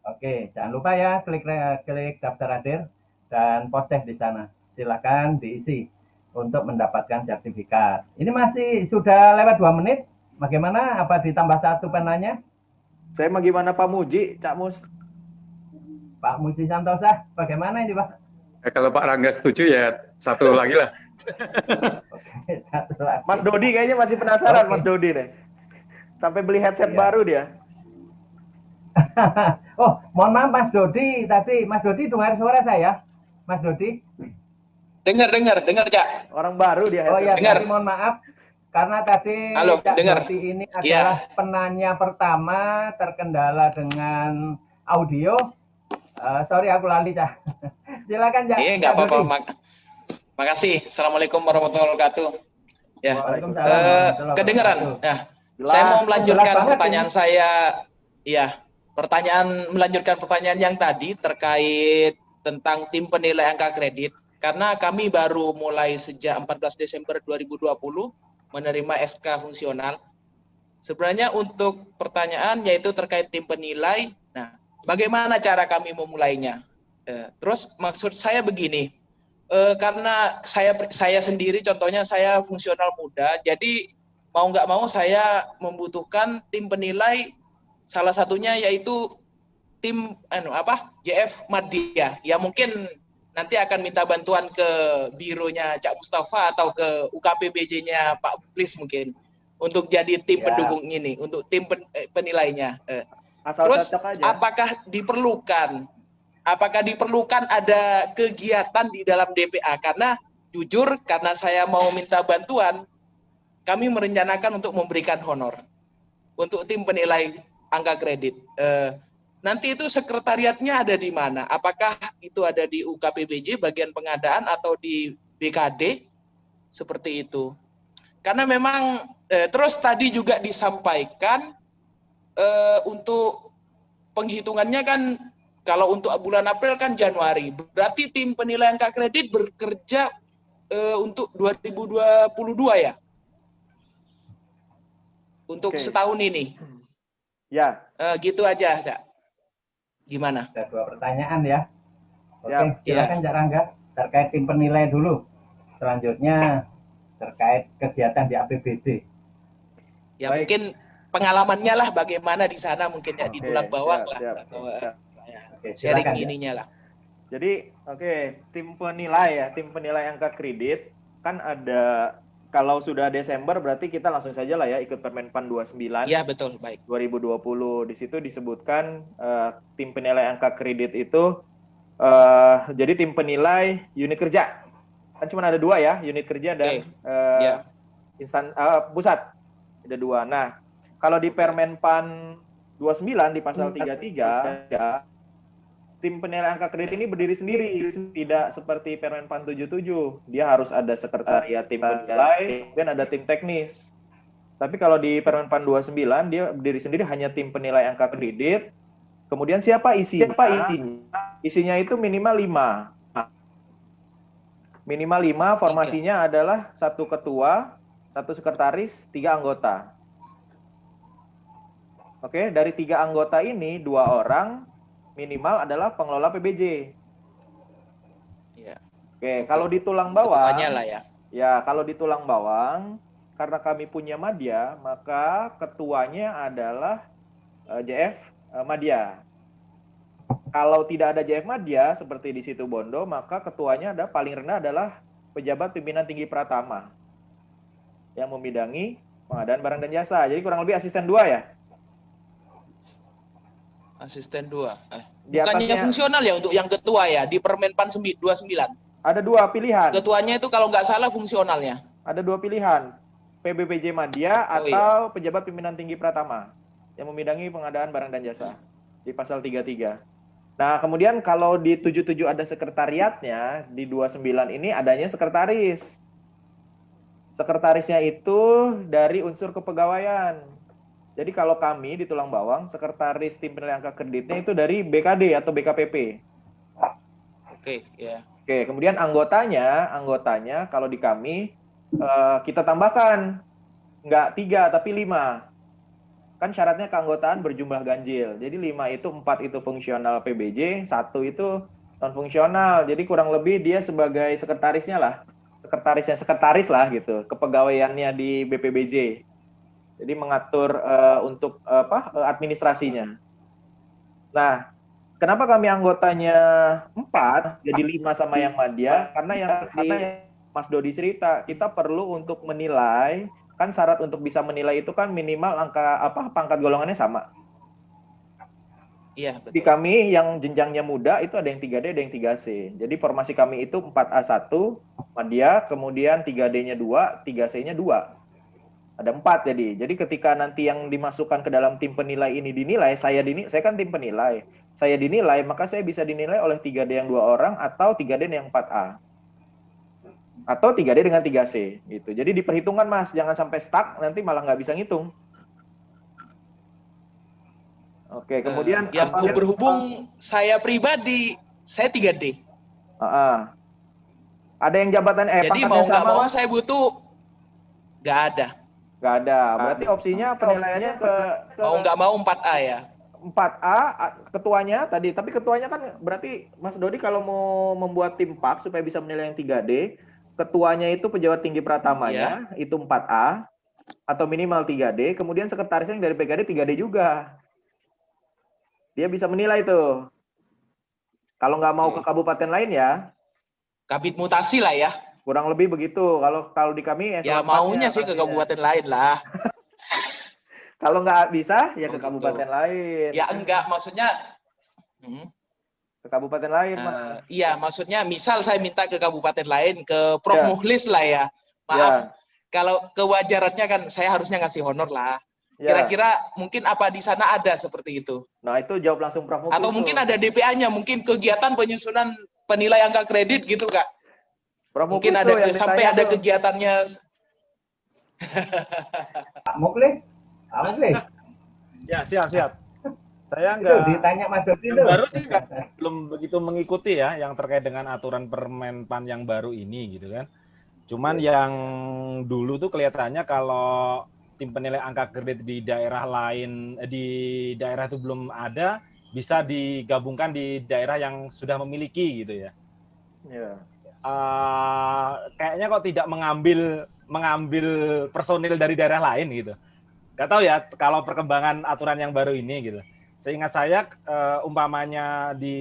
Oke, jangan lupa ya klik daftar hadir dan post-teh di sana. Silakan diisi untuk mendapatkan sertifikat. Ini masih sudah lewat 2 menit. Bagaimana? Apa ditambah 1 penanya?
Saya mau gimana Pak Muji, Cak Mus?
Pak Muji Santosa, bagaimana ini Pak?
Kalau Pak Rangga setuju ya 1 lagi lah.
Oke, 1 lagi.
Mas Dodi kayaknya masih penasaran.
Oke.
Mas Dodi nih. Sampai beli headset
Iya.
baru dia.
Oh, mohon maaf Mas Dodi. Tadi Mas Dodi dengar suara saya? Mas Dodi?
Dengar, Cak.
Orang baru dia
Oh
headset.
ya,
Dengar.
tadi mohon maaf. Karena tadi
Halo,
Cak
dengar.
Dodi ini
Iya.
adalah penanya pertama terkendala dengan audio. Sorry aku lali Cak. Silakan Cak.
Iya, nggak
Cak
apa-apa.
Dodi.
Makasih. Assalamualaikum warahmatullahi wabarakatuh. Ya,
Waalaikumsalam warahmatullahi
kedengeran.
wabarakatuh.
Nah,
Jelas.
saya mau
Jelas
melanjutkan
banget
pertanyaan
ini.
saya. Ya, melanjutkan pertanyaan yang tadi terkait tentang tim penilai angka kredit. Karena kami baru mulai sejak 14 Desember 2020 menerima SK fungsional. Sebenarnya untuk pertanyaan yaitu terkait tim penilai. Nah, bagaimana cara kami memulainya? Terus maksud saya begini. Karena saya sendiri contohnya saya fungsional muda, jadi mau nggak mau saya membutuhkan tim penilai, salah satunya yaitu tim JF Madya. Ya mungkin nanti akan minta bantuan ke bironya Cak Mustafa atau ke UKPBJ-nya Pak Plis mungkin untuk jadi tim
Ya.
pendukung ini, untuk tim penilainya.
Asal
Terus
cocok aja.
apakah diperlukan ada kegiatan di dalam DPA? Karena jujur, karena saya mau minta bantuan, kami merencanakan untuk memberikan honor untuk tim penilai angka kredit. Nanti itu sekretariatnya ada di mana? Apakah itu ada di UKPBJ bagian pengadaan atau di BKD? Seperti itu. Karena memang terus tadi juga disampaikan untuk penghitungannya kan kalau untuk bulan April kan Januari. Berarti tim penilai angka kredit bekerja untuk 2022 ya? Untuk
Oke.
setahun ini.
Ya.
Gitu aja, Cak. Gimana?
Ada 2 pertanyaan ya. Oke,
Ya.
silakan Cak Rangga terkait tim penilai dulu. Selanjutnya terkait kegiatan di APBD.
Ya
Baik.
mungkin pengalamannya lah bagaimana di sana mungkin ya
Oke,
ditulang bawang lah
siap.
atau
Oke,
sharing
silakan ya.
ininya lah.
Jadi, tim penilai ya, tim penilai angka kredit kan ada, kalau sudah Desember berarti kita langsung saja lah ya ikut Permenpan 29
Iya betul, baik.
2020. Di situ disebutkan tim penilai angka kredit itu jadi tim penilai unit kerja. Kan cuma ada 2 ya, unit kerja dan
Ya.
pusat. Ada 2. Nah, kalau di Permenpan 29 di pasal 33 ya, tim penilai angka kredit ini berdiri sendiri, tidak seperti Permenpan 77. Dia harus ada sekretariat tim penilai, kemudian ada tim teknis. Tapi kalau di Permenpan 29 dia berdiri sendiri, hanya tim penilai angka kredit. Kemudian siapa isinya? Isinya itu minimal 5. Minimal 5, formasinya adalah 1 ketua, 1 sekretaris, 3 anggota. Oke, dari 3 anggota ini 2 orang minimal adalah pengelola PBJ. Oke, kalau di tulang bawang,
Ketuanya lah ya.
ya kalau di tulang bawang, karena kami punya madya, maka ketuanya adalah JF Madya. Kalau tidak ada JF Madya, seperti di situ Bondo, maka ketuanya ada paling rendah adalah pejabat pimpinan tinggi Pratama yang membidangi pengadaan barang dan jasa. Jadi kurang lebih asisten 2 ya?
Asisten 2.
Di
Bukannya
atasnya
fungsional ya untuk yang ketua ya di Permenpan 29.
ada 2 pilihan.
Ketuanya itu kalau nggak salah fungsionalnya.
Ada 2 pilihan. PBPJ Madya atau pejabat pimpinan tinggi Pratama yang membidangi pengadaan barang dan jasa di pasal 33. Nah, kemudian kalau di 77 ada sekretariatnya, di 29 ini adanya sekretaris. Sekretarisnya itu dari unsur kepegawaian. Jadi kalau kami di tulang bawang, sekretaris tim penilaian angka kreditnya itu dari BKD atau BKPP.
Oke, ya.
Oke, kemudian anggotanya kalau di kami kita tambahkan nggak 3 tapi 5. Kan syaratnya keanggotaan berjumlah ganjil. Jadi 5 itu 4 itu fungsional PBJ, 1 itu non fungsional. Jadi kurang lebih dia sebagai sekretarisnya lah. Sekretaris lah gitu, kepegawaiannya di BPBJ. Jadi mengatur untuk administrasinya. Nah, kenapa kami anggotanya 4 jadi 5 sama yang madya? Karena yang Mas Dodi cerita, kita perlu untuk menilai, kan syarat untuk bisa menilai itu kan minimal angka pangkat golongannya sama.
Iya, betul.
Di kami yang jenjangnya muda itu ada yang 3D, ada yang 3C. Jadi formasi kami itu 4A1 madya, kemudian 3D-nya 2, 3C-nya 2. Ada 4 jadi. Jadi ketika nanti yang dimasukkan ke dalam tim penilai ini dinilai, saya kan tim penilai. Saya dinilai, maka saya bisa dinilai oleh 3D yang 2 orang atau 3D yang 4A. Atau 3D dengan 3C gitu. Jadi diperhitungkan Mas, jangan sampai stuck nanti malah nggak bisa ngitung. Oke, kemudian
yang berhubung saya pribadi saya 3D.
Ada yang jabatan
jadi mau nggak mau saya butuh nggak ada.
Nggak ada. Berarti opsinya penilaiannya ke
mau nggak mau 4A ya.
4A ketuanya tadi, tapi ketuanya kan berarti Mas Dodi kalau mau membuat tim PAK supaya bisa menilai yang 3D, ketuanya itu pejabat tinggi Pratamanya, itu 4A atau minimal 3D, kemudian sekretarisnya yang dari PKD 3D juga. Dia bisa menilai tuh. Kalau nggak mau ke kabupaten lain ya.
Kabit mutasi lah ya.
Kurang lebih begitu. Kalau di kami
ya maunya sih ke kabupaten lain lah.
Kalau nggak bisa ya ke kabupaten lain.
Ya enggak, maksudnya
ke kabupaten lain, Mas.
Iya, maksudnya misal saya minta ke kabupaten lain, ke Prof Mukhlis lah ya. Maaf, kalau kewajarannya kan saya harusnya ngasih honor lah. Kira-kira mungkin apa di sana ada seperti itu?
Nah, itu jawab langsung Prof Mukhlis.
Atau mungkin ada DPA-nya, mungkin kegiatan penyusunan penilai angka kredit gitu, Kak.
Prof
mungkin ada sampai ada kegiatannya.
Pak Mukhlis.
Ya, siap. Saya enggak
ditanya Mas Dodi itu.
Baru sih belum begitu mengikuti ya yang terkait dengan aturan Permenpan yang baru ini gitu kan. Cuman yang dulu tuh kelihatannya kalau tim penilai angka kredit di daerah lain di daerah itu belum ada, bisa digabungkan di daerah yang sudah memiliki gitu ya. Kayaknya kok tidak mengambil personil dari daerah lain gitu. Gak tahu ya kalau perkembangan aturan yang baru ini gitu. Seingat saya umpamanya di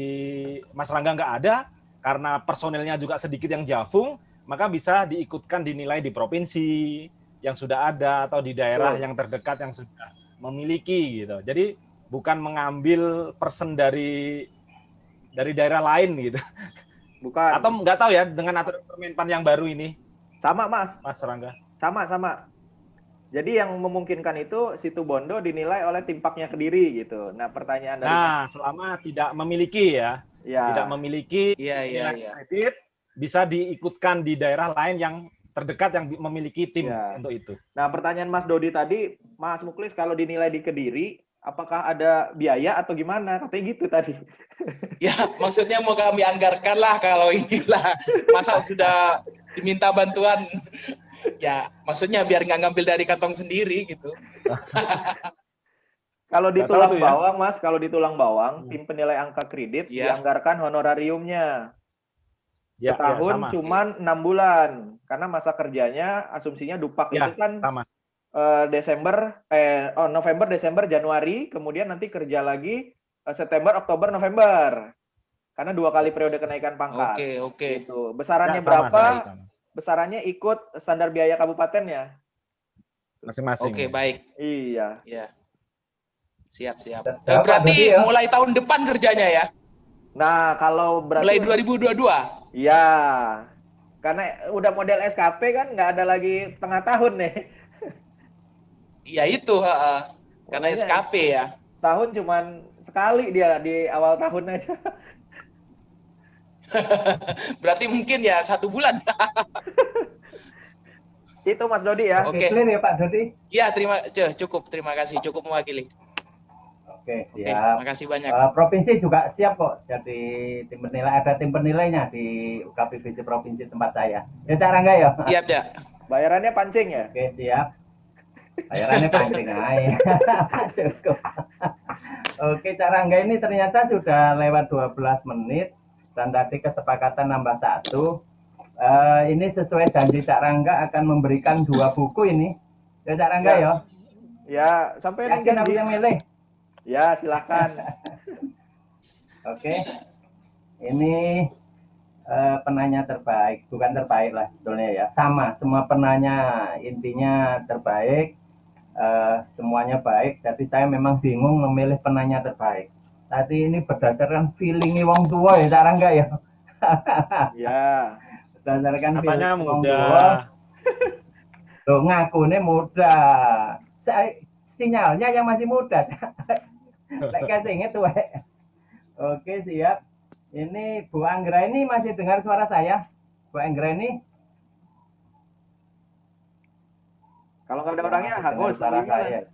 Mas Rangga nggak ada karena personilnya juga sedikit yang jafung, maka bisa diikutkan dinilai di provinsi yang sudah ada atau di daerah yang terdekat yang sudah memiliki gitu. Jadi bukan mengambil person dari daerah lain gitu.
Bukan.
Atau nggak tahu ya dengan aturan Permenpan yang baru ini.
Sama, Mas.
Mas Rangga.
Sama. Jadi yang memungkinkan itu situ Bondo dinilai oleh tim PAK-nya Kediri gitu. Nah, pertanyaan dari
selama tidak memiliki tidak memiliki kredit, bisa diikutkan di daerah lain yang terdekat yang memiliki tim untuk itu.
Nah, pertanyaan Mas Dodi tadi, Mas Mukhlis kalau dinilai di Kediri, apakah ada biaya atau gimana? Katanya gitu tadi.
Ya, maksudnya mau kami anggarkan lah kalau inilah. Masa sudah diminta bantuan. Ya, maksudnya biar nggak ngambil dari kantong sendiri gitu.
Kalau di tulang bawang, Mas, tim penilai angka kredit dianggarkan honorariumnya.
Ya,
setahun
sama.
cuman 6 bulan karena masa kerjanya asumsinya dupak
Ya,
itu kan
sama.
November, Desember, Januari, kemudian nanti kerja lagi September, Oktober, November. Karena 2 kali periode kenaikan pangkat.
Oke.
Gitu. Besarannya
Ya, sama,
berapa?
sama.
Besarannya ikut standar biaya kabupatennya.
Masing-masing.
Oke, baik.
Iya.
Ya. Siap.
Jawab, Pak
Berarti
Dodi, ya.
mulai tahun depan kerjanya ya?
Nah, kalau berarti
Mulai 2022?
Iya. Karena udah model SKP kan nggak ada lagi tengah tahun nih.
Iya itu, karena
Makanya
SKP ya.
Setahun cuman sekali dia di awal tahun aja.
Berarti mungkin ya 1 bulan.
Itu Mas Dodi ya.
Oke, clear ya Pak Dodi?
Iya, cukup. Terima kasih. Cukup mewakili.
Oke, siap.
Makasih banyak.
Provinsi juga siap kok jadi tim penilai, ada tim penilainya di UKPBJ provinsi tempat saya. Ya Cak Rangga ya?
Siap, Cak.
Bayarannya pancing ya?
Oke, siap. Bayarannya pancing aja. Cukup. Oke, Cak Rangga ini ternyata sudah lewat 12 menit dan tadi kesepakatan nambah 1. Ini sesuai janji Cak Rangga akan memberikan 2 buku ini. Ya Cak Rangga ya?
Ya, sampai
yakin aku yang milih.
Ya, silakan.
Oke. Ini penanya terbaik, bukan terbaik lah sebetulnya ya. Sama, semua penanya intinya terbaik, semuanya baik. Jadi saya memang bingung memilih penanya terbaik. Tadi ini berdasarkan feeling wong tua ya, Cak Rangga ya.
Ya.
Berdasarkan
katanya
feeling wong
muda.
tua. Loh, ngakunya muda. Sinyalnya yang masih muda. Lek kasih tuh. Oke, siap. Ini Bu Anggra ini masih dengar suara saya? Bu Anggra ini?
Kalau nggak ada orangnya hangus.
Suara saya.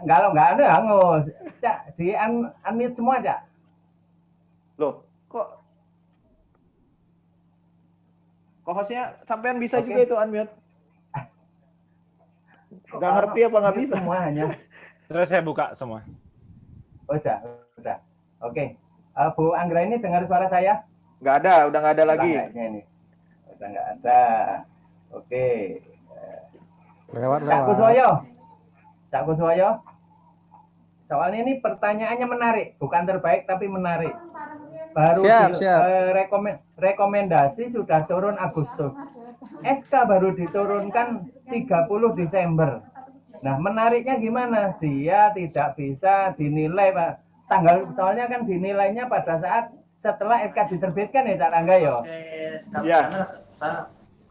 Kalau nggak ada hangus. Cak, di unmute semua, Cak.
Loh, kok hostnya sampean bisa juga itu unmute? Nggak ngerti apa nggak bisa?
Semuanya.
Terus saya buka semua.
Udah. Oke. Bu Anggra ini dengar suara saya?
Nggak ada, udah nggak ada lagi.
Ini. Udah nggak ada. Oke.
Lewat.
Cak Kuswoyo. Soalnya ini pertanyaannya menarik, bukan terbaik tapi menarik. Baru rekomendasi sudah turun Agustus. SK baru diturunkan 30 Desember. Nah, menariknya gimana? Dia tidak bisa dinilai, Pak. Soalnya kan dinilainya pada saat setelah SK diterbitkan ya, Cak Rangga ya?
Iya.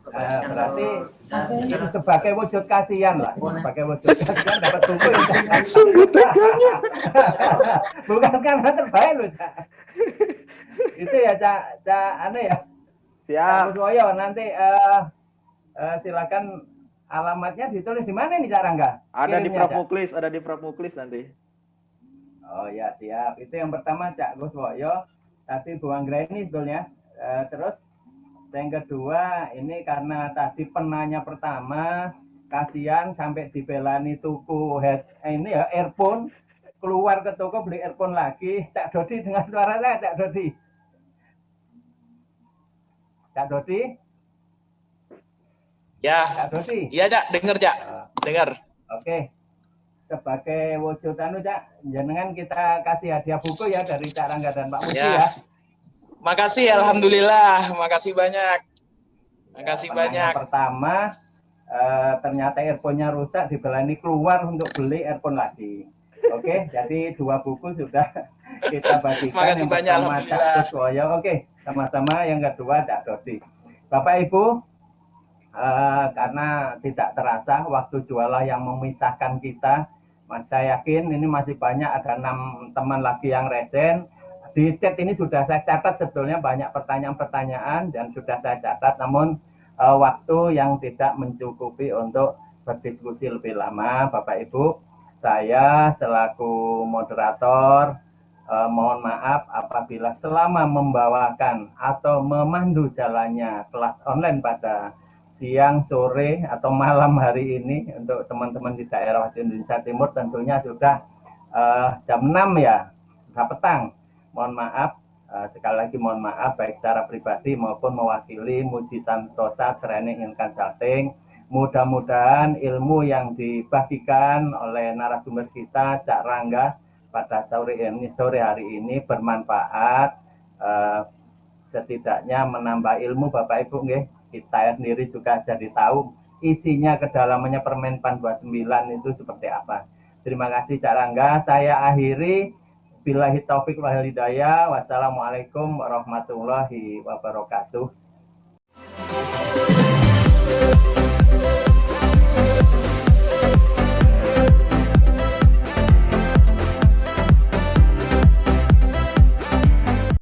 Berarti itu sebagai wujud kasihan lah. Sebagai wujud kasihan dapat buku yang bukan karena terbaik loh, Cak. Itu ya, Cak aneh ya.
Siap.
Kuswoyo, nanti silakan alamatnya ditulis di mana nih, Cak Rangga?
Ada di Prof Muklis nanti.
Oh ya, siap. Itu yang pertama, Cak Kuswoyo. Tadi Bu Anggra ini sebetulnya. Terus yang kedua, ini karena tadi penanya pertama, kasihan sampai dibelani tuku earphone, keluar ke toko beli earphone lagi. Cak Dodi dengan suara saya, Cak Dodi. Cak Dodi?
Ya.
Cak Dodi?
Iya, Cak. Dengar, Cak. Dengar.
Oke. Sebagai wujud Cak, jenengan kita kasih hadiah buku ya dari Cak Rangga dan Pak Muji ya.
Makasih, alhamdulillah. Makasih banyak. Makasih banyak.
Pertama, ternyata earphone-nya rusak, dibelani keluar untuk beli earphone lagi. Oke, jadi 2 buku sudah kita bagikan.
Makasih
yang
banyak,
pertama Cak Kuswoyo. Oke, sama-sama. Yang kedua Cak Dodi. Bapak Ibu, karena tidak terasa waktu jualah yang memisahkan kita, saya yakin ini masih banyak, ada 6 teman lagi yang resen. Di chat ini sudah saya catat sebetulnya banyak pertanyaan-pertanyaan dan sudah saya catat, namun waktu yang tidak mencukupi untuk berdiskusi lebih lama. Bapak Ibu, saya selaku moderator mohon maaf apabila selama membawakan atau memandu jalannya kelas online pada siang, sore, atau malam hari ini untuk teman-teman di daerah Indonesia Timur tentunya sudah jam 6 ya, sudah petang. Mohon maaf Sekali lagi mohon maaf baik secara pribadi maupun mewakili Muji Santosa Training and Consulting. Mudah-mudahan ilmu yang dibagikan oleh narasumber kita Cak Rangga pada sore hari ini bermanfaat, setidaknya menambah ilmu Bapak Ibu nggih. Saya sendiri juga jadi tahu isinya kedalamannya Permenpan 29 itu seperti apa. Terima kasih Cak Rangga. Saya akhiri. Billahi taufik wal hidayah. Wassalamualaikum warahmatullahi wabarakatuh.